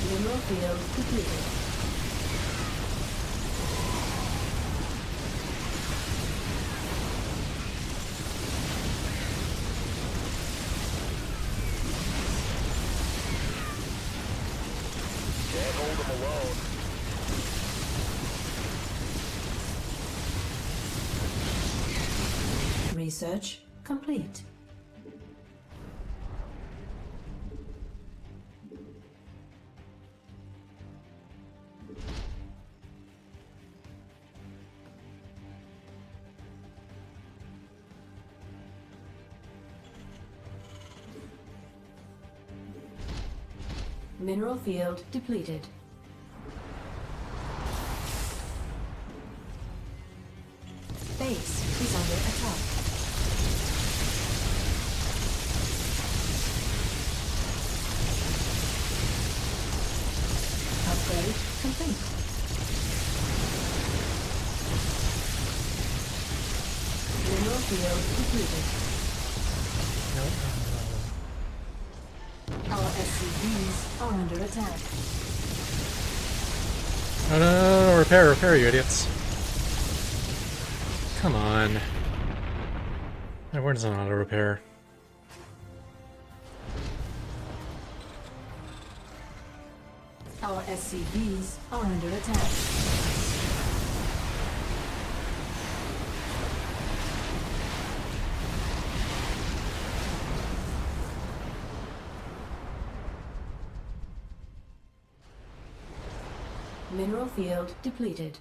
Mineral field depleted. Research complete. Mineral field depleted. Base is under attack. Upgrade complete. Mineral field depleted. Our SCVs are under attack. No, no, no, no, repair, repair, you idiots. Come on. My word's on auto repair. Our SCVs are under attack. Mineral field depleted.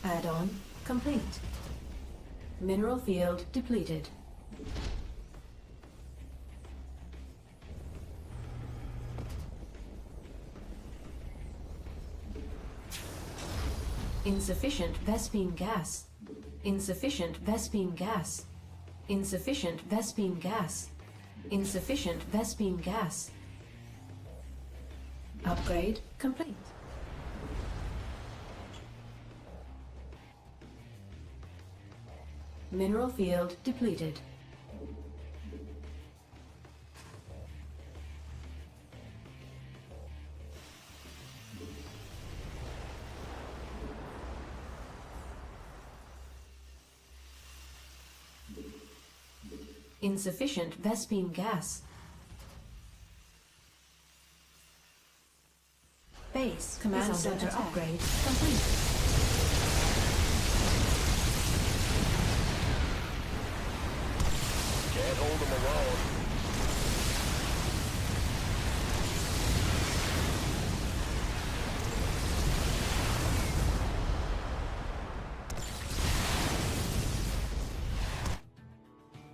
Add-on complete. Mineral field depleted. Insufficient Vespene gas. Insufficient Vespene gas. Insufficient Vespene gas. Insufficient Vespene gas. Upgrade complete. Mineral field depleted. Insufficient Vespene gas. Base command center upgrade complete. Can't hold them alone.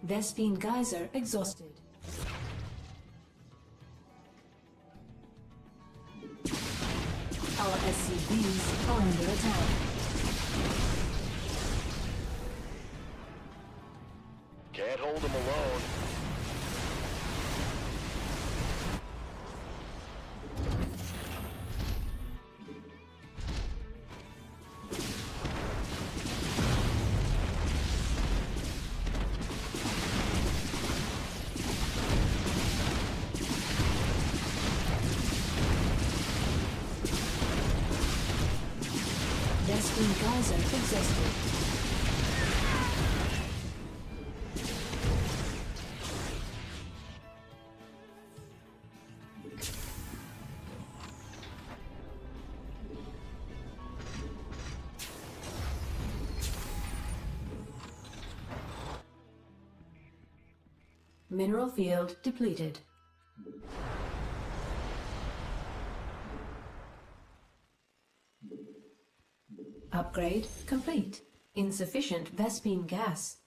Vespene geyser exhausted. Our SCVs are under attack. Can't hold them alone. Vespene geyser exhausted. Mineral field depleted. Upgrade complete. Insufficient Vespene gas.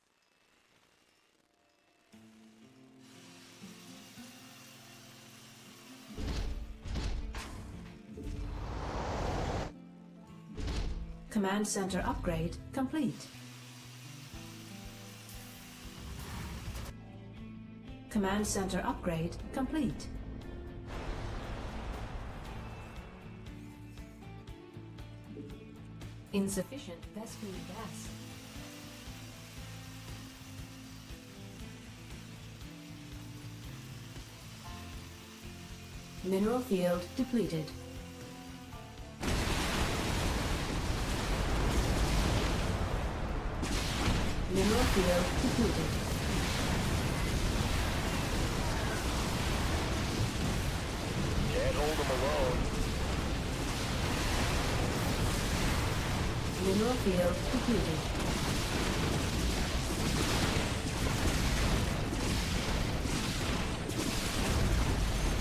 Command center upgrade complete. Command center upgrade complete. Insufficient Vespene gas. Mineral field depleted. Mineral field depleted. Mineral field depleted.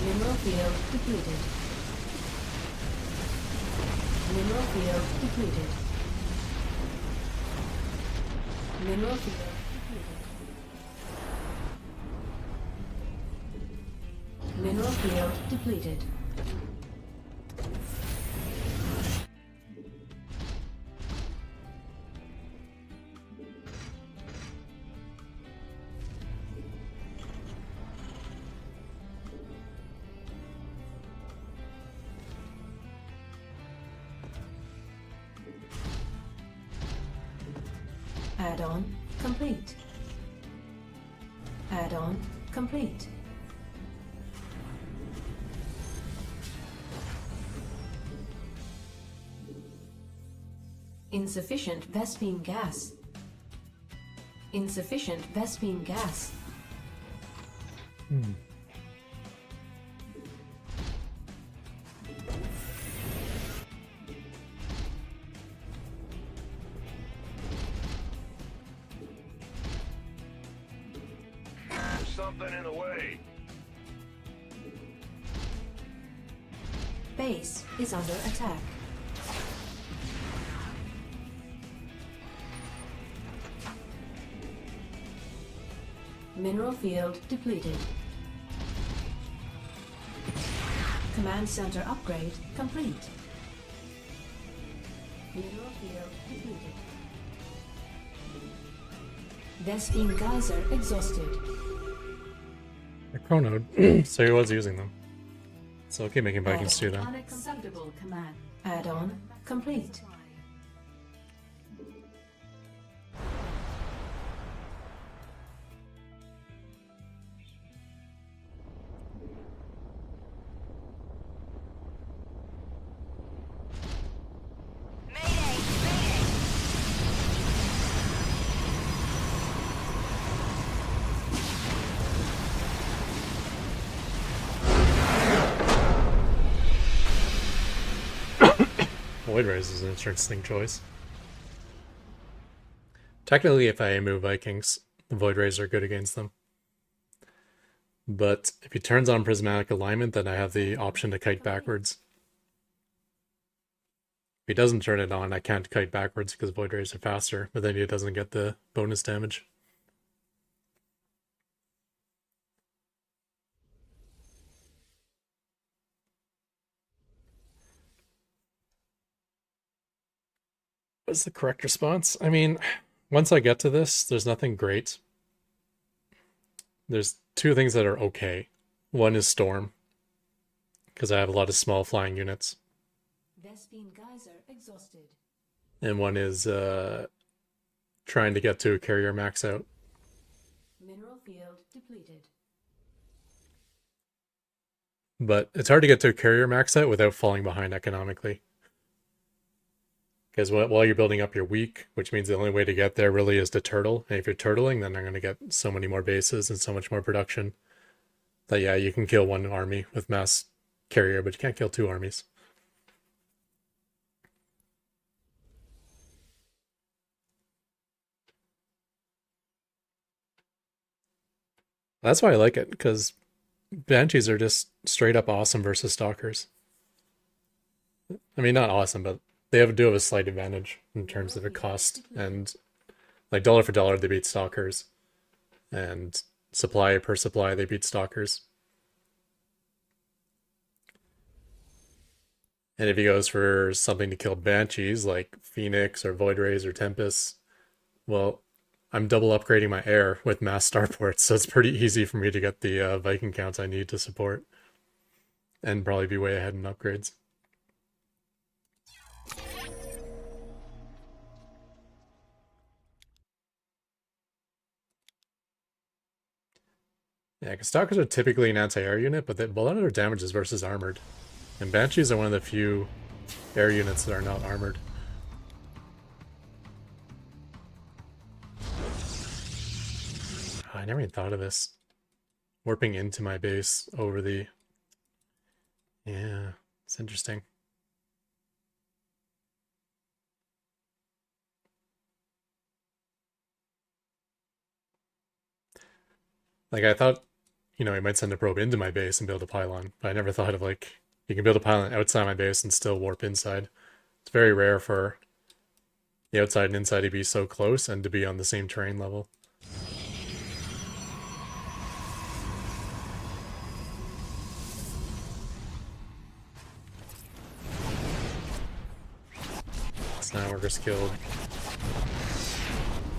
Mineral field depleted. Mineral field depleted. Mineral field depleted. Mineral field depleted. Add-on complete. Add-on complete. Insufficient Vespine gas. Insufficient Vespine gas. There's something in the way. Base is under attack. Mineral field depleted. Command center upgrade complete. Mineral field depleted. Vespine geyser exhausted. A chronode, so he was using them. So I'll keep making Viking stew then. Unacceptable command. Add-on complete. Void Raise is an interesting choice. Technically, if I move Vikings, the Void Rays are good against them. But if he turns on Prismatic Alignment, then I have the option to kite backwards. If he doesn't turn it on, I can't kite backwards because Void Rays are faster, but then he doesn't get the bonus damage. What's the correct response? I mean, once I get to this, there's nothing great. There's two things that are okay. One is Storm, because I have a lot of small flying units. Vespine geyser exhausted. And one is trying to get to a carrier max out. Mineral field depleted. But it's hard to get to a carrier max out without falling behind economically. Because while you're building up your weak, which means the only way to get there really is to turtle. And if you're turtling, then I'm going to get so many more bases and so much more production. That yeah, you can kill one army with mass carrier, but you can't kill two armies. That's why I like it, because Banshees are just straight up awesome versus Stalkers. I mean, not awesome, but they do have a slight advantage in terms of the cost. And like dollar for dollar, they beat Stalkers. And supply per supply, they beat Stalkers. And if he goes for something to kill Banshees, like Phoenix or Void Rays or Tempest, well, I'm double upgrading my air with mass starports, so it's pretty easy for me to get the Viking counts I need to support. And probably be way ahead in upgrades. Yeah, because Stalkers are typically an anti-air unit, but a lot of their damage is versus armored. And Banshees are one of the few air units that are not armored. I never even thought of this. Warping into my base over the... Yeah, it's interesting. Like, I thought, you know, he might send a probe into my base and build a pylon, but I never thought of, like, you can build a pylon outside my base and still warp inside. It's very rare for the outside and inside to be so close and to be on the same terrain level. Now workers killed.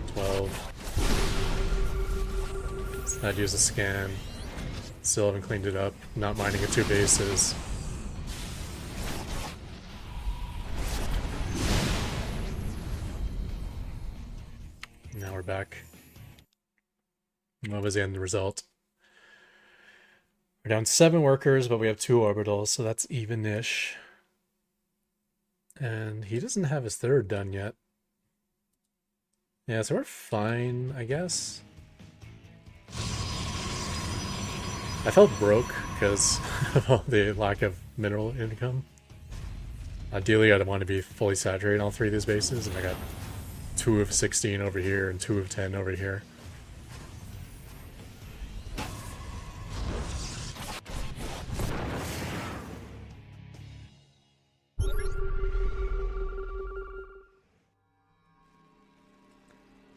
12. I'd use a scan. Still haven't cleaned it up. Not mining at 2 bases. Now we're back. What was the end result? We're down 7 workers, but we have 2 orbitals, so that's even-ish. And he doesn't have his 3rd done yet. Yeah, so we're fine, I guess. I felt broke because of all the lack of mineral income. Ideally, I'd want to be fully saturated on all 3 of these bases, and I got 2 of 16 over here and 2 of 10 over here.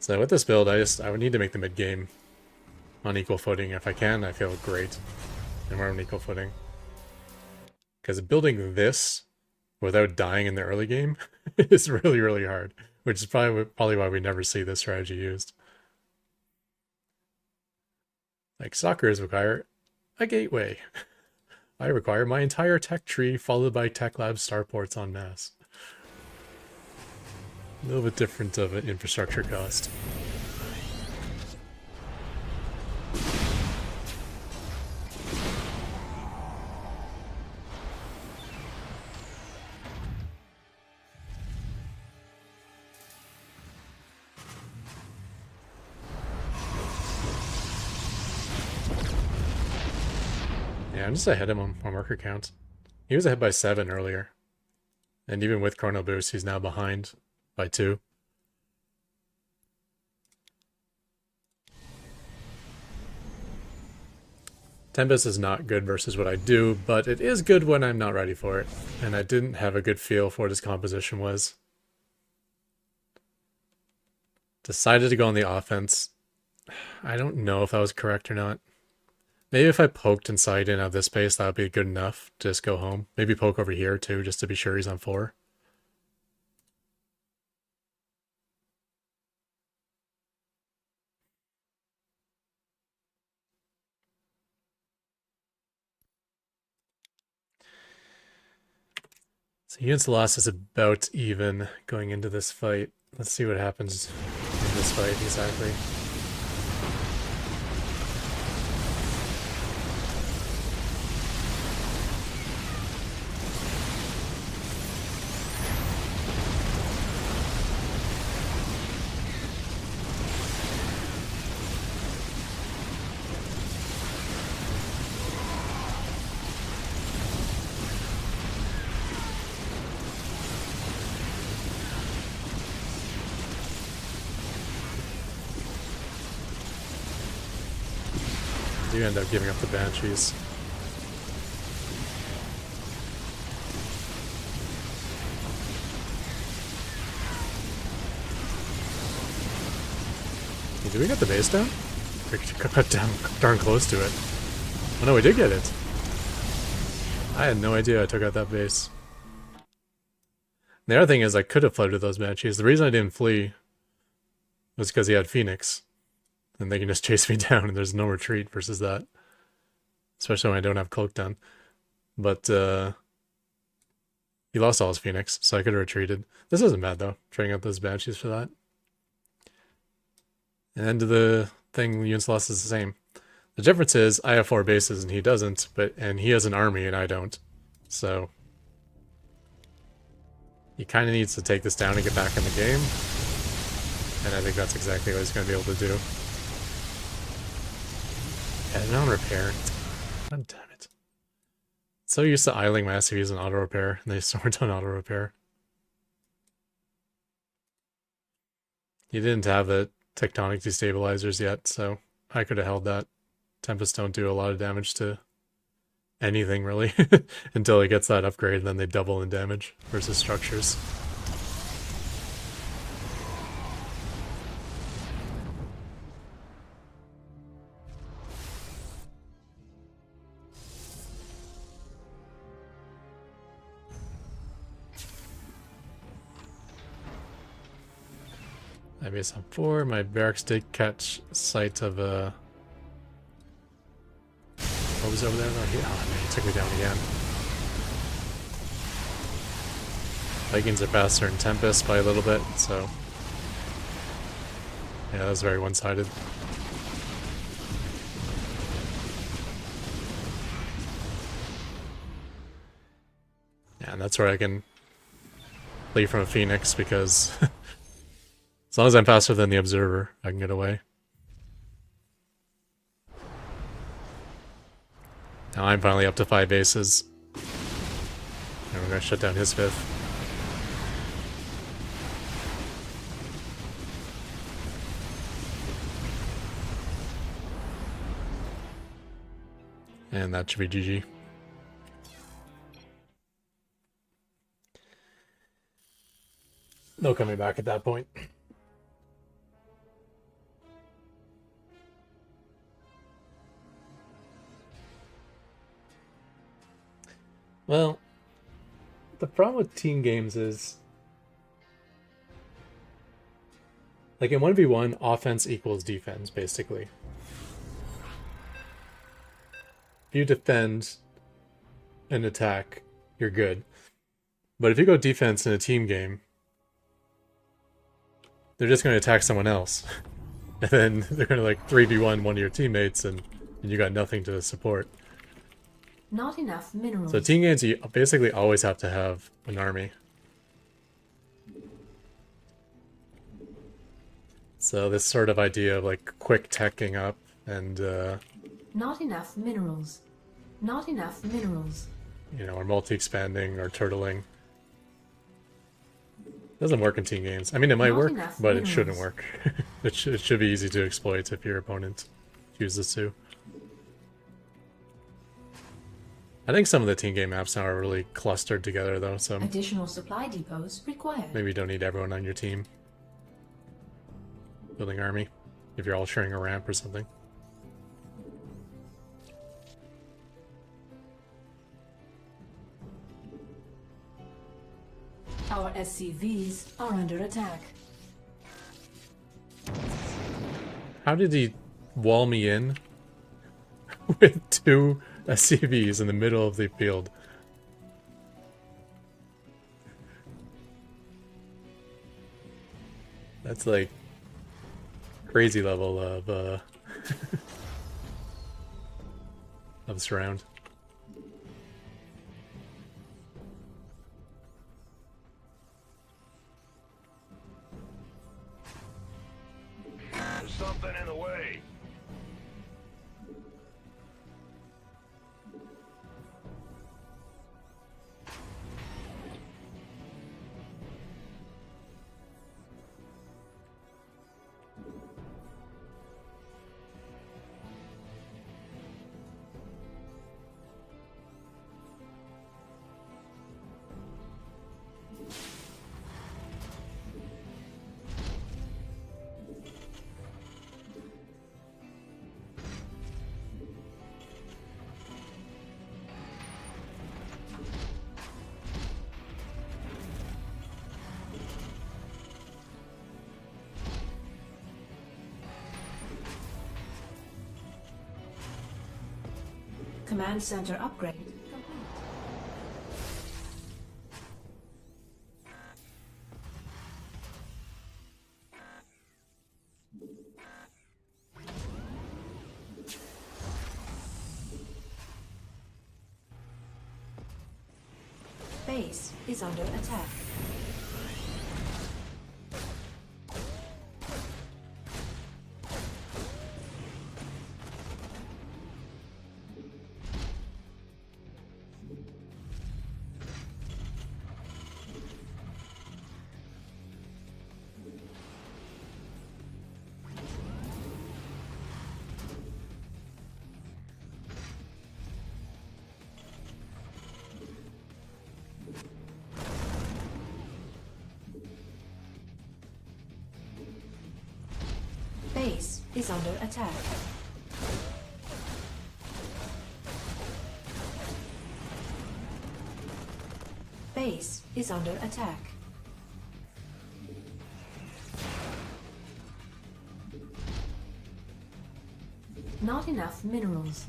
So with this build, I would need to make the mid game on equal footing. If I can, I feel great. And we're on equal footing. Because building this without dying in the early game is really, really hard. Which is probably why we never see this strategy used. Like, soccer's require a gateway. I require my entire tech tree followed by tech lab starports en masse. A little bit different of an infrastructure cost. Yeah, I'm just ahead of him on worker count. He was ahead by 7 earlier. And even with Chrono Boost, he's now behind by 2. Tempest is not good versus what I do, but it is good when I'm not ready for it. And I didn't have a good feel for what his composition was. Decided to go on the offense. I don't know if that was correct or not. Maybe if I poked inside and at this pace, that would be good enough to just go home. Maybe poke over here too, just to be sure he's on 4. So units lost is about even going into this fight. Let's see what happens in this fight exactly. You end up giving up the Banshees. Did we get the base down? We got down darn close to it. Oh no, we did get it. I had no idea I took out that base. The other thing is I could have fled with those Banshees. The reason I didn't flee was because he had Phoenix. And they can just chase me down and there's no retreat versus that. Especially when I don't have Cloak done. But he lost all his Phoenix, so I could have retreated. This isn't bad though, trying out those Banshees for that. And end of the thing, units lost is the same. The difference is I have 4 bases and he doesn't, and he has an army and I don't. So he kind of needs to take this down and get back in the game. And I think that's exactly what he's going to be able to do. Yeah, non-repair. God damn it. So used to idling my SCVs and auto-repair, and they just weren't on auto-repair. He didn't have the tectonic destabilizers yet, so I could have held that Tempests don't do a lot of damage to anything really until it gets that upgrade, and then they double in damage versus structures. I base on 4. My barracks did catch sight of a. What was over there? Oh, man, he took me down again. Vikings are faster in Tempest by a little bit, so. Yeah, that was very one-sided. Yeah, and that's where I can leave from a Phoenix, because as long as I'm faster than the Observer, I can get away. Now I'm finally up to 5 aces. And we're going to shut down his 5th. And that should be GG. No coming back at that point. Well, the problem with team games is, like in 1v1, offense equals defense, basically. If you defend an attack, you're good. But if you go defense in a team game, they're just going to attack someone else. And then they're going to like 3v1 one of your teammates, and you got nothing to support. Not enough minerals. So team games, you basically always have to have an army. So this sort of idea of like quick teching up and Not enough minerals. Not enough minerals. you know, or multi-expanding or turtling doesn't work in team games. I mean, it might Not work, enough but it shouldn't minerals. work. It should be easy to exploit if your opponent chooses to. I think some of the team game maps now are really clustered together though, so Additional supply depots required. maybe you don't need everyone on your team building army if you're all sharing a ramp or something. Our SCVs are under attack. How did he wall me in with 2 SCVs in the middle of the field? That's like crazy level of of surround. There's something in the way. Command center upgrade. Base is under attack. Base is under attack. Base is under attack. Not enough minerals.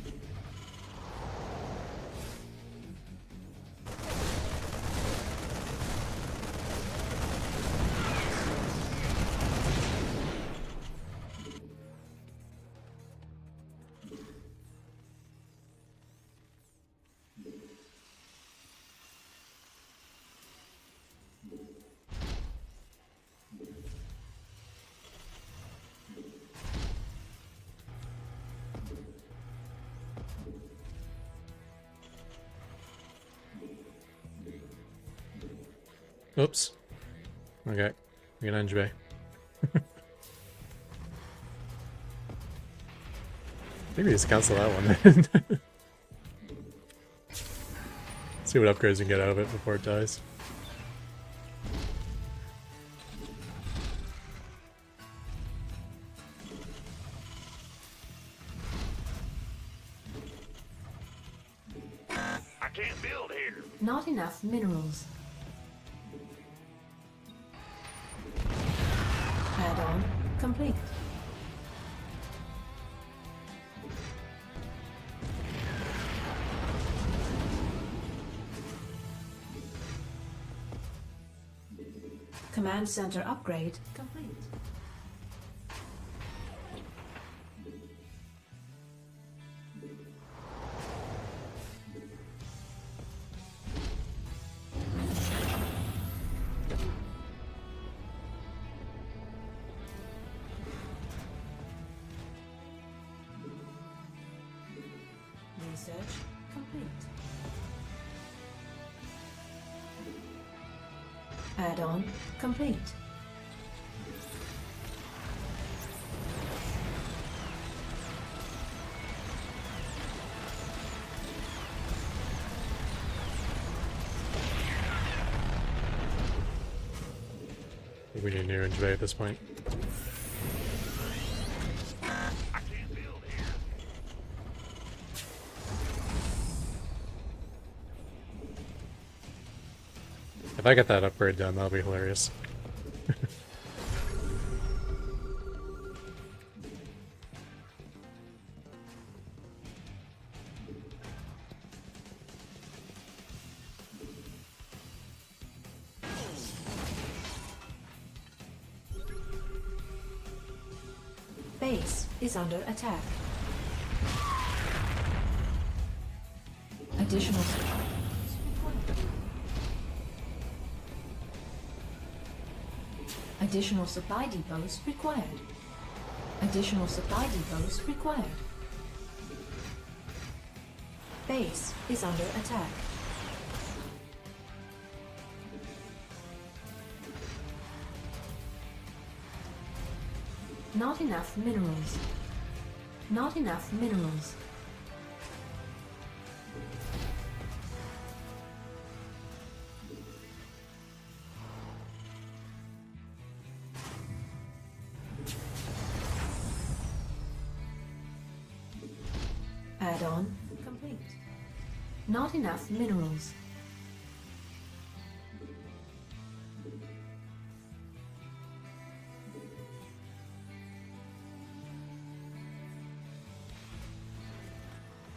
Oops. Okay. We can NJ. Maybe just cancel that one then. See what upgrades we can get out of it before it dies. I can't build here. Not enough minerals. Add-on complete. Command center upgrade complete. Research complete. Add-on complete. I think we need new NJ at this point. I can't build here. If I get that upgrade done, that'll be hilarious. Base is under attack. Additional supply. Additional supply depots required. Additional supply depots required. Base is under attack. Not enough minerals. Not enough minerals. Add-on complete. Not enough minerals.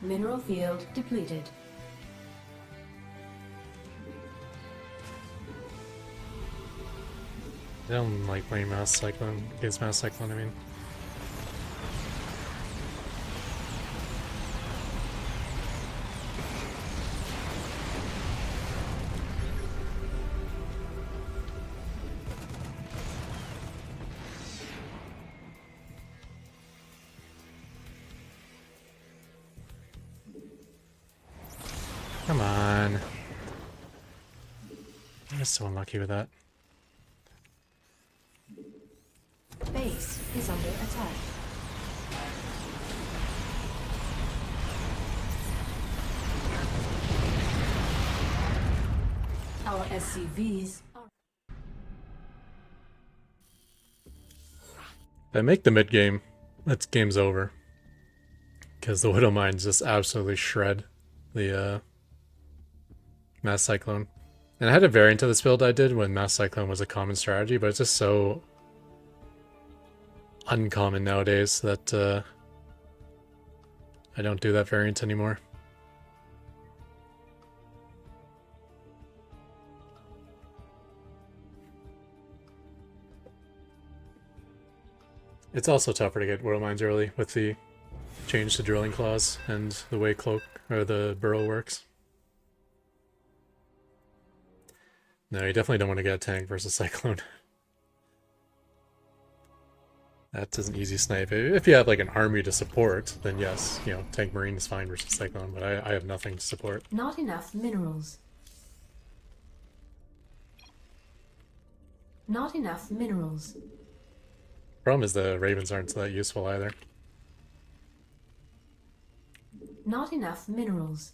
Mineral field depleted. I don't like playing Mass Cyclone against Mass Cyclone, I mean. Come on. I'm so unlucky with that. Base is under attack. Our SCVs are... They make the mid game That's game's over. Because the Widow Mines just absolutely shred the Mass Cyclone. And I had a variant of this build I did when Mass Cyclone was a common strategy, but it's just so uncommon nowadays that I don't do that variant anymore. It's also tougher to get Widow Mines early with the change to Drilling Claws and the way Cloak or the Burrow works. No, you definitely don't want to get a tank versus Cyclone. That's an easy snipe. If you have like an army to support, then yes, you know, tank marine is fine versus Cyclone, but I have nothing to support. Not enough minerals. Not enough minerals. Problem is the Ravens aren't that useful either. Not enough minerals.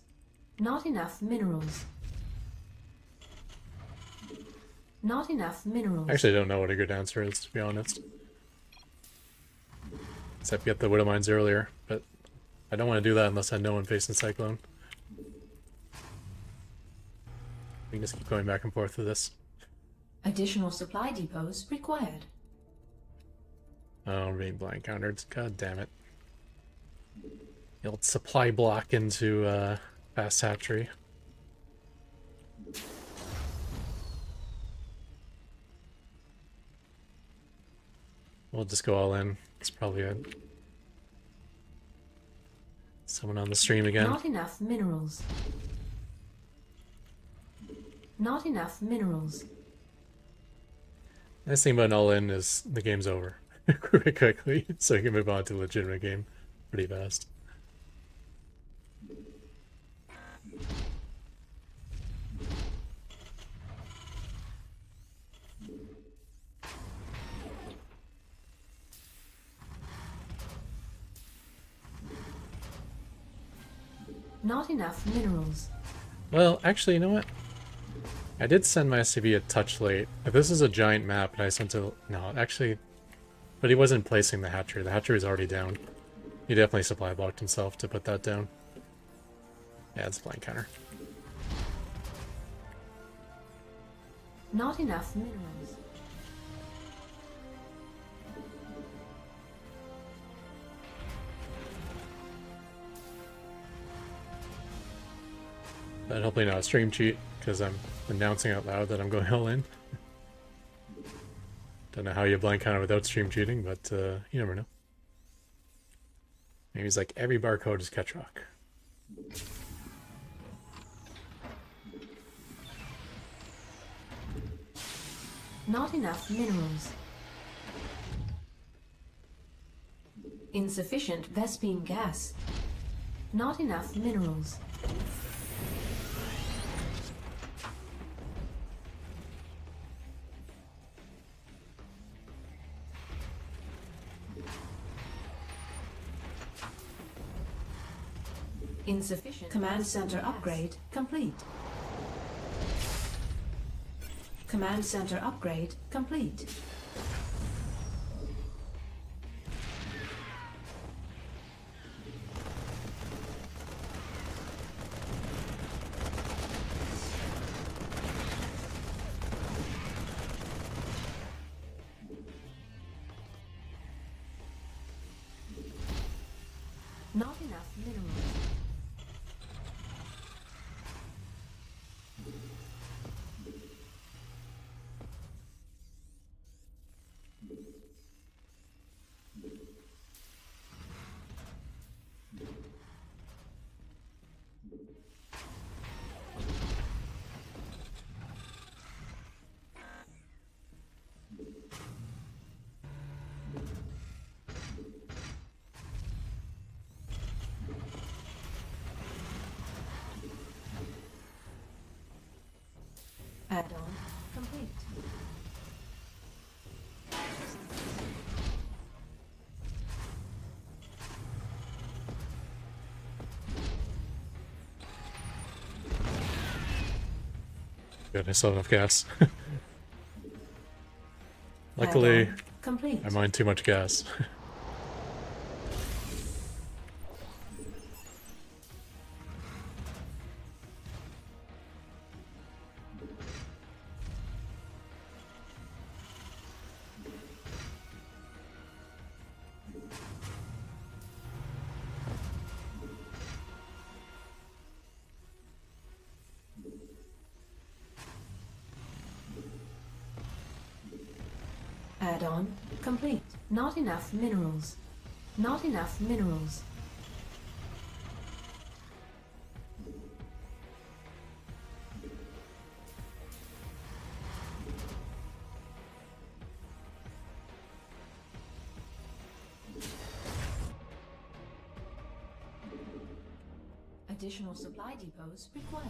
Not enough minerals. Not enough minerals. I actually don't know what a good answer is, to be honest. Except get the Widow Mines earlier, but I don't want to do that unless I know I'm facing Cyclone. We can just keep going back and forth with this. Additional supply depots required. Oh, I'm being blind countered. God damn it. The old supply block into Fast Hatchery. We'll just go all in. It's probably it. Someone on the stream again. Not enough minerals. Not enough minerals. Nice thing about an all-in is the game's over pretty quickly, so you can move on to a legitimate game pretty fast. Not enough minerals. Well, actually, you know what? I did send my SCV a touch late. If this is a giant map and I sent it... No, actually... But he wasn't placing the hatchery. The hatchery is already down. He definitely supply blocked himself to put that down. Yeah, it's a blind counter. Not enough minerals. But hopefully not a stream cheat, because I'm announcing out loud that I'm going all in. Don't know how you blind counter without stream cheating, but you never know. Maybe he's like, every barcode is catch rock. Not enough minerals. Insufficient Vespine gas. Not enough minerals. Insufficient. Command center upgrade complete. Command center upgrade complete. Not enough minerals. Add-on complete. Good, I still have enough gas. Luckily, Add-on complete. I mine too much gas. Add-on complete. Not enough minerals. Not enough minerals. Additional supply depots required.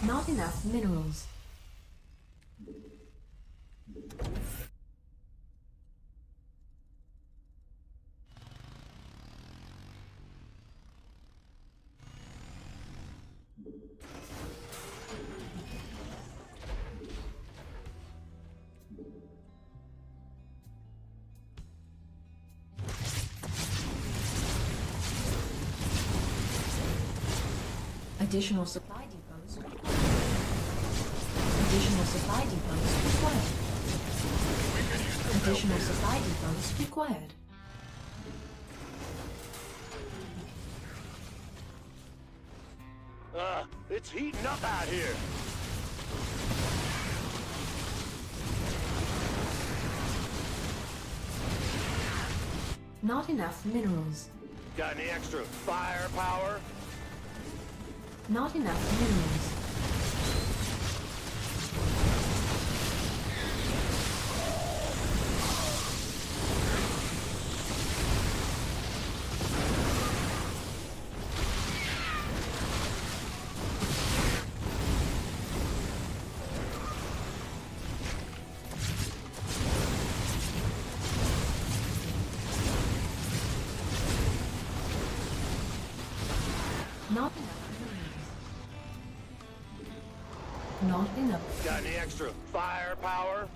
Not enough minerals. Additional supply depots required. Additional supply depots required. Additional supply depots required. It's heating up out here. Not enough minerals. Got any extra firepower? Not enough minerals. Not enough minerals. Not enough. Got any extra firepower?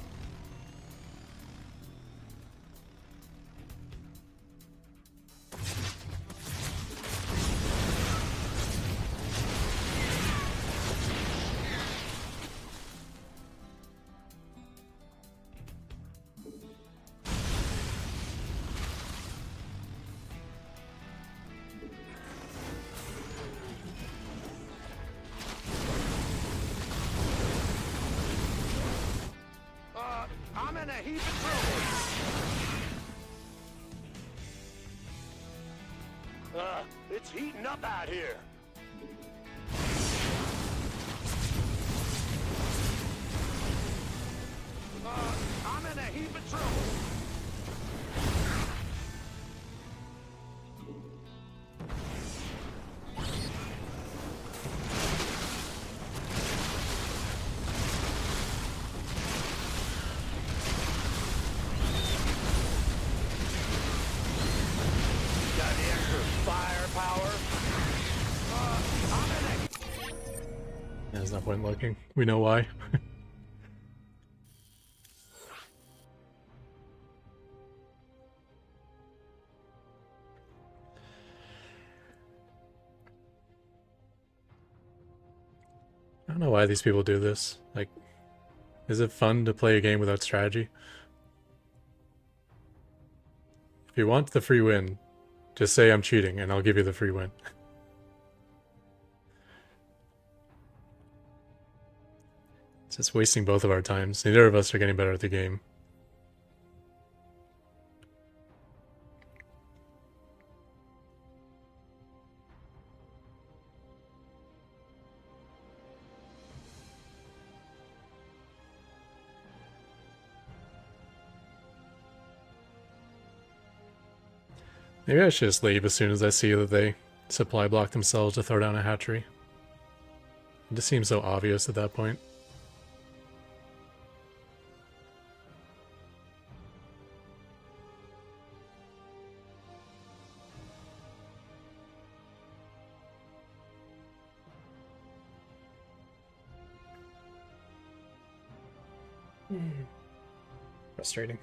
I'm in a heap of trouble. It's heating up out here. I'm in a heap of trouble. Got any extra firepower? I'm in a... There's no point looking. We know why. I don't know why these people do this. Like, is it fun to play a game without strategy? If you want the free win, just say I'm cheating and I'll give you the free win. It's just wasting both of our times. Neither of us are getting better at the game. Maybe I should just leave as soon as I see that they supply block themselves to throw down a hatchery. It just seems so obvious at that point. Frustrating.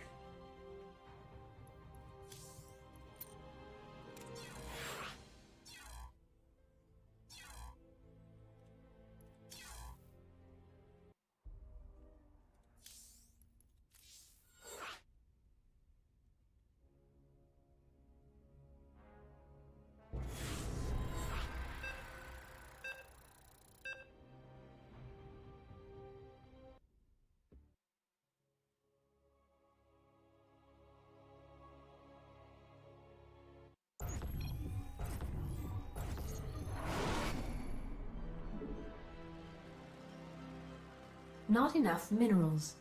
Not enough minerals.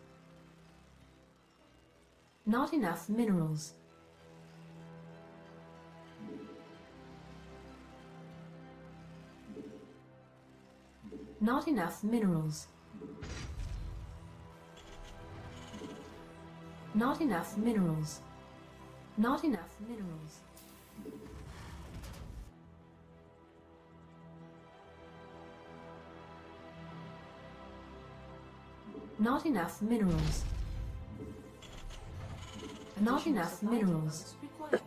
Not enough minerals. Not enough minerals. Not enough minerals. Not enough minerals. Not enough minerals. Not enough minerals. Required.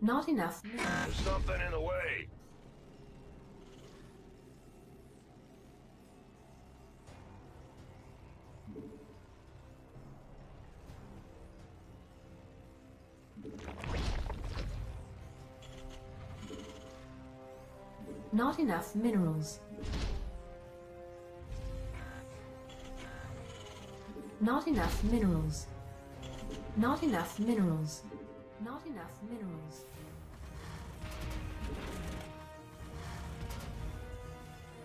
Not enough minerals. There's something in the way. Not enough minerals. Not enough minerals. Not enough minerals. Not enough minerals.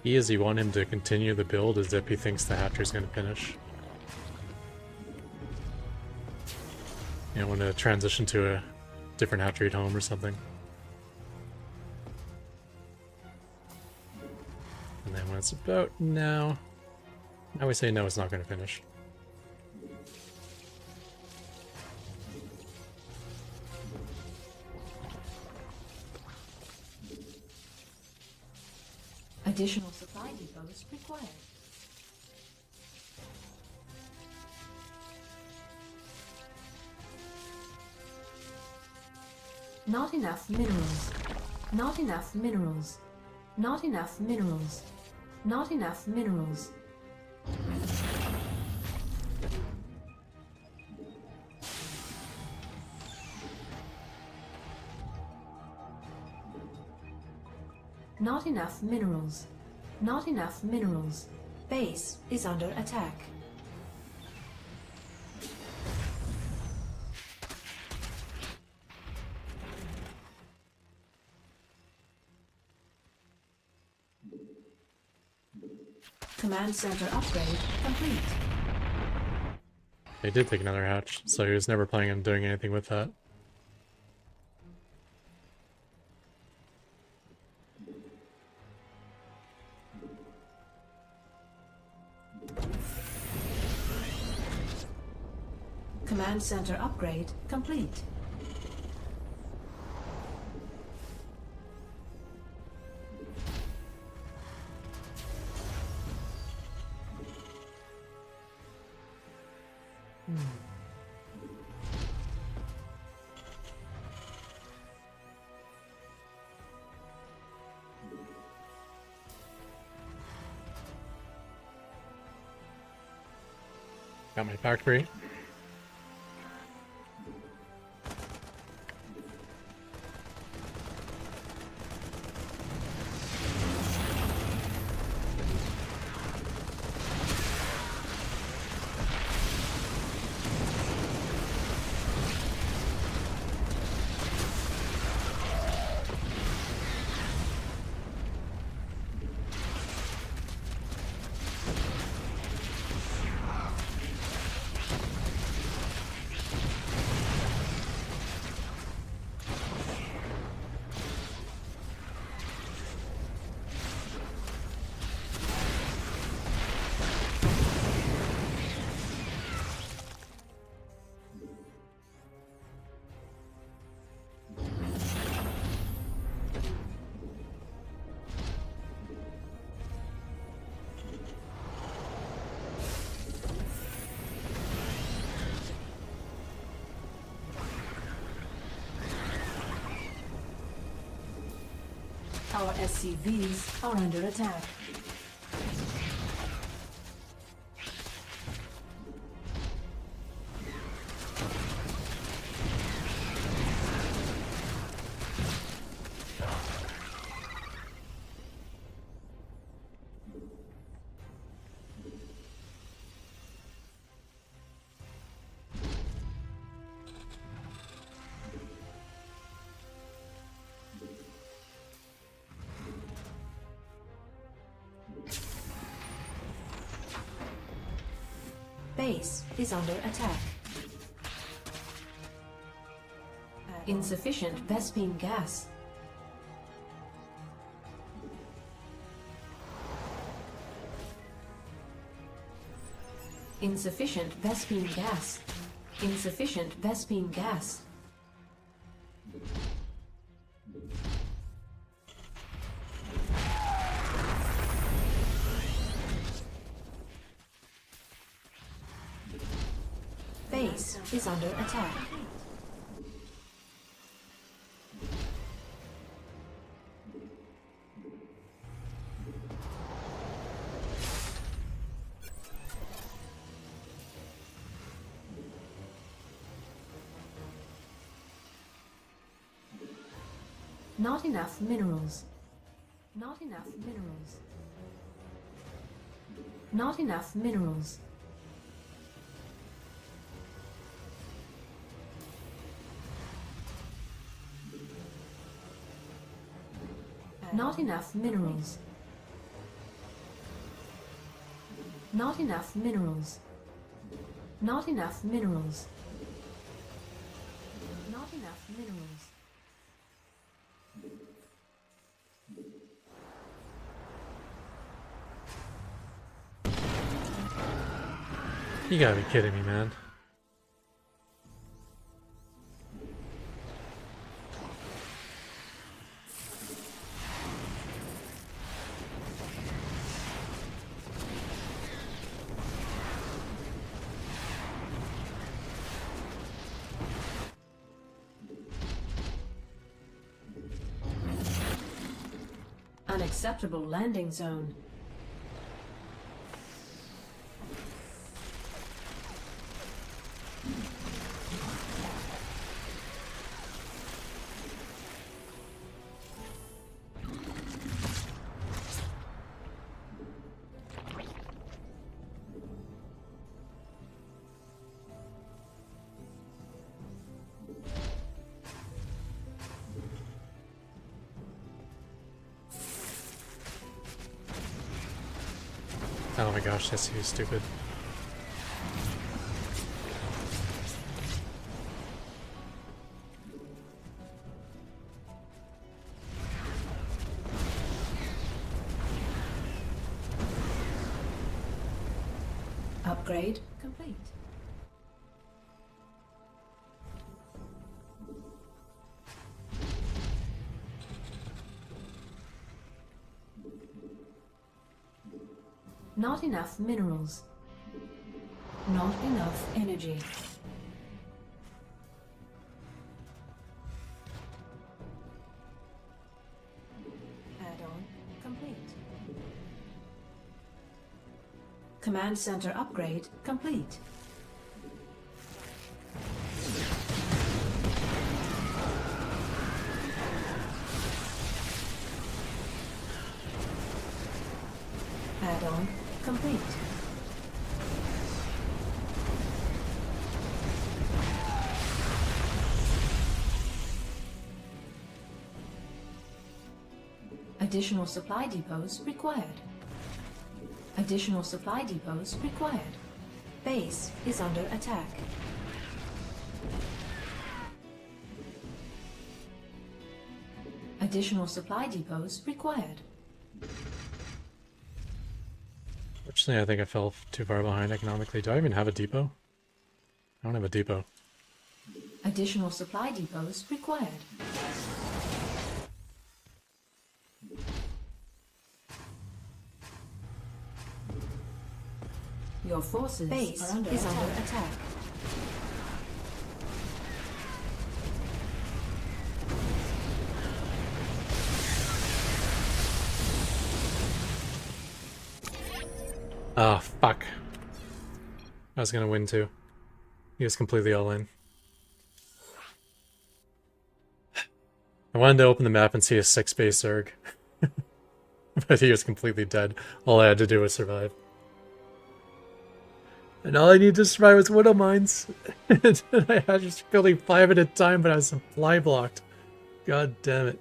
You want him to continue the build as if he thinks the hatchery's going to finish. You know, want to transition to a different hatchery at home or something. And then when it's about now, now we say no, it's not going to finish. Additional supply depots required. Not enough minerals. Not enough minerals. Not enough minerals. Not enough minerals. Not enough minerals. Not enough minerals. Base is under attack. Command center upgrade complete. They did take another hatch, so he was never planning on doing anything with that. Command center upgrade complete. Got my factory. Our SCVs are under attack. Base is under attack. Insufficient Vespene gas. Insufficient Vespene gas. Insufficient Vespene gas. Base is under attack. Not enough minerals. Not enough minerals. Not enough minerals. Not enough minerals. Not enough minerals. Not enough minerals. Not enough minerals. You gotta be kidding me, man. Unacceptable landing zone. Oh my gosh, that's so stupid. Upgrade complete. Not enough minerals. Not enough energy. Add-on complete. Command center upgrade complete. Add-on complete. Additional supply depots required. Additional supply depots required. Base is under attack. Additional supply depots required. Fortunately, I think I fell too far behind economically. Do I even have a depot? I don't have a depot. Additional supply depots required. Your forces Base are under is attack. under attack. Ah, fuck. I was gonna win too. He was completely all in. I wanted to open the map and see a 6-base Zerg. But he was completely dead. All I had to do was survive. And all I needed to survive was Widow Mines. And I had just building 5 at a time, but I was supply blocked. God damn it.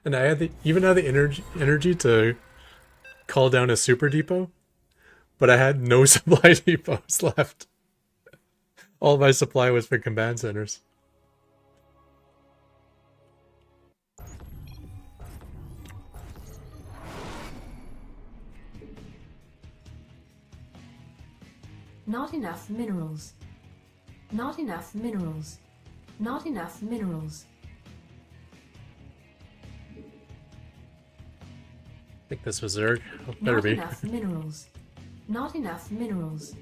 And I had the even had the energy to call down a super depot, but I had no supply depots left. All my supply was for command centers. Not enough minerals. Not enough minerals. Not enough minerals. I think this was Zerg. Oh, better Not be. enough minerals. Not enough minerals.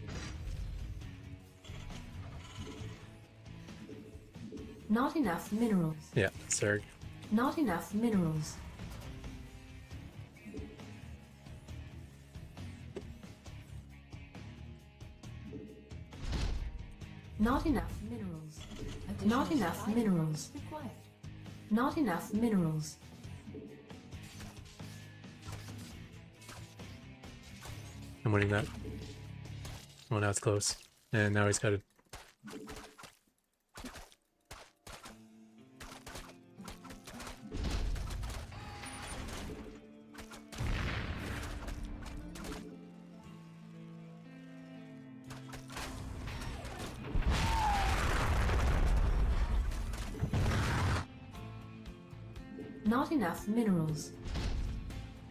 Not enough minerals. Yeah, Zerg. Not enough minerals. Not enough minerals. Not enough minerals. Required. Not enough minerals. I'm winning that. Oh, now it's close. And now he's got it. Not enough minerals.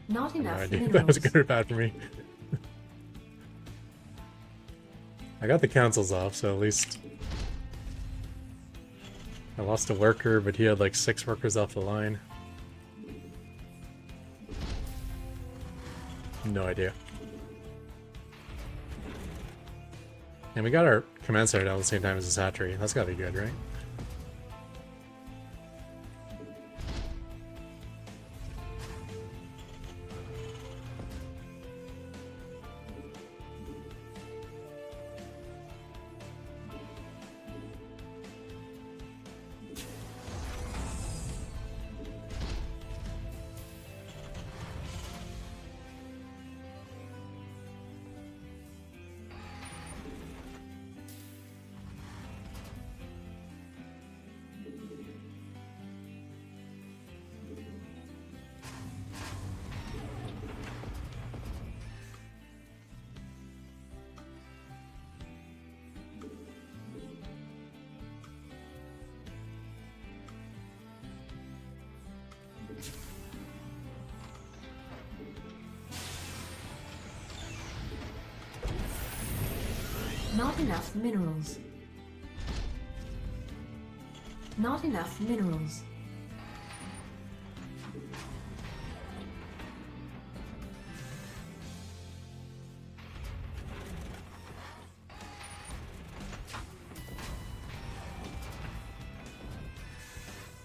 Not No enough idea if that minerals. was good or bad for me. I got the councils off, so at least I lost a worker, but he had like 6 workers off the line. No idea. And we got our command center down at the same time as his hatchery. That's gotta be good, right? Not enough minerals. Not enough minerals.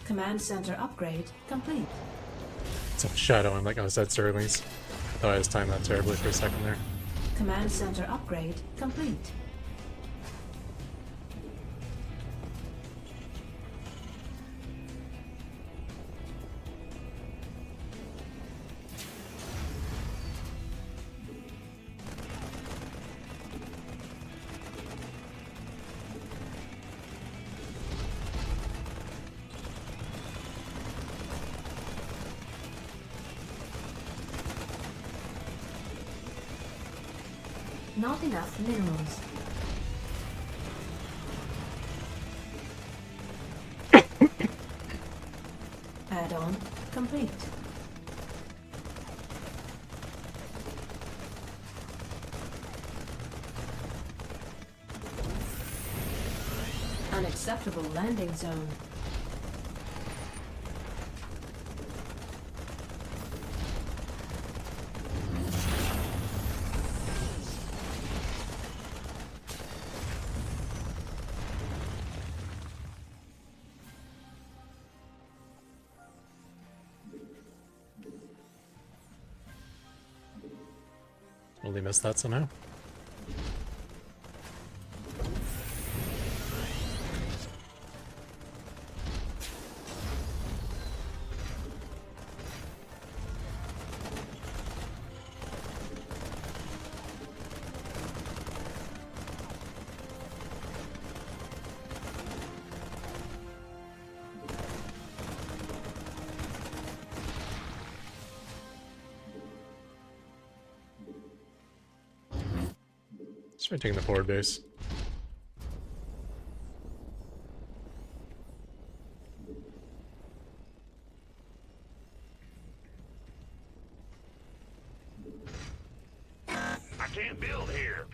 Command center upgrade complete. So shadow him like I was at Sterling's. I thought I was timed that terribly for a second there. Command center upgrade complete. Not enough minerals. Add-on complete. Unacceptable landing zone. Only missed that somehow. Start taking the forward base. I can't build here.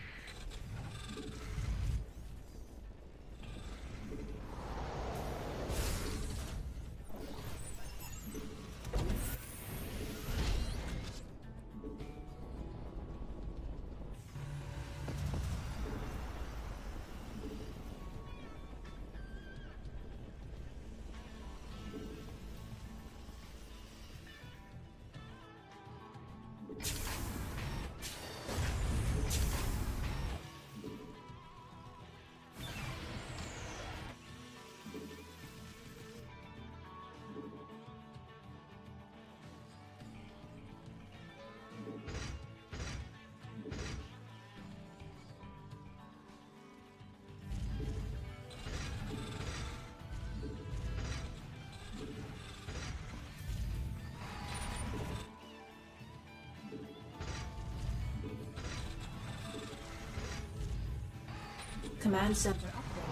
Command center upgrade.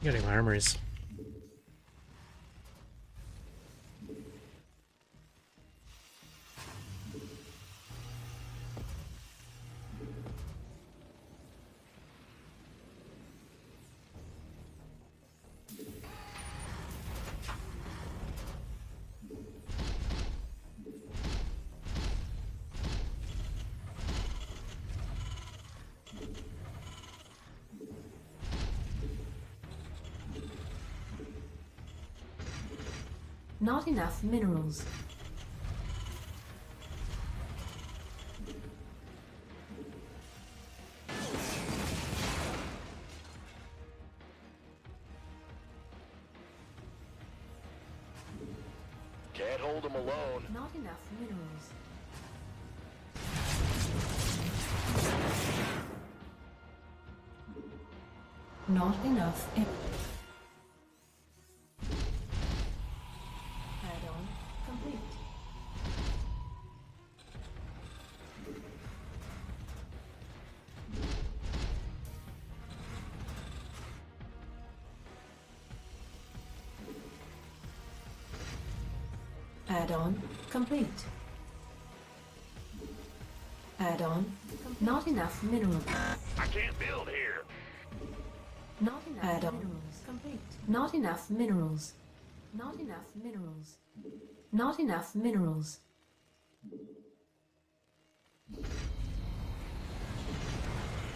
Getting my armories. Not enough minerals. Can't hold them alone. Not enough minerals. Not enough energy. Add-on complete. Add-on complete. Add-on. Not enough minerals. I can't build here. Not enough minerals. Complete. Not enough minerals. Not enough minerals. Not enough minerals.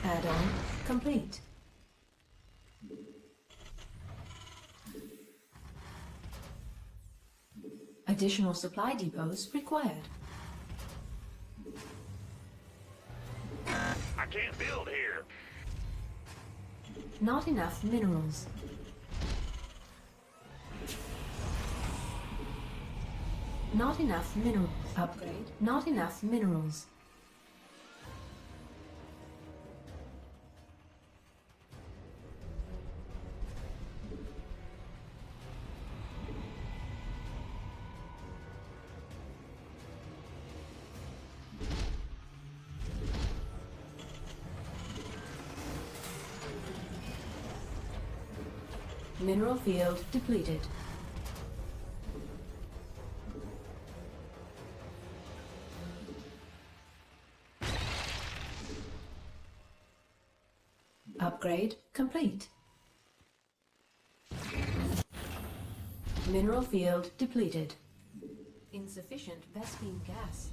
Add-on complete. Additional supply depots required. I can't build here. Not enough minerals. Not enough minerals. Upgrade. Not enough minerals. Mineral field depleted. Upgrade complete. Mineral field depleted. Insufficient Vespine gas.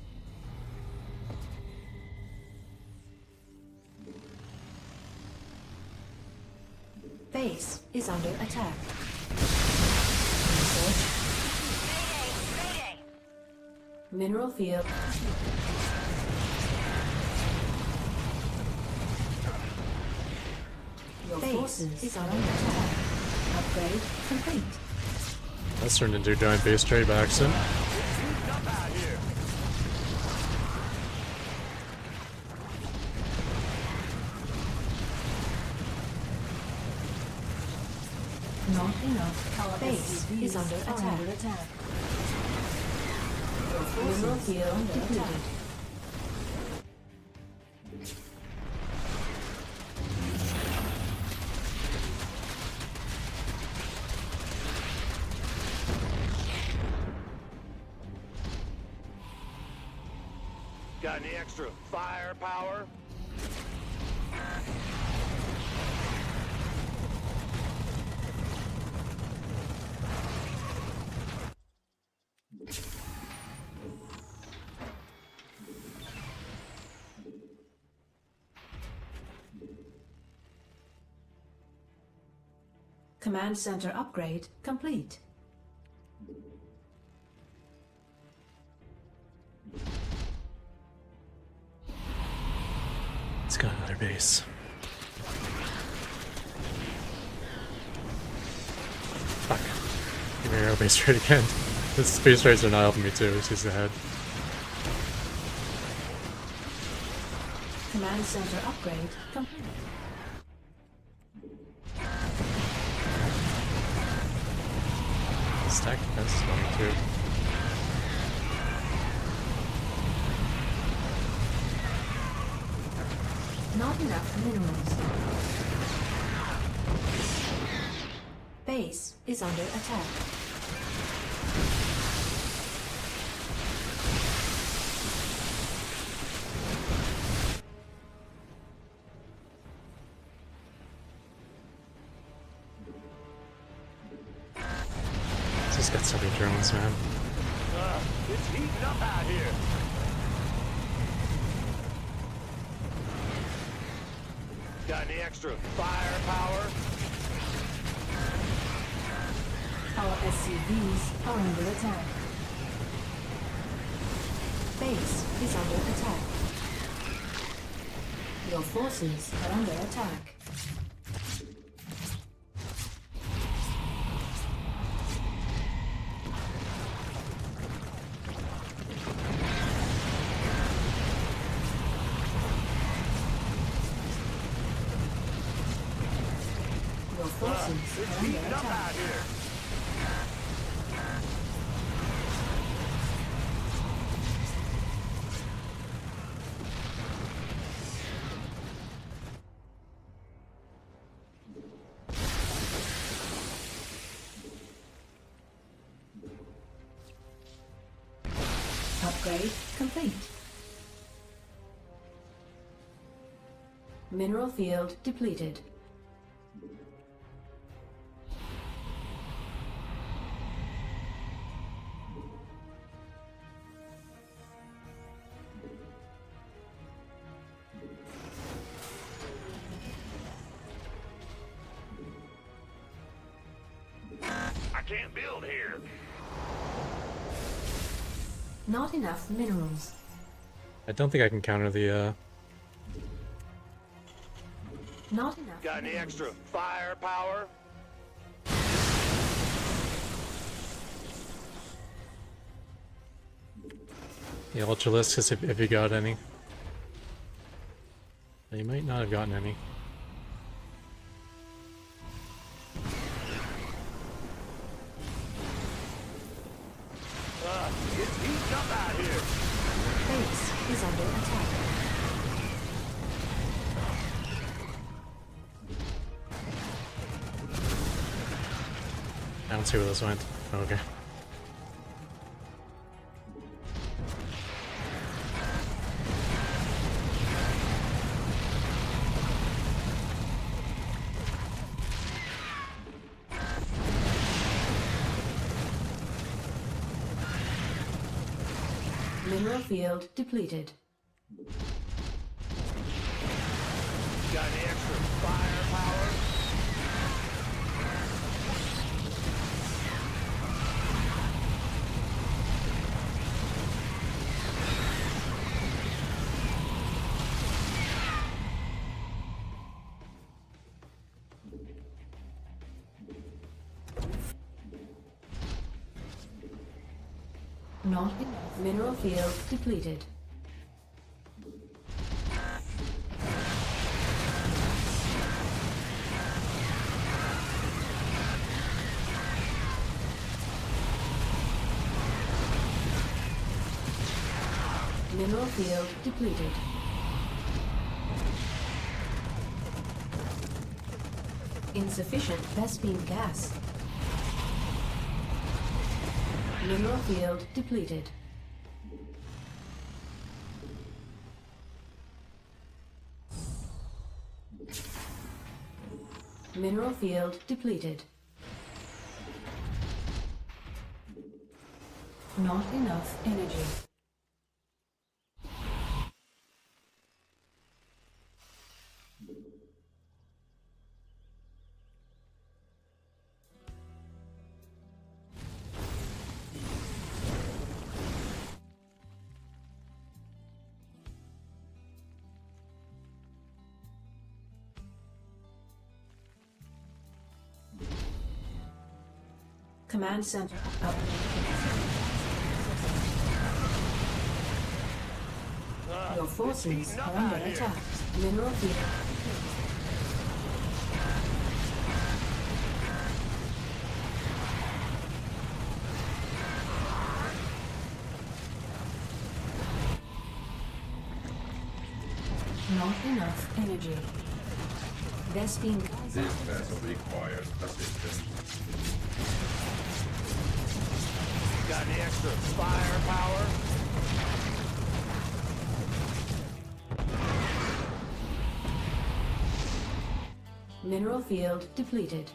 Base is under attack. Research. Mineral field. Your forces is under attack. Upgrade complete. That's turned into a giant base trade by accident. Not enough. Our base is under attack. Mineral field depleted. Got any extra firepower? Command center upgrade complete. It's got another base. Fuck. Give me your base trade again. The space trades are not helping me too, she's ahead. Command center upgrade complete. Stack defense is going too. Not enough minerals. Base is under attack. This got so many drones, man. It's heating up out here. Got any extra firepower? Our SCVs are under attack. Base is under attack. Your forces are under attack. Your forces It's are under heating up attack. out here. Upgrade complete. Mineral field depleted. I can't build here. Not enough minerals. I don't think I can counter the Not enough. Got any extra firepower? Ultralisks if you got any. You might not have gotten any. It's heating up out here. Base is under attack. I don't see where this went. Okay. Mineral field depleted. Got any extra firepower? Not enough. Mineral field depleted. Mineral field depleted. Insufficient Vespene gas. Mineral field depleted. Mineral field depleted. Not enough energy. Command center up. Your forces are under attack. Mineral field. Not enough energy. Vespene Geyser. This vessel requires assistance. Got any extra firepower? Mineral field depleted.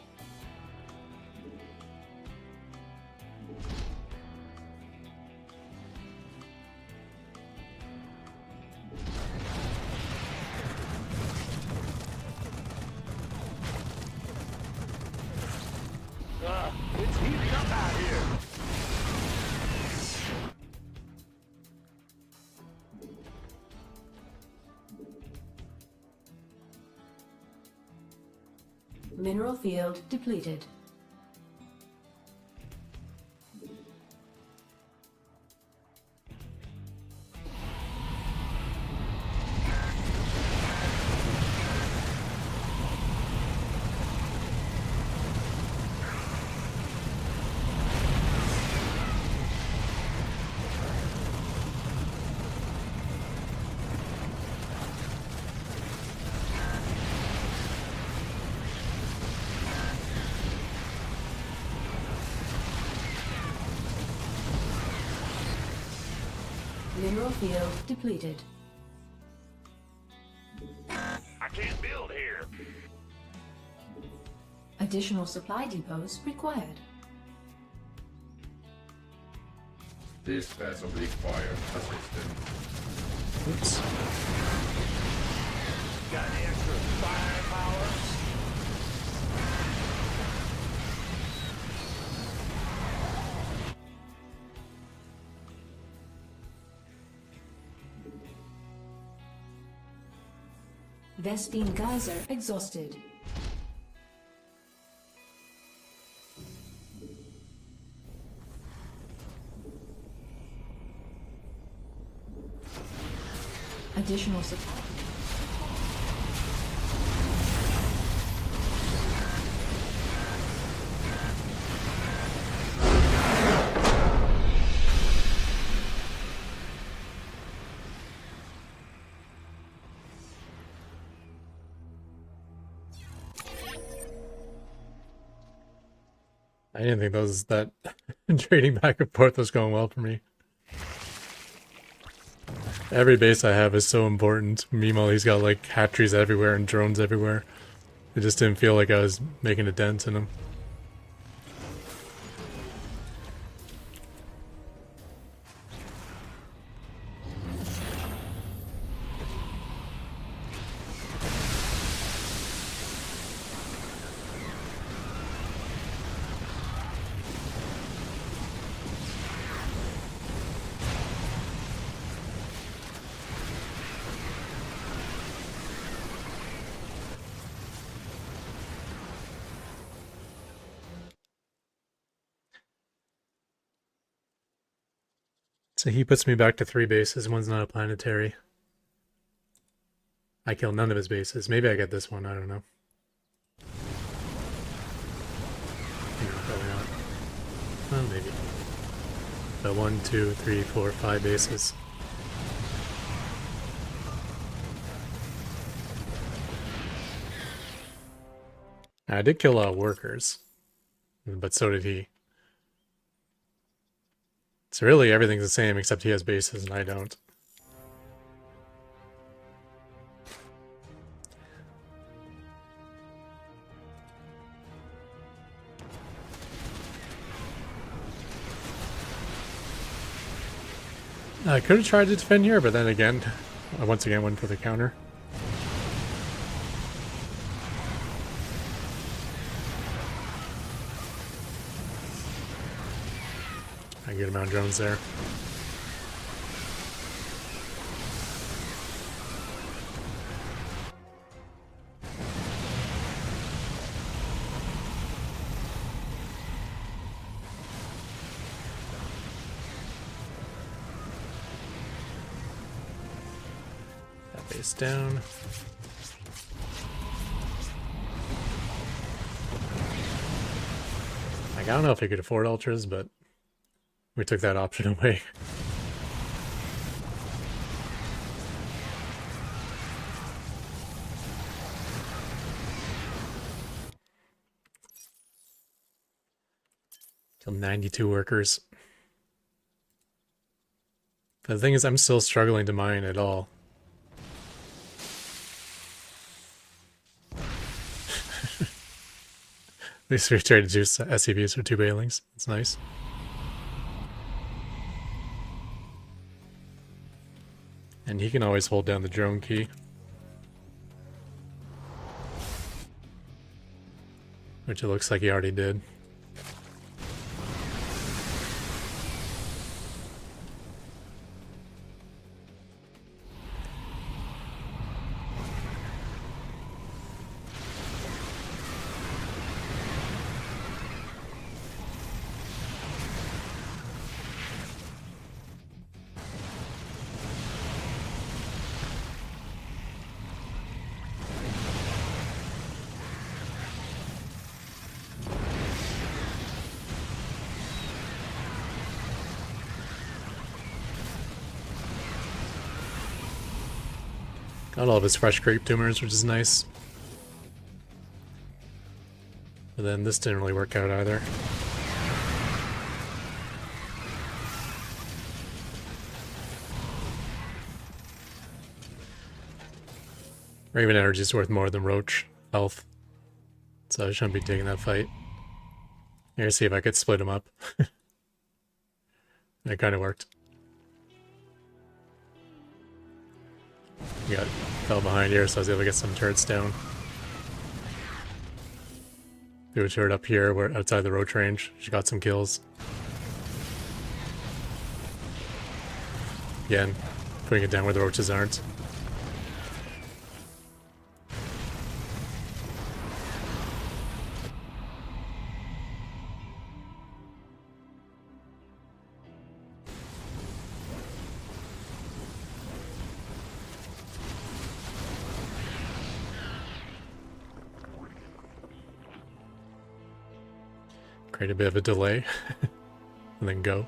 It's heating up out here. Mineral field depleted. Mineral field depleted. I can't build here. Additional supply depots required. This vessel requires assistance. Oops. Got any extra firepower? Vespene Geyser exhausted. Additional supply. I didn't think that trading back and forth was going well for me. Every base I have is so important. Meanwhile, he's got like hatcheries everywhere and drones everywhere. It just didn't feel like I was making a dent in him. So he puts me back to 3 bases. One's not a planetary. I kill none of his bases. Maybe I get this one. I don't know. No, probably not. Well, maybe. So 1, 2, 3, 4, 5 bases. I did kill a lot of workers, but so did he. So really everything's the same except he has bases and I don't. I could have tried to defend here, but then again, I once again went for the counter. I get amount of drones there. That base down. Like, I don't know if I could afford ultras, but we took that option away. Killed 92 workers. The thing is, I'm still struggling to mine at all. At least we traded 2 SCVs for 2 Bailings. That's nice. And he can always hold down the drone key. Which it looks like he already did. Got all of his fresh creep tumors, which is nice. But then this didn't really work out either. Raven energy is worth more than Roach health. So I shouldn't be taking that fight. Here, see if I could split him up. It kind of worked. Got fell behind here, so I was able to get some turrets down. Do a turret up here, where outside the roach range. She got some kills. Again, putting it down where the roaches aren't. Create a bit of a delay, and then go.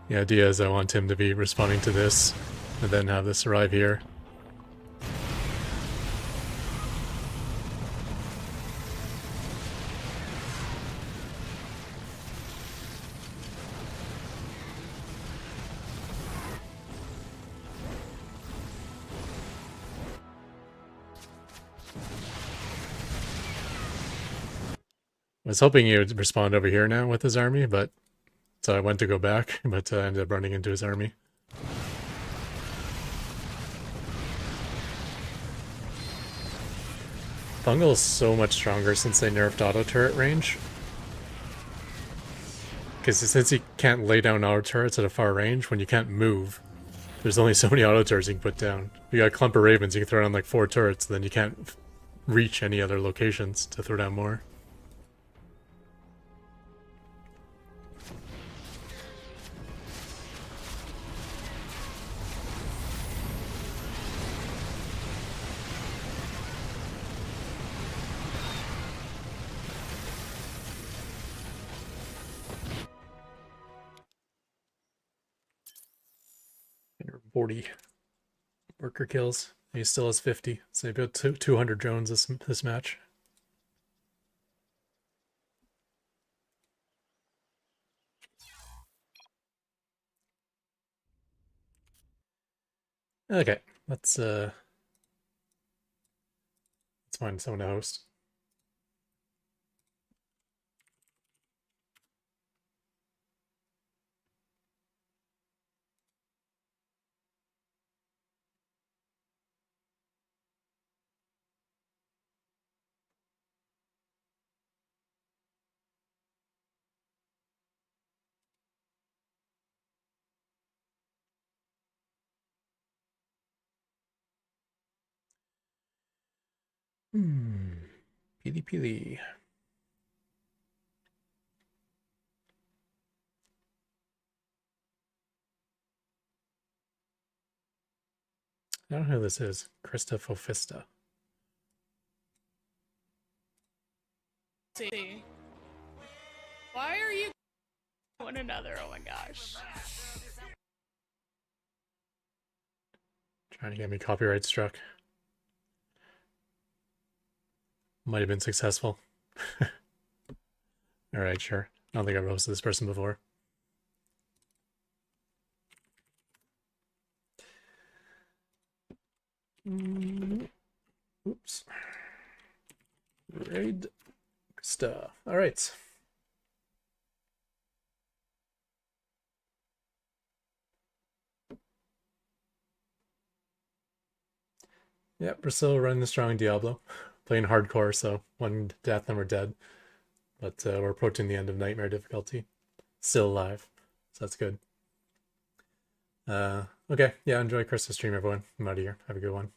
The idea is I want him to be responding to this, and then have this arrive here. I was hoping he would respond over here now with his army, but so I went to go back, but I ended up running into his army. Fungal is so much stronger since they nerfed auto turret range. Because since you can't lay down auto turrets at a far range, when you can't move, there's only so many auto turrets you can put down. If you got a clump of ravens, you can throw down like 4 turrets, then you can't reach any other locations to throw down more. 40 worker kills. He still has 50, so he got 200 drones this match. Okay, let's find someone to host. Peely peely. I don't know who this is. Krista Fofista. See. Why are you one another? Oh my gosh. Trying to get me copyright struck. Might have been successful. Alright, sure. I don't think I've roasted this person before. Oops. Raid stuff. Alright. Yep, we're still running the strong Diablo. Playing hardcore, so one death and we're dead. But we're approaching the end of Nightmare difficulty. Still alive, so that's good. Okay, yeah, enjoy Chris's stream, everyone. I'm out of here. Have a good one.